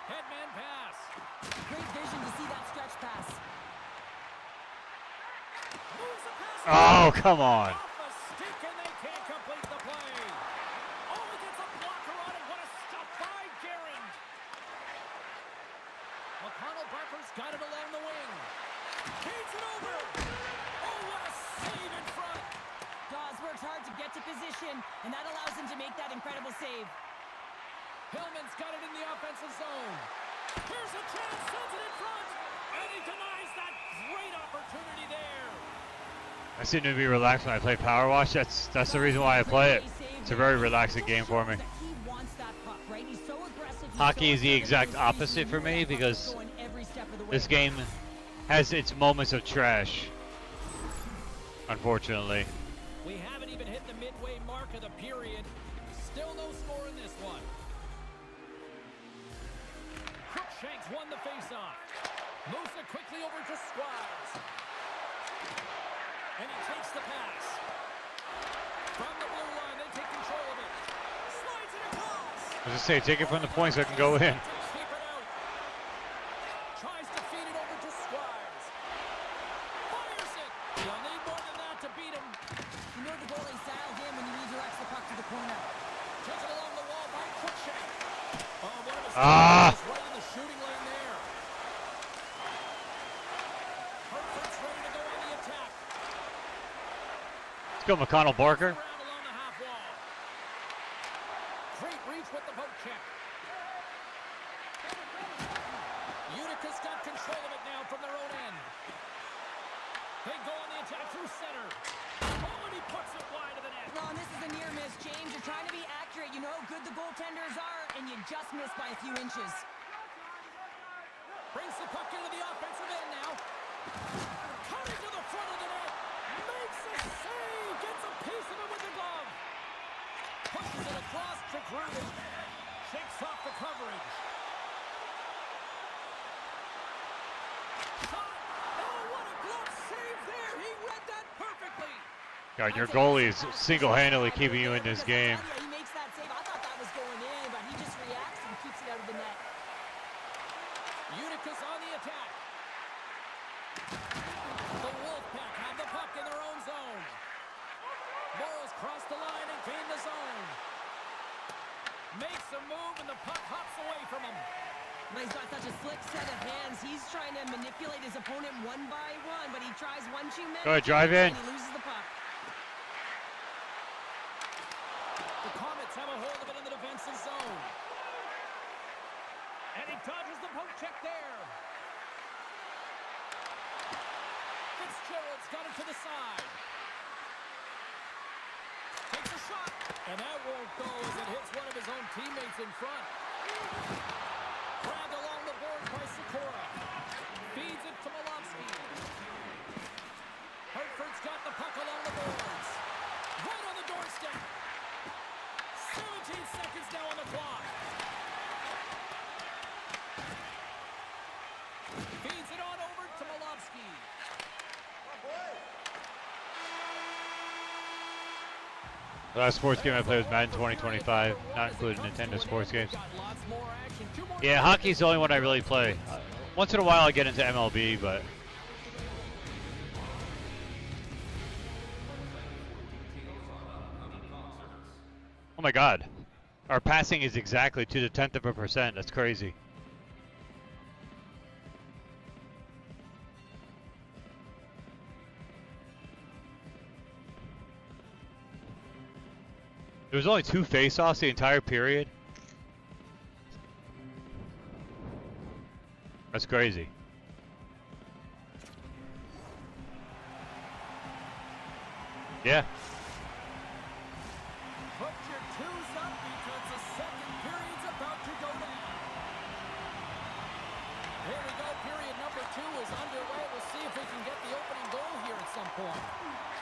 Headman pass. Great vision to see that stretch pass. Moves the pass. Oh, come on. Off a stick and they can't complete the play. Oh, he gets a blocker on it. What a stop by Garand. McConnell Barker's got it along the wing. Feeds it over. Oh, what a save in front. Dawes works hard to get to position, and that allows him to make that incredible save. Hillman's got it in the offensive zone. Here's a chance, sends it in front, and he denies that great opportunity there. I seem to be relaxed when I play Power Wash. That's the reason why I play it. It's a very relaxing game for me. He wants that puck, right? He's so aggressive. He's Hockey so is the exact aggressive. opposite for me because Going every step of the way. this game has its moments of trash, unfortunately. We haven't even hit the midway mark of the period. Still no score in this one. Crookshanks won the faceoff. Moves it quickly over to Squires. And he takes the pass. From the blue line, they take control of it. Slides it across. I was just say, take it from the point so I can go in. To keep it out. Tries to feed it over to Squires. Fires it. You'll need more than that to beat him. You know the goalie style game when he redirects the puck to the corner. Takes it along the wall by Crookshank. Oh, what a mistake. Ah. He's right in the shooting lane there. Hartford's ready to go on the attack. Let's go, McConnell Barker. Around along the half wall. Great reach with the poke check. Utica's got control of it now from their own end. They go on the attack through center. Oh, and he puts it wide of the net. Ron, this is a near miss, James. You're trying to be accurate. You know how good the goaltenders are, and you just missed by a few inches. Brings the puck into the offensive end now. Coming to the front of the net. Makes a save. Gets a piece of it with the glove. Pushes it across to Gruden. Shakes off the coverage. Shot. Oh, what a glove save there. He read that perfectly. God, your goalie is single-handedly keeping you in this game. He makes that save. I thought that was going in, but he just reacts and keeps it out of the net. Unica's on the attack. The Wolfpack have the puck in their own zone. Morrow's crossed the line and gained the zone. Makes a move and the puck hops away from him. But he's got such a slick set of hands. He's trying to manipulate his opponent one by one, but he tries one too many. Go ahead, drive in. And he loses the puck. The Comets have a hold of it in the defensive zone. And he dodges the poke check there. Fitzgerald's got it to the side. Takes a shot. And that won't go as it hits one of his own teammates in front. Grabbed along the boards by Sikora. Feeds it to Molovsky. Hartford's got the puck along the boards. Right on the doorstep. 17 seconds now on the clock. Feeds it on over to Molovsky. The last sports game I played was Madden 2025, not including Nintendo sports games. Yeah, hockey's the only one I really play. Once in a while I get into MLB, but... Oh my god. Our passing is exactly to the 10th of a percent. That's crazy. There was only 2 face-offs the entire period. That's crazy. Yeah. Put your twos up because the second period's about to go down. Here we go, period number 2 is underway. We'll see if we can get the opening goal here at some point.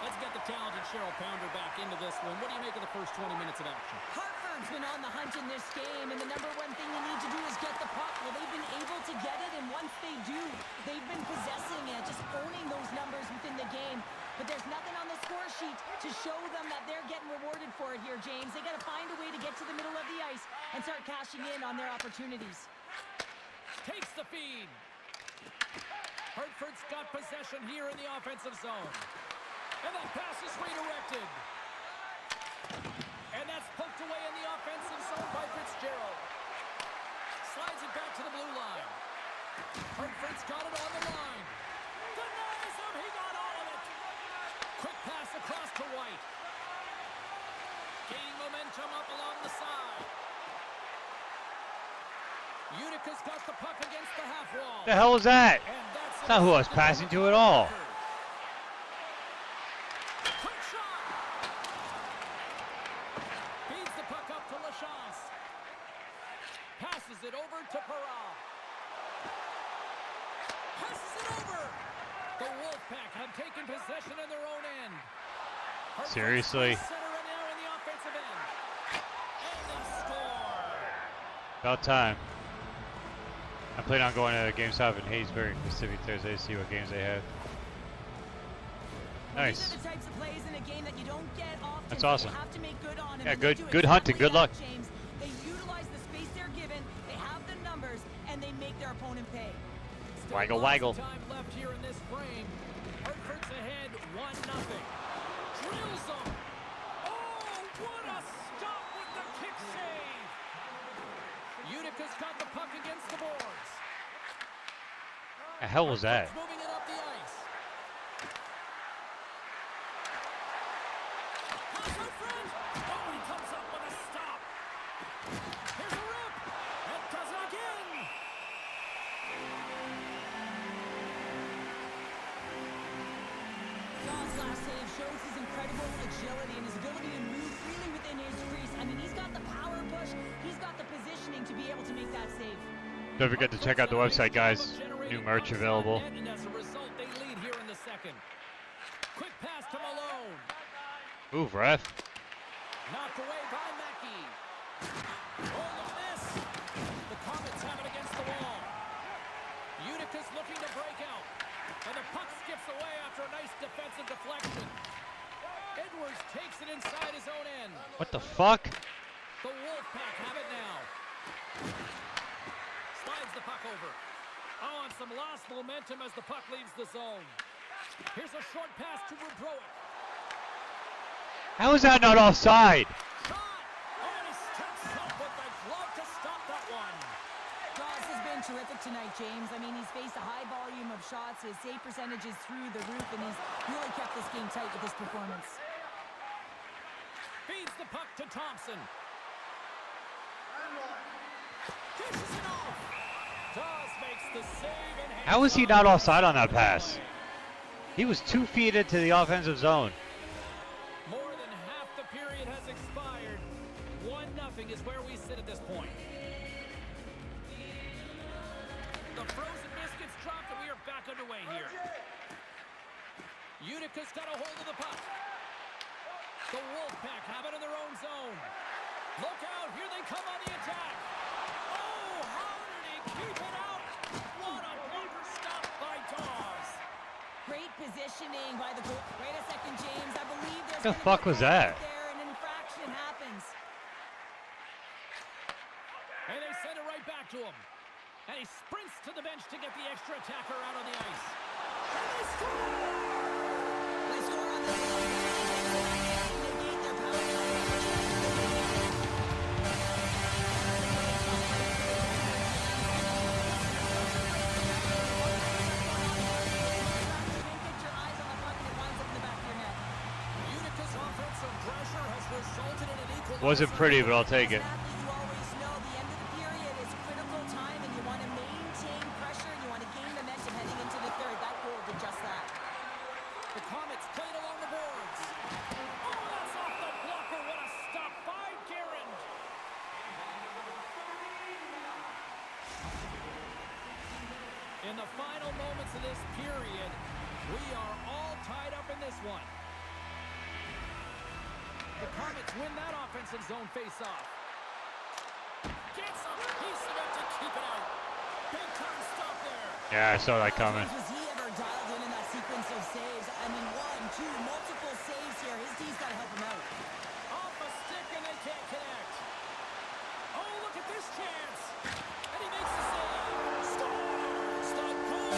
Let's get the talented Cheryl Pounder back into this one. What do you make of the first 20 minutes of action? Hartford's been on the hunt in this game, and the number one thing you need to do is get the puck. Well, they've been able to get it, and once they do, they've been possessing it, just owning those numbers within the game. But there's nothing on the score sheet to show them that they're getting rewarded for it here, James. They got to find a way to get to the middle of the ice and start cashing in on their opportunities. Takes the feed. Hartford's got possession here in the offensive zone. And that pass is redirected. And that's poked away in the offensive zone by Fitzgerald. Slides it back to the blue line. Hartford's got it on the line. Denies him. He got all of it. Quick pass across to White. Gaining momentum up along the side. Unica's got the puck against the half wall. The hell was that? And that's Not who I was passing to at all. Quick shot. Feeds the puck up to LaChance. Passes it over to Perral. Passes it over. The Wolfpack have taken possession in their own end. Seriously? Center and now in the offensive end. And they score. About time. I plan on going to GameStop in Haysbury Pacific Thursday to see what games they have. Well, Nice. these are the types of plays in a game that you don't get often. That's so awesome. You have to make good on them, Yeah, and they good- do good hunting, exactly good luck. that, James. They utilize the space they're given, they have the numbers, and they make their opponent pay. Still Waggle, lots waggle. of time left here in this frame. Hartford's ahead 1-0. Drills them. Oh, what a stop with the kick save. Unica's got the puck against the boards. The hell was that? Moving it up the ice. Pass out front. Oh, he comes up with a stop. Here's a rip. And does it again. Shaw's last save shows his incredible agility and his ability to move freely within his crease. I mean, he's got the power push, he's got the positioning to be able to make that save. Don't forget to check out the website, guys. New merch available. And as a result, they lead here in the second. Quick pass to Malone. Move, ref. Knocked away by Mackey. Oh, look at this. The Comets have it against the wall. Unica's looking to break out. And the puck skips away after a nice defensive deflection. It What the fuck? The Wolfpack have it now. Slides the puck over. Oh, and some lost momentum as the puck leaves the zone. Here's a short pass to Rubrowick. How is that not offside? Shot! Oh, and he steps up with the glove to stop that one. Dawes has been terrific tonight, James. I mean, he's faced a high volume of shots. His save percentage is through the roof, and he's really kept this game tight with his performance. Feeds the puck to Thompson. Dishes it off. Dawes makes the save and How is he not offside on that pass? He was 2 feet into the offensive zone. More than half the period has expired. 1-0 is where we sit at this point. The frozen biscuits dropped and we are back underway here. Utica's got a hold of the puck. The Wolfpack have it in their own zone. Look out, here they come on the attack. Oh, how did he keep it out? What a blocker stop by Dawes. Great positioning by the goal. Wait a second, James. I believe there's The gonna fuck be a was penalty that? there, and an infraction happens. And they send it right back to him. And he sprints to the bench to get the extra attacker out on the ice. And they score! They score on this one. They negate their power play. Get your eyes on the puck and it winds up in the back of your net. Utica's offensive pressure has resulted in an equalizer. Wasn't pretty, but I'll take it. Sadly, you always know the end of the period is critical time, and you want to maintain pressure, and you want to gain momentum heading into the third. That goal did just that. The Comets played along the boards. Oh, that's off the blocker. What a stop by Guerin. In the final moments of this period, we are all tied up in this one. The Comets win that offensive zone face-off. Gets a piece of it to keep it out. Big time stop there. Yeah, I saw that coming. Was he ever dialed in that sequence of saves? I mean, 1, 2, multiple saves here. His D's got to help him out. Off a stick and they can't connect. Oh, look at this chance. And he makes the save. Scores the goal.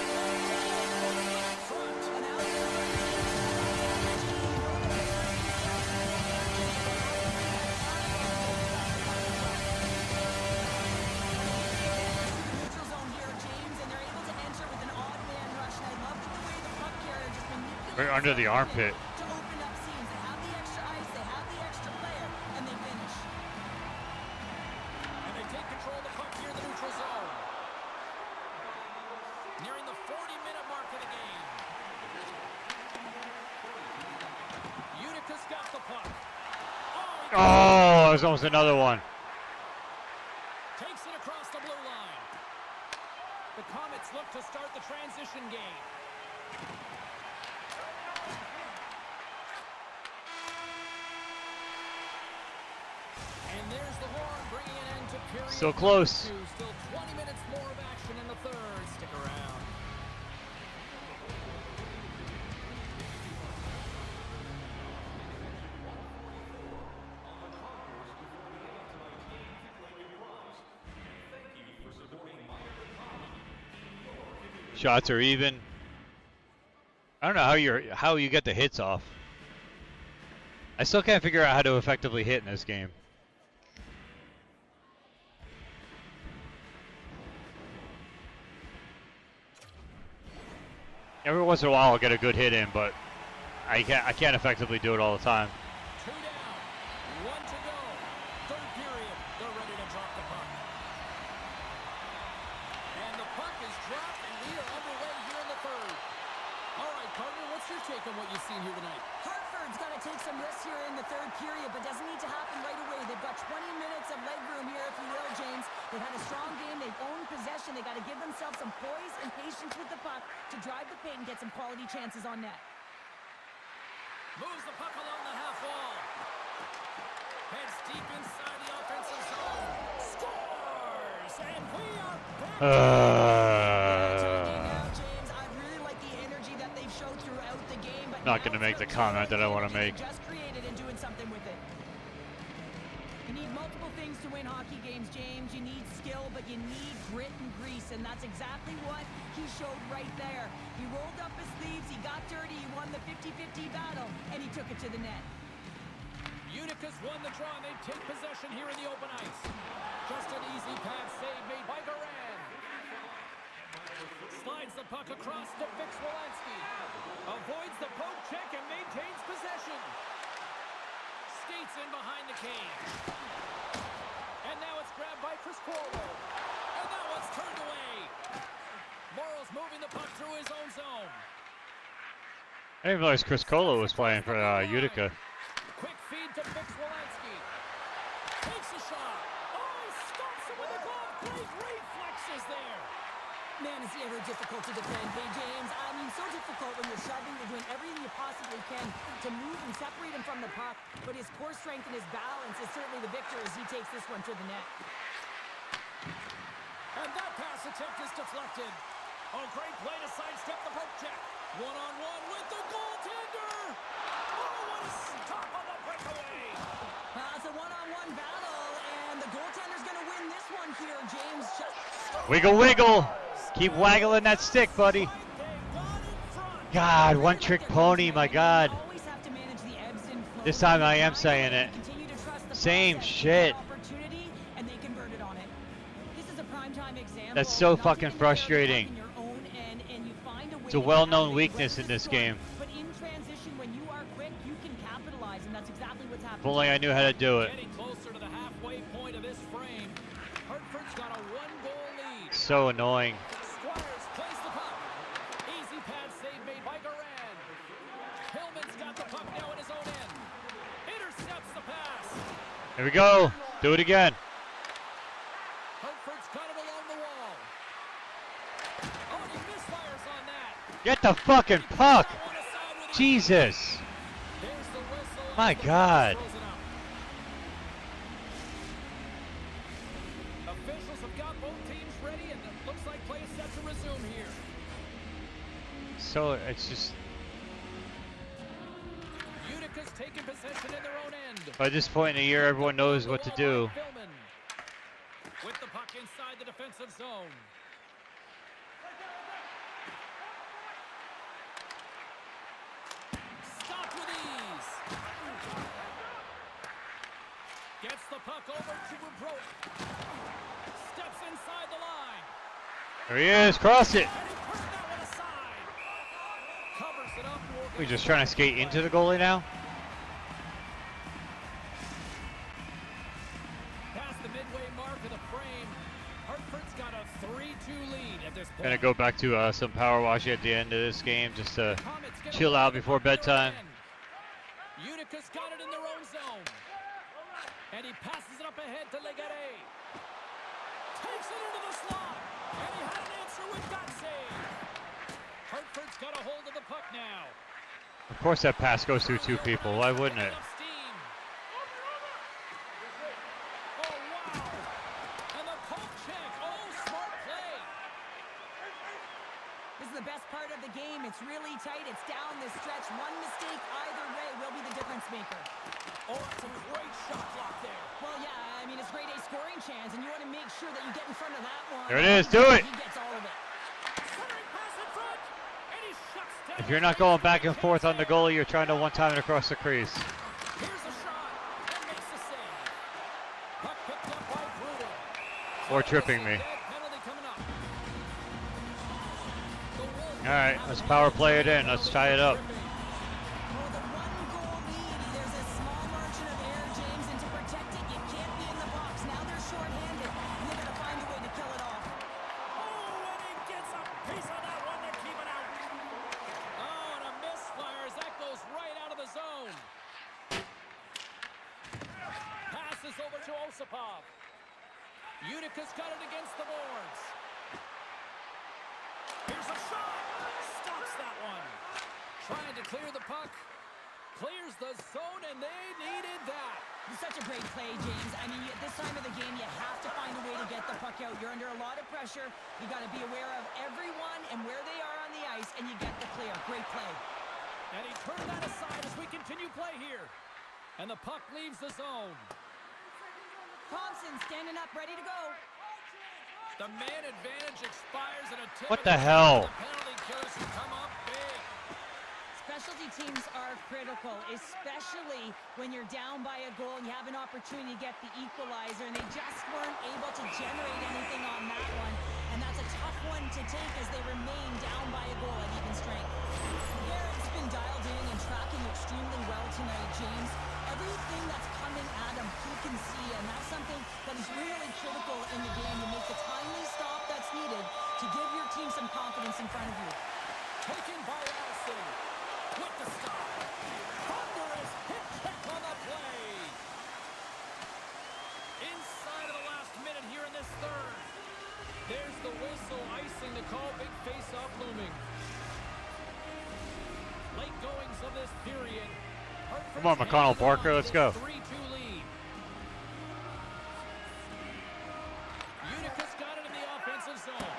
Front. And now neutral zone here, James, and they're able to enter with an odd man rush. And I love the way the puck carrier just manipulates Right under the armpit. to open up seams. They have the extra ice, they have the extra player, and they finish. And they take control of the puck here in the neutral zone. Nearing the 40-minute mark of the game. Utica's got the puck. Oh, he Oh, that was almost another one. takes it across the blue line. The Comets look to start the transition game. And there's the horn bringing an end to period Still close. number 2. Still 20 minutes more of action in the third. Stick around. Shots are even. I don't know how you get the hits off. I still can't figure out how to effectively hit in this game. Every once in a while I'll get a good hit in, but I can't effectively do it all the time. 2 down, 1 to go. Third period. They're ready to drop the puck. And the puck is dropped, and we are underway here in the third. All right, partner, what's your take on what you've seen here tonight? Hartford's got to take some risks here in the third period, but doesn't need to happen right away. They've got 20 minutes of leg room here, if you will, James. They've had a strong game. They've owned possession. They've got to give themselves some poise and patience with the puck to drive the paint and get some quality chances on net. Moves the puck along the half wall. Heads deep inside the offensive zone. Scores! And we are back. Now, James, I really like the energy that they've showed throughout the game. But Not now gonna it's make their the comment time that I to wanna energy make. Just created and doing something with it. multiple things to win hockey games, James. You need skill, but you need grit and grease, and that's exactly what he showed right there. He rolled up his sleeves, he got dirty, he won the 50-50 battle, and he took it to the net. Utica's won the draw, and they take possession here in the open ice. Just an easy pass save made by Garan. Slides the puck across to Fix-Wolansky. Avoids the poke check and maintains possession. Skates in behind the cage. And now it's grabbed by Chris Coro. And that one's turned away. Morrow's moving the puck through his own zone. I didn't realize Chris Colo was playing for Utica. Quick feed to Fix-Wolansky. Takes a shot. Oh, he stops him with a glove. Great reflexes there. Man, is he ever difficult to defend, hey, James? I mean, so difficult when you're shoving, you're doing everything you possibly can to move and separate him from the puck, but his core strength and his balance is certainly the victor as he takes this one to the net. And that pass attempt is deflected. Oh, great play to sidestep the poke check. One-on-one with the goaltender. Oh, what a stop on the breakaway. It's a one-on-one battle, and the goaltender's going to win this one here, James. Wiggle, wiggle. Keep waggling that stick, buddy. God, one trick pony, my God. This time I am saying it. Same shit. That's so fucking frustrating. It's a well-known weakness in this game. But in transition, when you are quick, you can capitalize, and that's exactly what's happening. If only I knew how to do it. Getting closer to the halfway point of this frame. Hartford's got a one-goal lead. So annoying. Squires plays the puck. Easy pad save made by Garan. Hillman's got the puck now in his own end. Intercepts the pass. Here we go. Do it again. Hartford's got it along the wall. Oh, and he misfires on that. Get the fucking puck. That one aside with Jesus. There's the whistle. My God. Throws it up. Officials have got both teams ready, and it looks like play is set to resume here. So it's just Utica's taking possession in their own end. by this point in the year, everyone knows what to do. Filman with the puck inside the defensive zone. Stopped with ease. Gets the puck over to Bobrovsky. Steps inside the line. There he is. Cross it. And he pushed that one aside. Covers it up. We're just trying to skate into the goalie now. Past the midway mark of the frame. Hartford's got a 3-2 lead at this point. Gonna go back to some power washing at the end of this game just to Comets get chill a out hold of before the puck there bedtime. again. Utica's got it in their own zone. And he passes it up ahead to Legare. Takes it into the slot. And he had an answer with that save. Hartford's got a hold of the puck now. Of course that pass goes through two people. Why wouldn't it? Enough steam. Oh, wow. And the poke check. Oh, smart play. This is the best part of the game. It's really tight. It's down this stretch. One mistake either way will be the difference maker. Oh, that's a great shot block there. Well, yeah, I mean, it's grade A scoring chance, and you want to make sure that you get in front of that one. There it is. Do it. He gets all of it. Centering pass in front. And he shuts down. If you're not going back and forth on the goalie, you're trying to one-time it across the crease. Here's a shot. And makes the save. Puck picked up by Bruder. Or tripping me. Dead penalty coming up. The Wolves All right, let's power play it in. Let's tie it up. Well, the one-goal lead, there's a small margin of error, James, and to protect it, you can't be in the box. Now they're shorthanded. You got to find a way to kill it off. Oh, and he gets a piece of that one to keep it out. Oh, and a misfire as that goes right out of the zone. Passes over to Osipov. Utica's got it against the boards. Here's a shot. Stops that one. Trying to clear the puck. Clears the zone, and they needed that. It's such a great play, James. I mean, at this time of the game, you have to find a way to get the puck out. You're under a lot of pressure. You got to be aware of everyone and where they are on the ice, and you get the clear. Great play. And he turned that aside as we continue play here. And the puck leaves the zone. Thompson standing up, ready to go. The man advantage expires and a tip What of the cap hell? for The penalty killers who come up big. Specialty teams are critical, especially when you're down by a goal and you have an opportunity to get the equalizer, and they just weren't able to generate anything on that one. And that's a tough one to take as they remain down by a goal at even strength. Garrett's been dialed in and tracking extremely well tonight, James. Everything that's coming at him, he can see, and that's something that is really critical in the game to make the timely stop that's needed to give your team some confidence in front of you. Taken by Allison. With the stop. Thunderous hit kick on the play. Inside of the last minute here in this third. There's the whistle, icing the call, big face-off looming. Late goings of this period. Come on, McConnell Parker, let's go. 3-2 lead. Utica's got it in the offensive zone.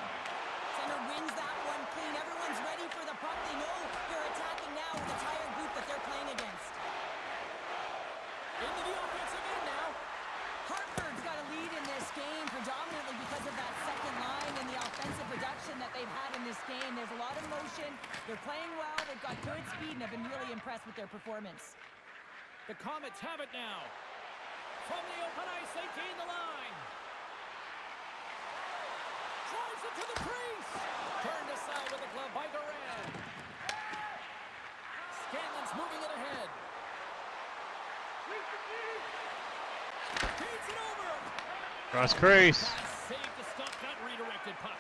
Center wins that one clean. Everyone's ready for the puck. They know they're attacking now with the tired group that they're playing against. Into the offensive end now. Hartford's got a lead in this game predominantly because of that second line and the offensive production that they've had in this game. There's a lot of motion. They're playing well. They've got good speed and have been really impressed with their performance. The Comets have it now. From the open ice, they gain the line. Drives it to the crease. Turned aside with a glove by Duran. Scanlon's moving it ahead. Feeds it over. Cross crease. Nice save to stop that redirected puck.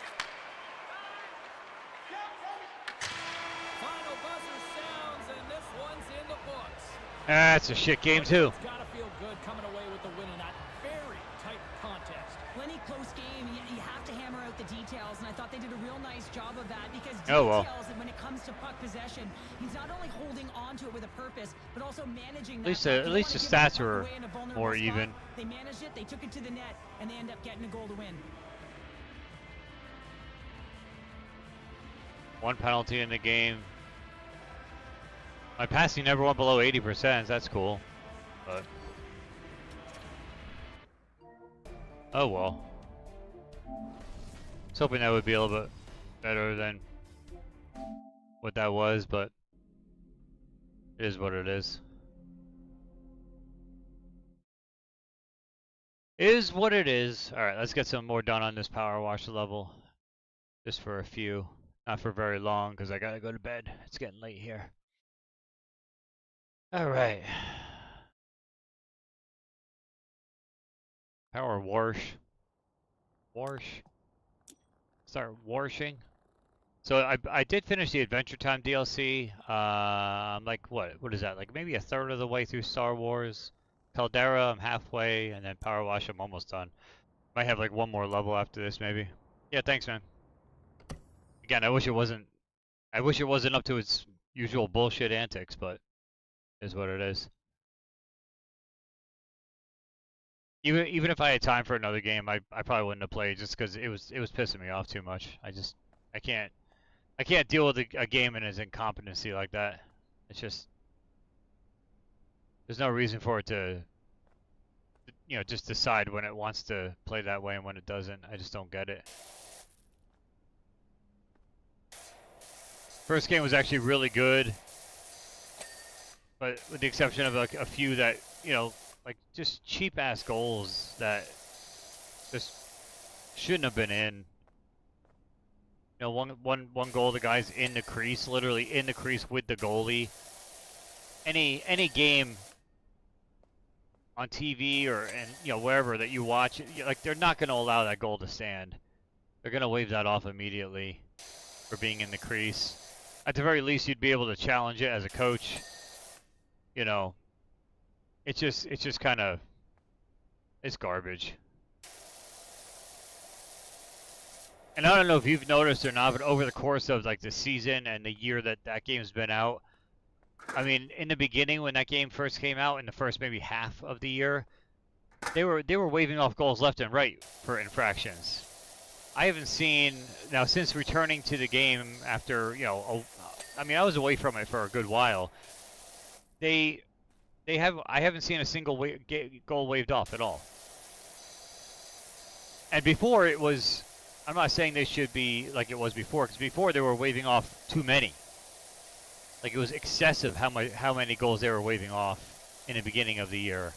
Final buzzer sounds, and this one's in the books. That's a shit game too. It's gotta feel good coming away with the win in that very tight contest. Plenty close game. You have to hammer out the details, and I thought they did a real nice job of that because Oh, well. details, and when it comes to puck possession, he's not only holding on to it with a purpose, but also managing At that least puck. the You don't stats wanna give that puck were away in a vulnerable more spot. even. They managed it, they took it to the net, and they end up getting a goal to win. One penalty in the game. My passing never went below 80%. That's cool. But oh well. I was hoping that would be a little bit better than what that was, but it is what it is. Is what it is. Alright, let's get some more done on this power wash level. Just for a few. Not for very long, because I gotta go to bed. It's getting late here. Alright. Power wash. Wash. Start washing. So I did finish the Adventure Time DLC. I'm like, what is that? Like maybe a third of the way through Star Wars. Caldera, I'm halfway, and then Power Wash, I'm almost done. Might have like one more level after this, maybe. Yeah, thanks, man. Again, I wish it wasn't up to its usual bullshit antics, but it is what it is. Even if I had time for another game, I probably wouldn't have played just because it was pissing me off too much. I can't deal with a game and its incompetency like that. It's just there's no reason for it to just decide when it wants to play that way and when it doesn't. I just don't get it. First game was actually really good, but with the exception of like a few that like just cheap ass goals that just shouldn't have been in. One goal, the guy's in the crease, literally in the crease with the goalie. Any game on TV or wherever that you watch, like they're not going to allow that goal to stand. They're going to wave that off immediately for being in the crease. At the very least, you'd be able to challenge it as a coach. It's just kind of, it's garbage. And I don't know if you've noticed or not, but over the course of like the season and the year that game's been out, I mean, in the beginning when that game first came out, in the first maybe half of the year, they were waving off goals left and right for infractions. I haven't seen now since returning to the game after I mean I was away from it for a good while. I haven't seen a single goal waved off at all. And before it was, I'm not saying they should be like it was before, because before they were waving off too many. Like it was excessive how many goals they were waving off in the beginning of the year.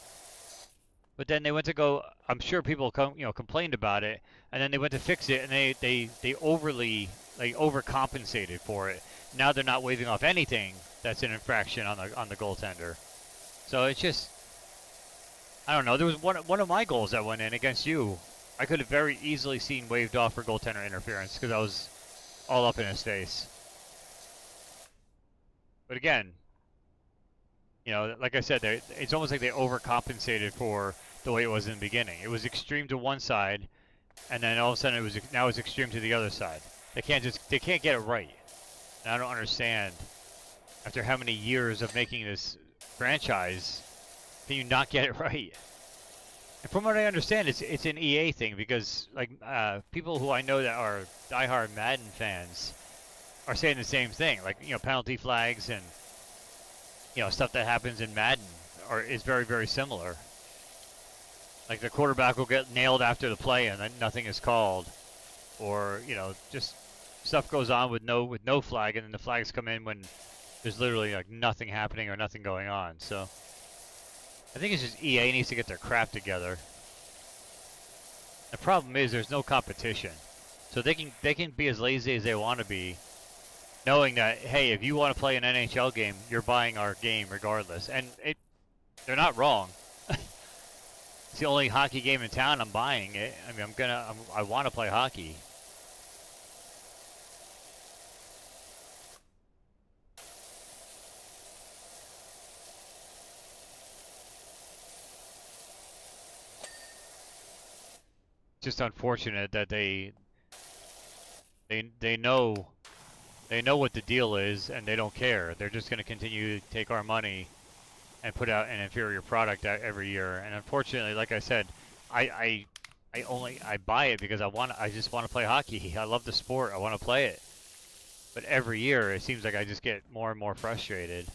But then they went to go. I'm sure people complained about it, and then they went to fix it, and they overly overcompensated for it. Now they're not waving off anything that's an infraction on the goaltender. So it's just, I don't know. There was one of my goals that went in against you. I could have very easily seen waved off for goaltender interference because I was all up in his face. But again, like I said, it's almost like they overcompensated for the way it was in the beginning. It was extreme to one side, and then all of a sudden now it's extreme to the other side. They can't get it right. And I don't understand. After how many years of making this franchise, can you not get it right? And from what I understand, it's an EA thing because people who I know that are diehard Madden fans are saying the same thing. Like penalty flags and stuff that happens in Madden is very, very similar. Like the quarterback will get nailed after the play and then nothing is called, or just stuff goes on with no flag, and then the flags come in when there's literally like nothing happening or nothing going on. So I think it's just EA needs to get their crap together. The problem is there's no competition, so they can be as lazy as they want to be, knowing that, hey, if you want to play an NHL game, you're buying our game regardless. And they're not wrong. It's the only hockey game in town. I'm buying it. I mean, I want to play hockey. Just unfortunate that they know what the deal is and they don't care. They're just going to continue to take our money and put out an inferior product every year. And unfortunately, like I said, I buy it because I just want to play hockey. I love the sport. I want to play it. But every year it seems like I just get more and more frustrated.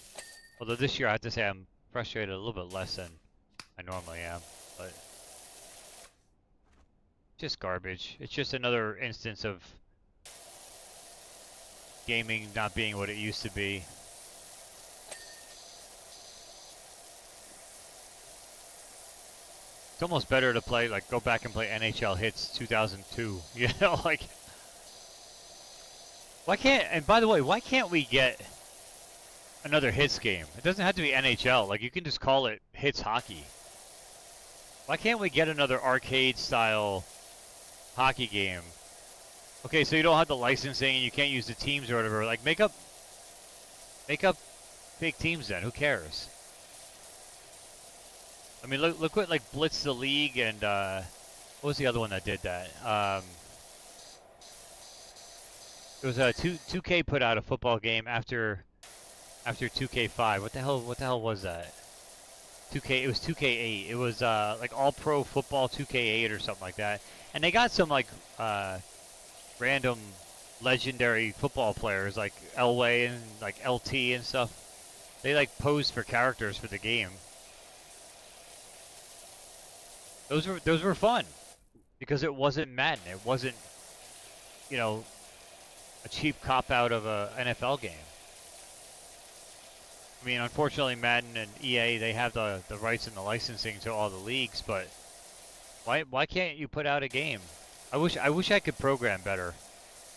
Although this year I have to say I'm frustrated a little bit less than I normally am. But just garbage. It's just another instance of gaming not being what it used to be. It's almost better to play, go back and play NHL Hits 2002. Why can't, and by the way, why can't we get another Hits game? It doesn't have to be NHL. You can just call it Hits Hockey. Why can't we get another arcade style hockey game? Okay, so you don't have the licensing and you can't use the teams or whatever. Make up fake teams then. Who cares? I mean, look what Blitz the League and what was the other one that did that? It was 2K put out a football game after 2K5. What the hell was that? 2K. It was 2K8. It was All Pro Football 2K8 or something like that. And they got some random legendary football players like Elway and LT and stuff. They posed for characters for the game. Those were fun because it wasn't Madden. It wasn't a cheap cop out of a NFL game. I mean, unfortunately, Madden and EA, they have the rights and the licensing to all the leagues, but why can't you put out a game? I wish I could program better,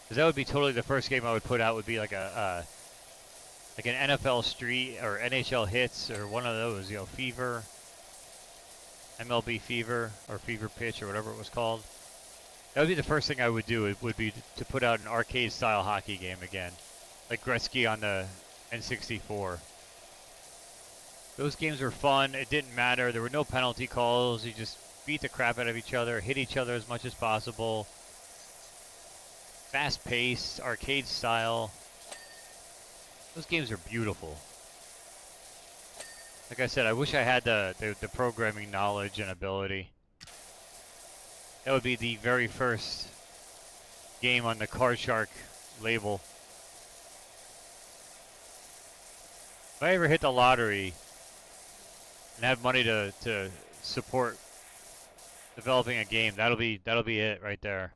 because that would be totally the first game I would put out. Would be like an NFL Street or NHL Hits or one of those, Fever, MLB Fever or Fever Pitch or whatever it was called. That would be the first thing I would do. It would be to put out an arcade style hockey game again, like Gretzky on the N64. Those games were fun. It didn't matter. There were no penalty calls. You just beat the crap out of each other, hit each other as much as possible. Fast-paced, arcade style. Those games are beautiful. Like I said, I wish I had the programming knowledge and ability. That would be the very first game on the Card Shark label. If I ever hit the lottery and have money to support developing a game. That'll be it right there.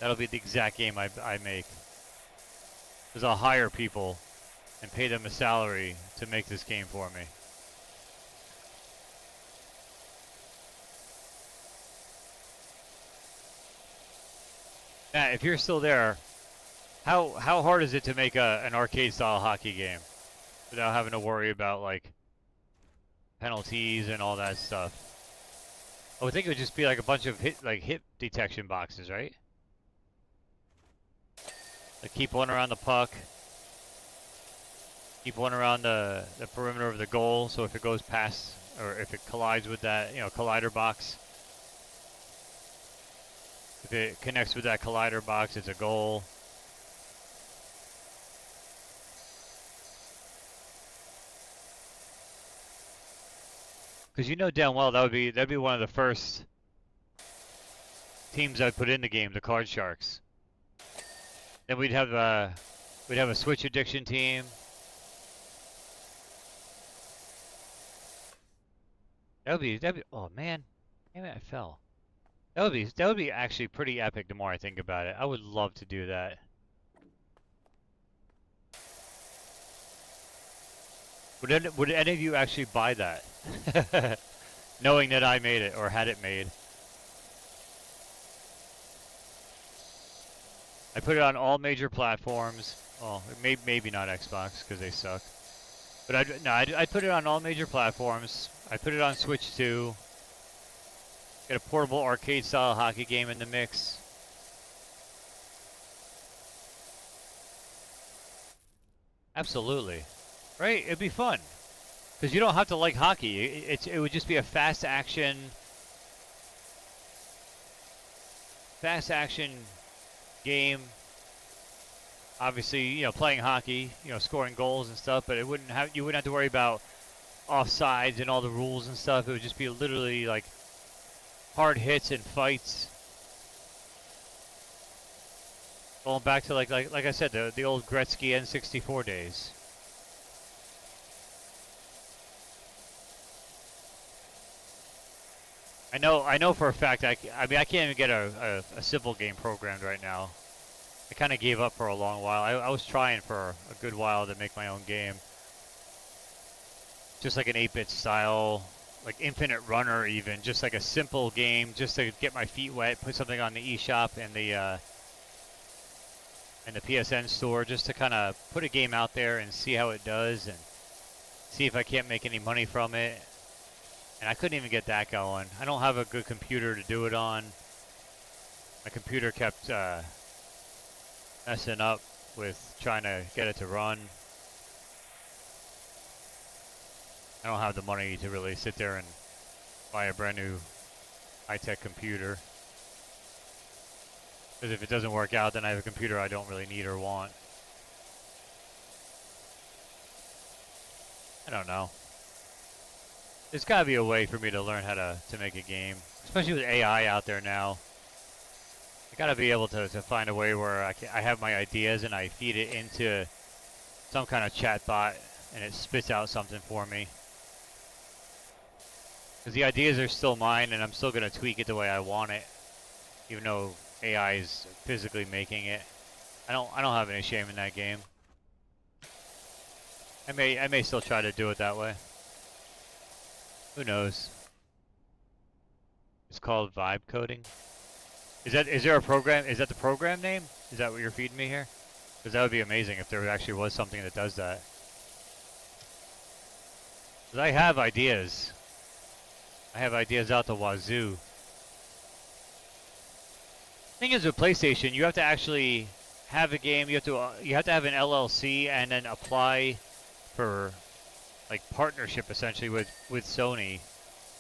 That'll be the exact game I make. Because I'll hire people and pay them a salary to make this game for me. Matt, if you're still there, how hard is it to make an arcade style hockey game without having to worry about like penalties and all that stuff? I would think it would just be like a bunch of hit detection boxes, right? Like keep one around the puck. Keep one around the perimeter of the goal, so if it goes past, or if it collides with that, collider box. If it connects with that collider box, it's a goal. Because you know damn well that'd be one of the first teams I'd put in the game, the Card Sharks. Then we'd have a Switch Addiction team. That'd be oh man, damn it, I fell. That would be actually pretty epic the more I think about it. I would love to do that. Would any of you actually buy that? Knowing that I made it or had it made. I put it on all major platforms. Oh, maybe not Xbox because they suck. But I'd put it on all major platforms. I put it on Switch too. Get a portable arcade style hockey game in the mix. Absolutely. Right? It'd be fun. Because you don't have to like hockey. It would just be a fast action game. Obviously, playing hockey, scoring goals and stuff, but you wouldn't have to worry about offsides and all the rules and stuff. It would just be literally like hard hits and fights. Going back to like I said, the old Gretzky N64 days. I know for a fact I mean I can't even get a simple game programmed right now. I kind of gave up for a long while. I was trying for a good while to make my own game. Just like an 8-bit style, like Infinite Runner even, just like a simple game just to get my feet wet, put something on the eShop and the PSN store just to kind of put a game out there and see how it does and see if I can't make any money from it. And I couldn't even get that going. I don't have a good computer to do it on. My computer kept messing up with trying to get it to run. I don't have the money to really sit there and buy a brand new high-tech computer. Because if it doesn't work out, then I have a computer I don't really need or want. I don't know. There's got to be a way for me to learn how to make a game. Especially with AI out there now. I got to be able to find a way where I have my ideas and I feed it into some kind of chat bot and it spits out something for me. Because the ideas are still mine and I'm still going to tweak it the way I want it. Even though AI is physically making it. I don't have any shame in that game. I may still try to do it that way. Who knows? It's called vibe coding. Is there a program? Is that the program name? Is that what you're feeding me here? Because that would be amazing if there actually was something that does that. Because I have ideas. I have ideas out the wazoo. Thing is with PlayStation, you have to actually have a game. You have to have an LLC and then apply for like partnership essentially with Sony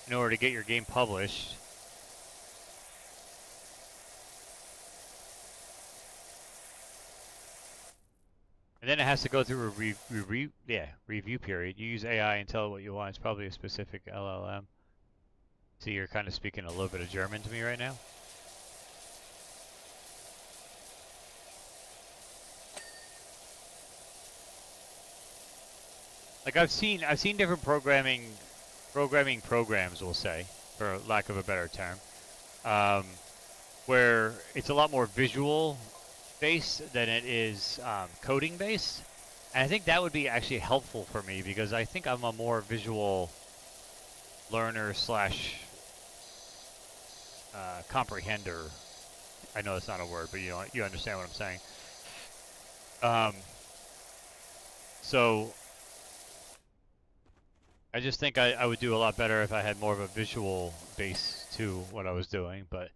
in order to get your game published. And then it has to go through a review period. You use AI and tell it what you want. It's probably a specific LLM. See, you're kind of speaking a little bit of German to me right now. Like I've seen different programming programs, we'll say, for lack of a better term. where it's a lot more visual based than it is coding based. And I think that would be actually helpful for me because I think I'm a more visual learner slash comprehender. I know it's not a word, but you understand what I'm saying. So I just think I would do a lot better if I had more of a visual base to what I was doing. But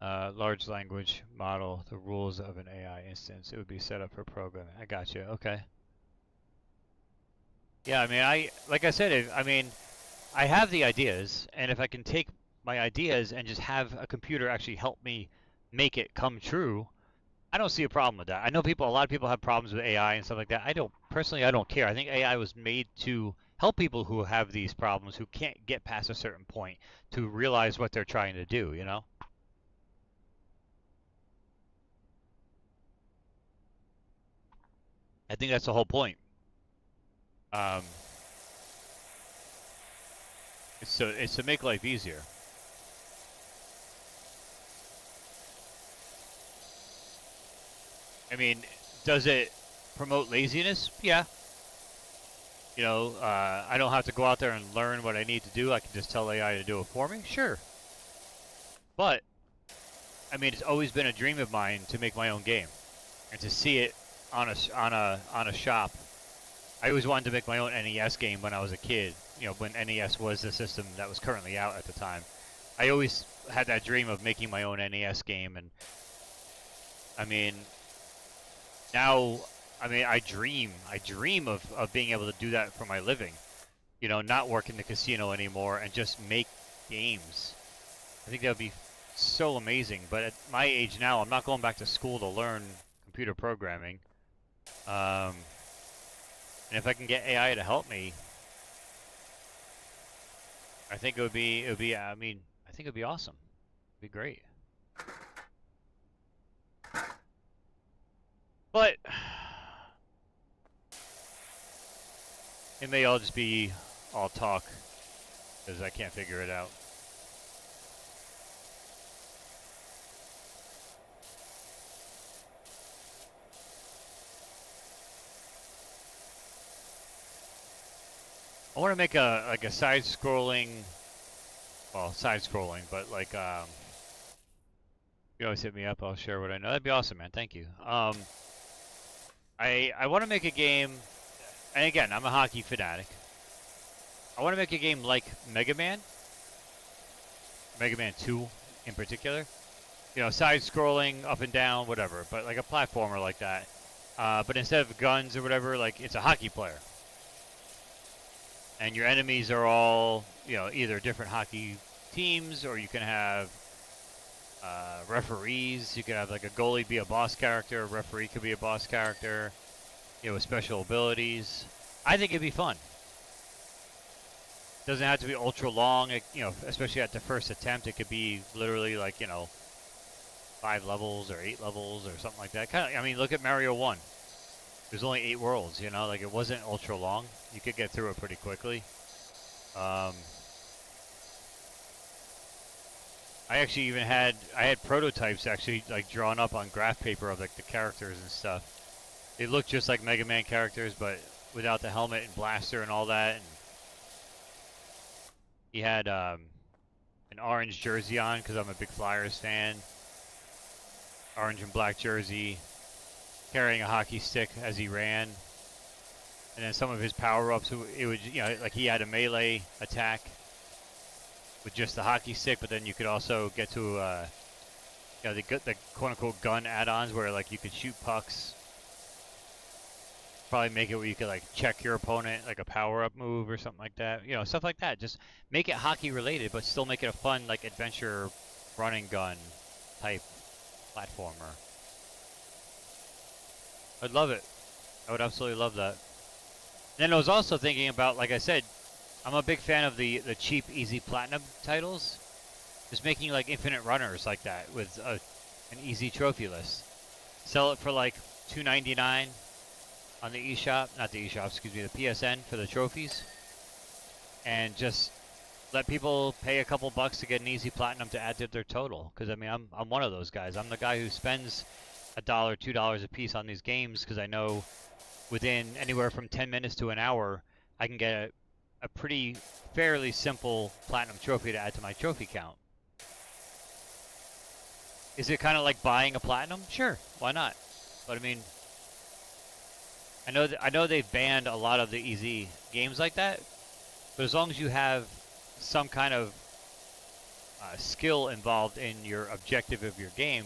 large language model, the rules of an AI instance, it would be set up for programming. I got you. Okay. Yeah, I mean, like I said, I have the ideas, and if I can take my ideas and just have a computer actually help me make it come true, I don't see a problem with that. I know a lot of people have problems with AI and stuff like that. I don't care. I think AI was made to help people who have these problems, who can't get past a certain point, to realize what they're trying to do, you know? I think that's the whole point. It's to make life easier. I mean, does it promote laziness? Yeah. You know, I don't have to go out there and learn what I need to do. I can just tell AI to do it for me. Sure. But I mean, it's always been a dream of mine to make my own game and to see it on a shop. I always wanted to make my own NES game when I was a kid. You know, when NES was the system that was currently out at the time. I always had that dream of making my own NES game, and I mean, now, I dream of being able to do that for my living. You know, not work in the casino anymore and just make games. I think that would be so amazing. But at my age now, I'm not going back to school to learn computer programming. And if I can get AI to help me, I think I think it would be awesome. It'd be great. But it may all just be all talk, because I can't figure it out. I want to make a side-scrolling, but like you always hit me up. I'll share what I know. That'd be awesome, man. Thank you. I want to make a game, and again, I'm a hockey fanatic. I want to make a game like Mega Man 2 in particular. You know, side-scrolling, up and down, whatever, but like a platformer like that. But instead of guns or whatever, like it's a hockey player. And your enemies are all, you know, either different hockey teams, or you can have referees. You could have like a goalie be a boss character, a referee could be a boss character, you know, with special abilities. I think it'd be fun. Doesn't have to be ultra long, you know, especially at the first attempt. It could be literally like, you know, 5 levels or 8 levels or something like that. Kind of, I mean, look at Mario 1. There's only 8 worlds, you know, like it wasn't ultra long. You could get through it pretty quickly. I actually even had prototypes actually like drawn up on graph paper of like the characters and stuff. They look just like Mega Man characters, but without the helmet and blaster and all that. And he had an orange jersey on because I'm a big Flyers fan. Orange and black jersey, carrying a hockey stick as he ran. And then some of his power-ups, it would, you know, like he had a melee attack with just the hockey stick, but then you could also get to, you know, the quote-unquote gun add-ons where like you could shoot pucks. Probably make it where you could like check your opponent, like a power-up move or something like that. You know, stuff like that. Just make it hockey-related, but still make it a fun like adventure running gun type platformer. I'd love it. I would absolutely love that. And then I was also thinking about, like I said, I'm a big fan of the cheap, easy platinum titles. Just making like infinite runners like that with an easy trophy list. Sell it for like $2.99 on the eShop, not the eShop, excuse me, the PSN for the trophies. And just let people pay a couple bucks to get an easy platinum to add to their total. Because I mean, I'm one of those guys. I'm the guy who spends $1, $2 a piece on these games because I know within anywhere from 10 minutes to an hour, I can get a pretty fairly simple platinum trophy to add to my trophy count. Is it kind of like buying a platinum? Sure, why not? But I mean, I know they've banned a lot of the easy games like that, but as long as you have some kind of skill involved in your objective of your game,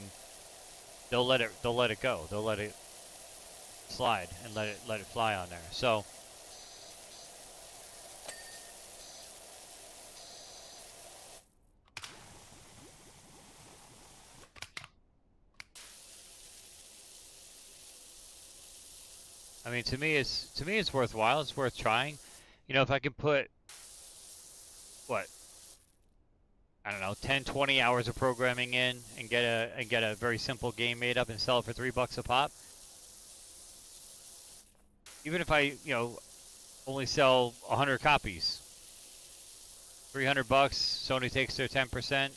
they'll let it go. They'll let it slide and let it fly on there. So I mean, to me it's worthwhile. It's worth trying. You know, if I can put what, I don't know, 10, 20 hours of programming in and get a very simple game made up and sell it for $3 a pop. Even if I, you know, only sell 100 copies, $300, Sony takes their 10%.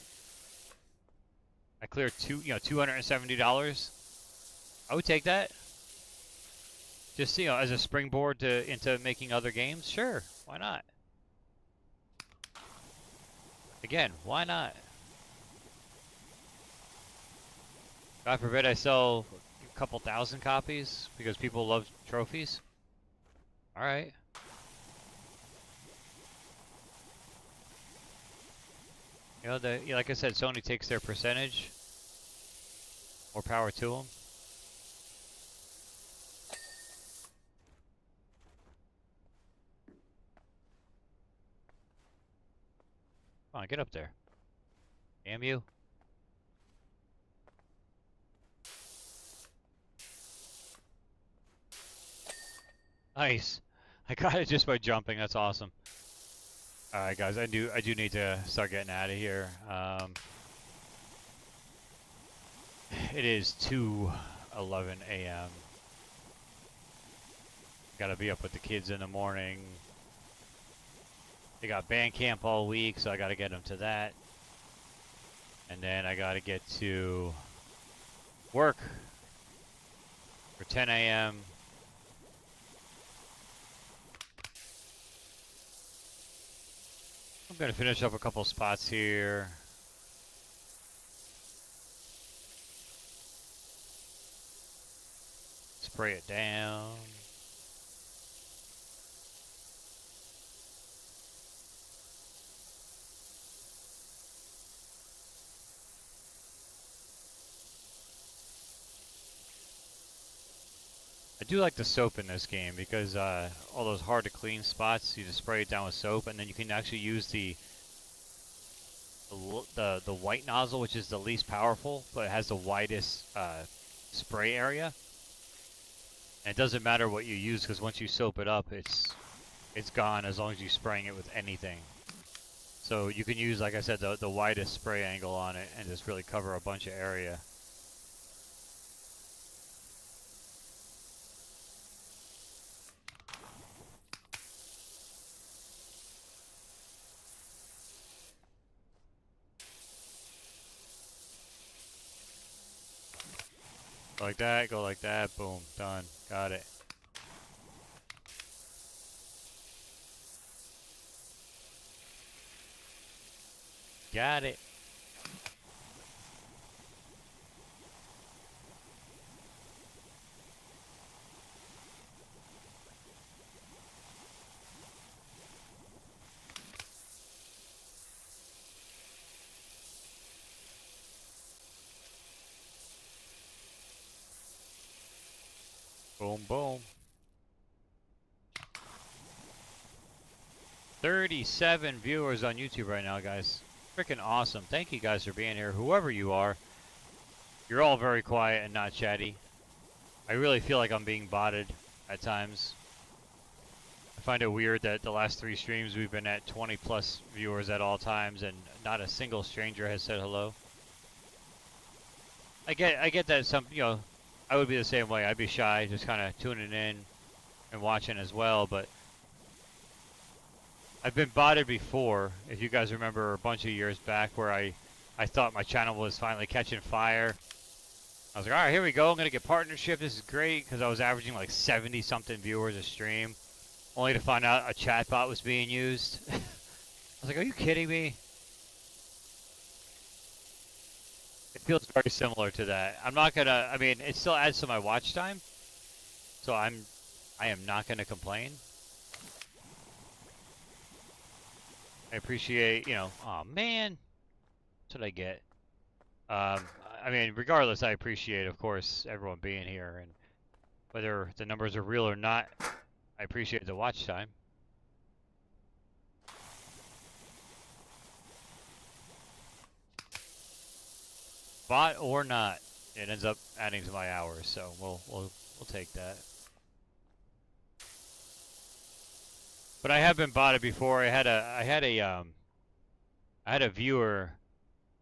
I clear $270. I would take that. Just, you know, as a springboard into making other games. Sure, why not? Again, why not? God forbid I sell a couple thousand copies because people love trophies. All right. You know, like I said, Sony takes their percentage. More power to them. Come on, get up there. Damn you. Nice. I got it just by jumping. That's awesome. All right, guys. I do need to start getting out of here. It is 2:11 a.m. Gotta be up with the kids in the morning. They got band camp all week, so I gotta get them to that. And then I gotta get to work for 10 a.m. I'm gonna finish up a couple spots here. Spray it down. I do like the soap in this game because all those hard to clean spots, you just spray it down with soap, and then you can actually use the white nozzle, which is the least powerful, but it has the widest spray area. And it doesn't matter what you use because once you soap it up, it's gone as long as you're spraying it with anything. So you can use, like I said, the widest spray angle on it and just really cover a bunch of area. Like that, go like that, boom, done, got it. Got it. Boom, boom. 37 viewers on YouTube right now, guys. Freaking awesome. Thank you guys for being here. Whoever you are, you're all very quiet and not chatty. I really feel like I'm being botted at times. I find it weird that the last 3 streams we've been at 20 plus viewers at all times and not a single stranger has said hello. I get that some, you know, I would be the same way. I'd be shy, just kind of tuning in and watching as well, but I've been botted before, if you guys remember a bunch of years back where I thought my channel was finally catching fire. I was like, all right, here we go. I'm going to get partnership. This is great because I was averaging like 70 something viewers a stream, only to find out a chatbot was being used. I was like, are you kidding me? It feels very similar to that. I'm not going to, I mean, it still adds to my watch time. So I am not going to complain. I appreciate, you know, oh man, that's what I get. I mean, regardless, I appreciate, of course, everyone being here, and whether the numbers are real or not, I appreciate the watch time. Bot or not, it ends up adding to my hours, so we'll take that. But I have been botted before. I had a viewer.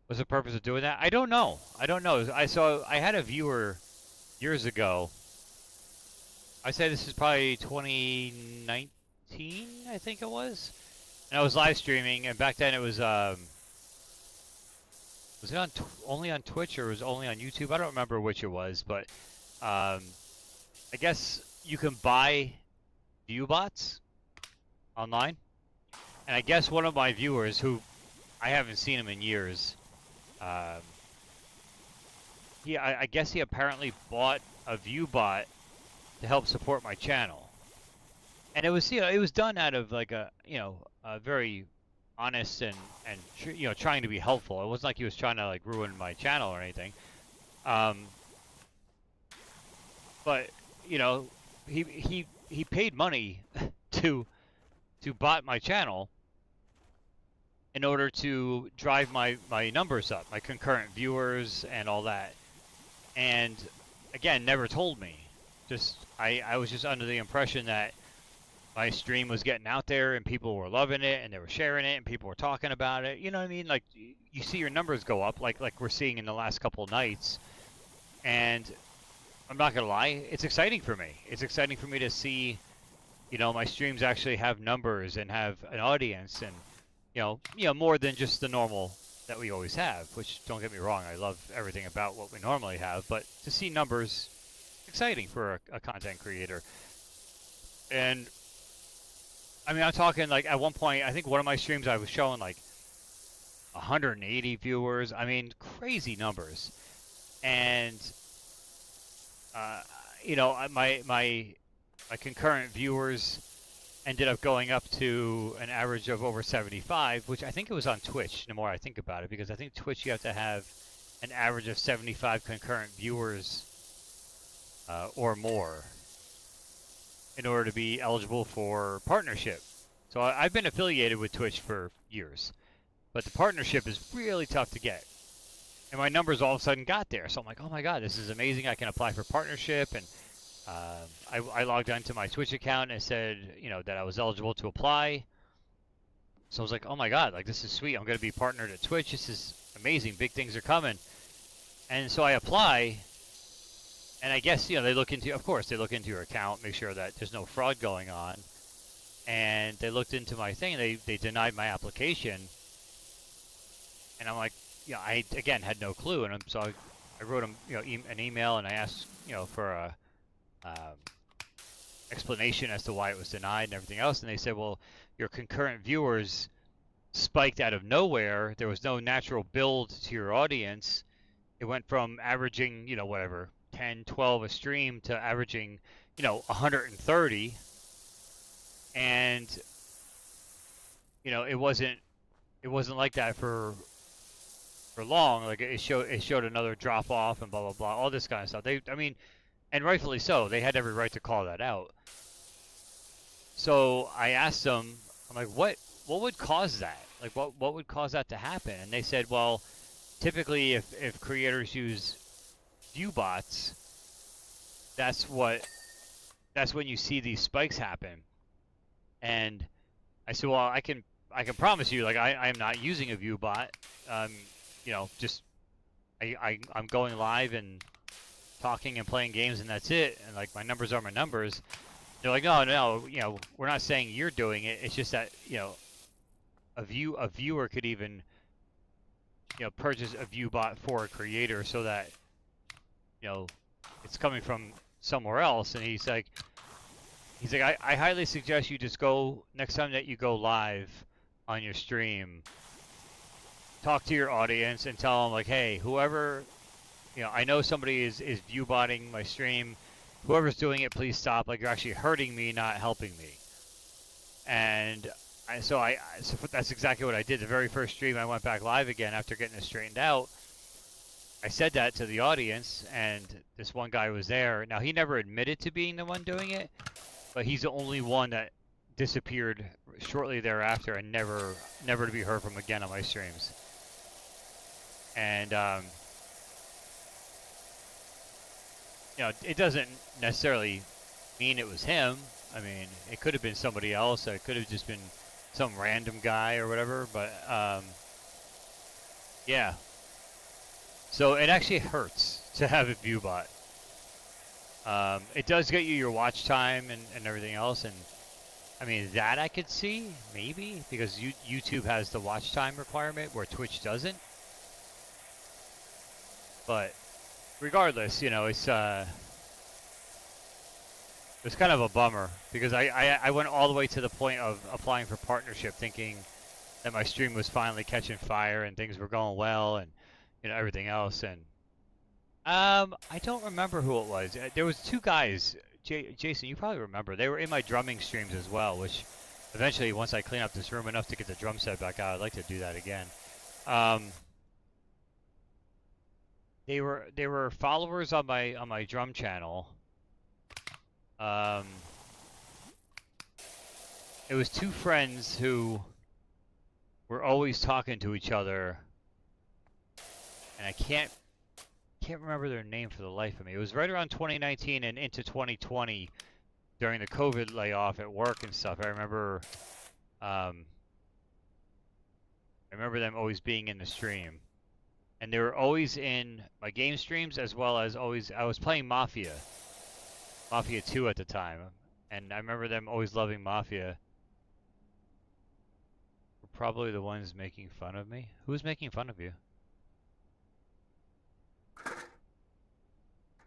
Was the purpose of doing that? I don't know. I had a viewer years ago. I say this is probably 2019, I think it was. And I was live streaming, and back then it was it on only on Twitch or was it only on YouTube? I don't remember which it was, but I guess you can buy view bots online. And I guess one of my viewers, who I haven't seen him in years, I guess he apparently bought a view bot to help support my channel, and it was, you know, it was done out of like a, you know, a very honest and you know, trying to be helpful. It wasn't like he was trying to like ruin my channel or anything. But you know, he paid money to bot my channel in order to drive my numbers up, my concurrent viewers and all that. And again, never told me. Just I was just under the impression that my stream was getting out there and people were loving it and they were sharing it and people were talking about it. You know what I mean? Like you see your numbers go up like we're seeing in the last couple of nights. And I'm not gonna lie, it's exciting for me. It's exciting for me to see, you know, my streams actually have numbers and have an audience, and you know, more than just the normal that we always have, which, don't get me wrong, I love everything about what we normally have, but to see numbers, exciting for a content creator. And I mean, I'm talking like at one point, I think one of my streams I was showing like 180 viewers. I mean, crazy numbers. And you know, my concurrent viewers ended up going up to an average of over 75, which I think it was on Twitch, the more I think about it, because I think Twitch you have to have an average of 75 concurrent viewers or more in order to be eligible for partnership. So I've been affiliated with Twitch for years, but the partnership is really tough to get. And my numbers all of a sudden got there. So I'm like, oh my God, this is amazing. I can apply for partnership. And I logged onto my Twitch account and said, you know, that I was eligible to apply. So I was like, oh my God, like this is sweet. I'm going to be partnered at Twitch. This is amazing. Big things are coming. And so I apply, and I guess, you know, they look into, of course, they look into your account, make sure that there's no fraud going on. And they looked into my thing, and they denied my application. And I'm like, you know, I, again, had no clue. And so I wrote them, you know, an email, and I asked, you know, for a explanation as to why it was denied and everything else. And they said, well, your concurrent viewers spiked out of nowhere. There was no natural build to your audience. It went from averaging, you know, whatever, 10, 12 a stream to averaging, you know, 130. And, you know, it wasn't like that for long. Like it showed another drop off and blah, blah, blah, all this kind of stuff. I mean, and rightfully so, they had every right to call that out. So I asked them, I'm like, what would cause that? Like, what would cause that to happen? And they said, well, typically if creators use view bots, that's when you see these spikes happen. And I said, well, I can promise you, like, I am not using a view bot. You know, just I'm going live and talking and playing games, and that's it. And like, my numbers are my numbers. They're like, no, you know, we're not saying you're doing it. It's just that, you know, a viewer could even, you know, purchase a view bot for a creator so that, you know, it's coming from somewhere else. And he's like, I highly suggest you just go, next time that you go live on your stream, talk to your audience and tell them like, hey, whoever, you know, I know somebody is view botting my stream. Whoever's doing it, please stop. Like, you're actually hurting me, not helping me. And so that's exactly what I did. The very first stream, I went back live again after getting it straightened out. I said that to the audience, and this one guy was there. Now, he never admitted to being the one doing it, but he's the only one that disappeared shortly thereafter and never to be heard from again on my streams. And you know, it doesn't necessarily mean it was him. I mean, it could have been somebody else. It could have just been some random guy or whatever. But yeah. So it actually hurts to have a view bot. It does get you your watch time and everything else. And I mean, that I could see, maybe, because YouTube has the watch time requirement where Twitch doesn't. But regardless, you know, it's kind of a bummer because I went all the way to the point of applying for partnership, thinking that my stream was finally catching fire and things were going well and, you know, everything else. And I don't remember who it was. There was two guys. Jason, you probably remember. They were in my drumming streams as well, which eventually, once I clean up this room enough to get the drum set back out, I'd like to do that again. They were followers on my drum channel. It was two friends who were always talking to each other, and I can't remember their name for the life of me. It was right around 2019 and into 2020 during the COVID layoff at work and stuff. I remember them always being in the stream. And they were always in my game streams as well as always. I was playing Mafia 2 at the time, and I remember them always loving Mafia. Were probably the ones making fun of me. Who was making fun of you?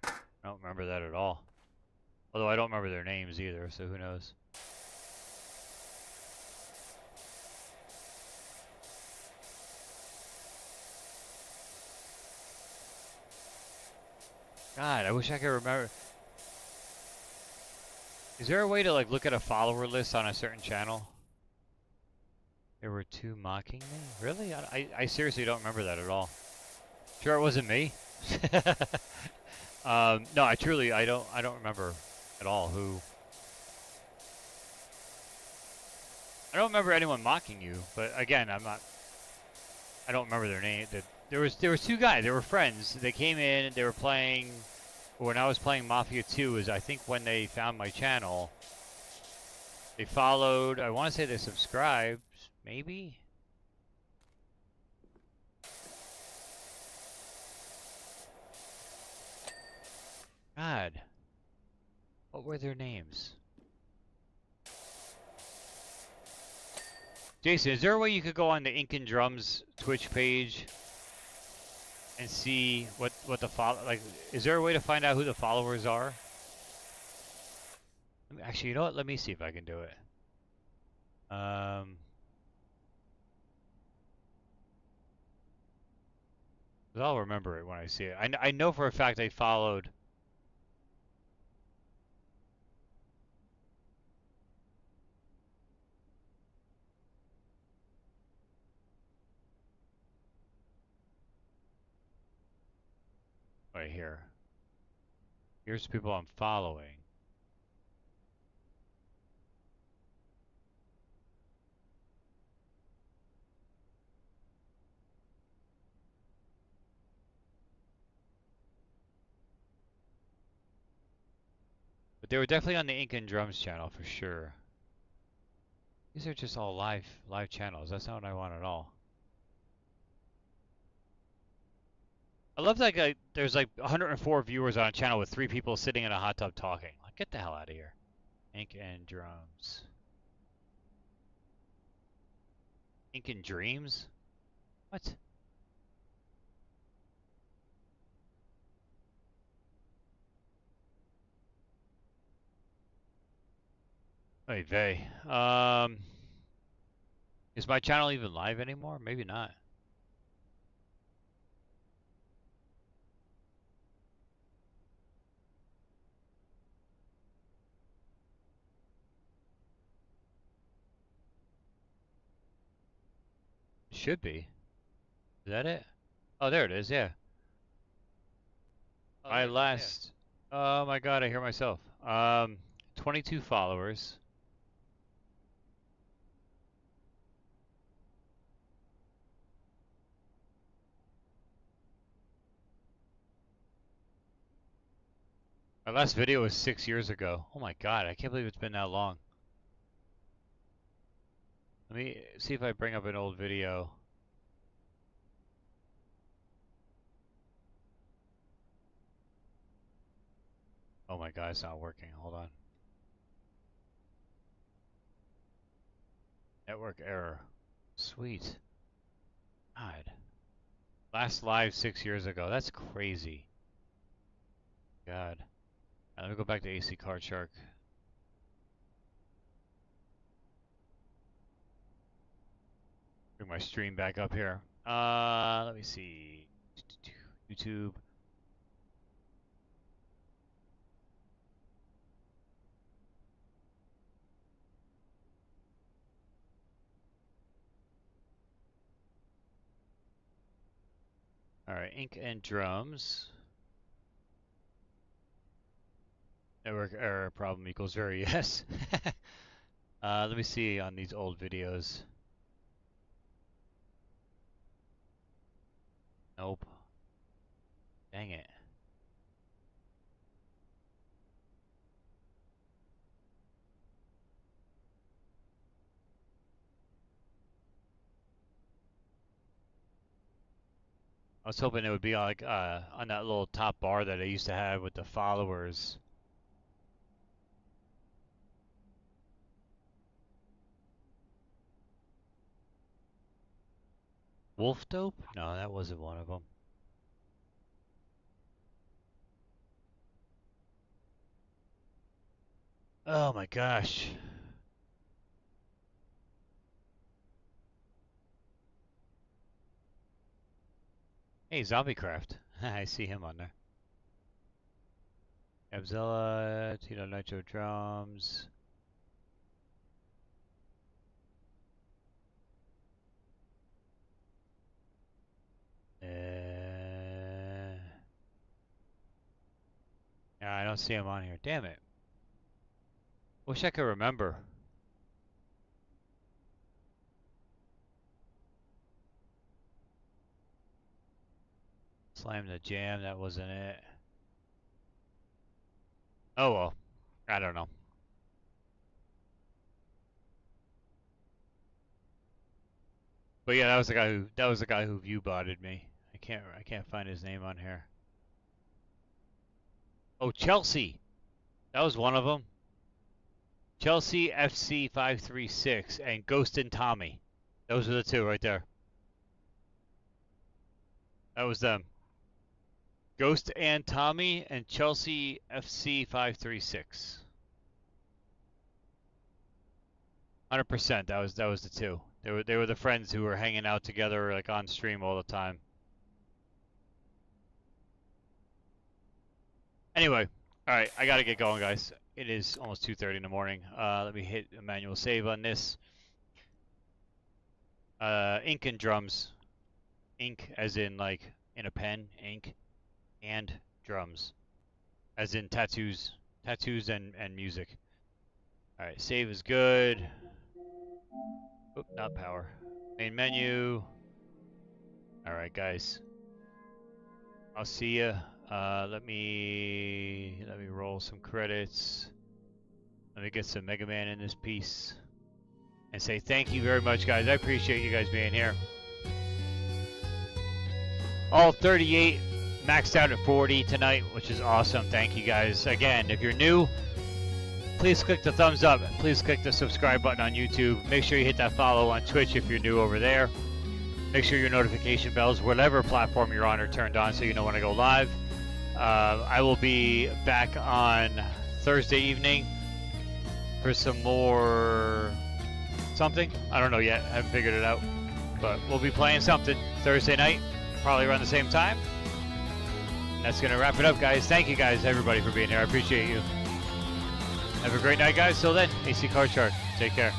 I don't remember that at all. Although I don't remember their names either, so who knows? God, I wish I could remember. Is there a way to like look at a follower list on a certain channel? There were two mocking me? Really? I seriously don't remember that at all. Sure it wasn't me? No, I don't remember at all who. I don't remember anyone mocking you, but again, I don't remember their name. There was two guys. They were friends. They came in. They were playing. When I was playing Mafia 2, is I think when they found my channel. They followed. I want to say they subscribed. Maybe. God. What were their names? Jason, is there a way you could go on the Ink and Drums Twitch page and see what the like? Is there a way to find out who the followers are? Actually, you know what? Let me see if I can do it. I'll remember it when I see it. I know for a fact they followed. Right here. Here's people I'm following. But they were definitely on the Ink and Drums channel for sure. These are just all live channels. That's not what I want at all. I love that there's like 104 viewers on a channel with 3 people sitting in a hot tub talking. Like, get the hell out of here. Ink and Drums. Ink and Dreams? What? Wait, vey. Is my channel even live anymore? Maybe not. Should be. Is that it? Oh, there it is, yeah. My last... Oh my god, I hear myself. 22 followers. My last video was 6 years ago. Oh my god, I can't believe it's been that long. Let me see if I bring up an old video. Oh my god, it's not working. Hold on. Network error. Sweet. God. Last live 6 years ago. That's crazy. God. Let me go back to AC Card Shark. Bring my stream back up here. Let me see. YouTube. Alright, Ink and Drums. Network error problem equals very yes. Let me see on these old videos. Nope. Dang it. I was hoping it would be like on that little top bar that I used to have with the followers. Wolf Dope? No, that wasn't one of them. Oh my gosh. Hey, Zombiecraft. I see him on there. Abzilla, Tito Nitro Drums. Yeah, I don't see him on here. Damn it. Wish I could remember. Slam the Jam, that wasn't it. Oh well. I don't know. But yeah, that was the guy who view botted me. I can't find his name on here. Oh, Chelsea. That was one of them. Chelsea FC 536 and Ghost and Tommy. Those are the two right there. That was them. Ghost and Tommy and Chelsea FC 536. 100%. That was the two. They were the friends who were hanging out together like on stream all the time. Anyway, all right, I gotta get going, guys. It is almost 2:30 in the morning. Let me hit a manual save on this. Ink and Drums. Ink as in like in a pen, ink, and drums. As in tattoos and music. All right, save is good. Oop, not power. Main menu. All right, guys. I'll see ya. Let me roll some credits. Let me get some Mega Man in this piece. And say thank you very much, guys. I appreciate you guys being here. All 38 maxed out at 40 tonight, which is awesome. Thank you guys. Again, if you're new, please click the thumbs up. Please click the subscribe button on YouTube. Make sure you hit that follow on Twitch if you're new over there. Make sure your notification bells, whatever platform you're on, are turned on so you know when I go live. I will be back on Thursday evening for some more something. I don't know yet. I haven't figured it out. But we'll be playing something Thursday night, probably around the same time. That's going to wrap it up, guys. Thank you, guys, everybody, for being here. I appreciate you. Have a great night, guys. Till then, AC Card Shark. Take care.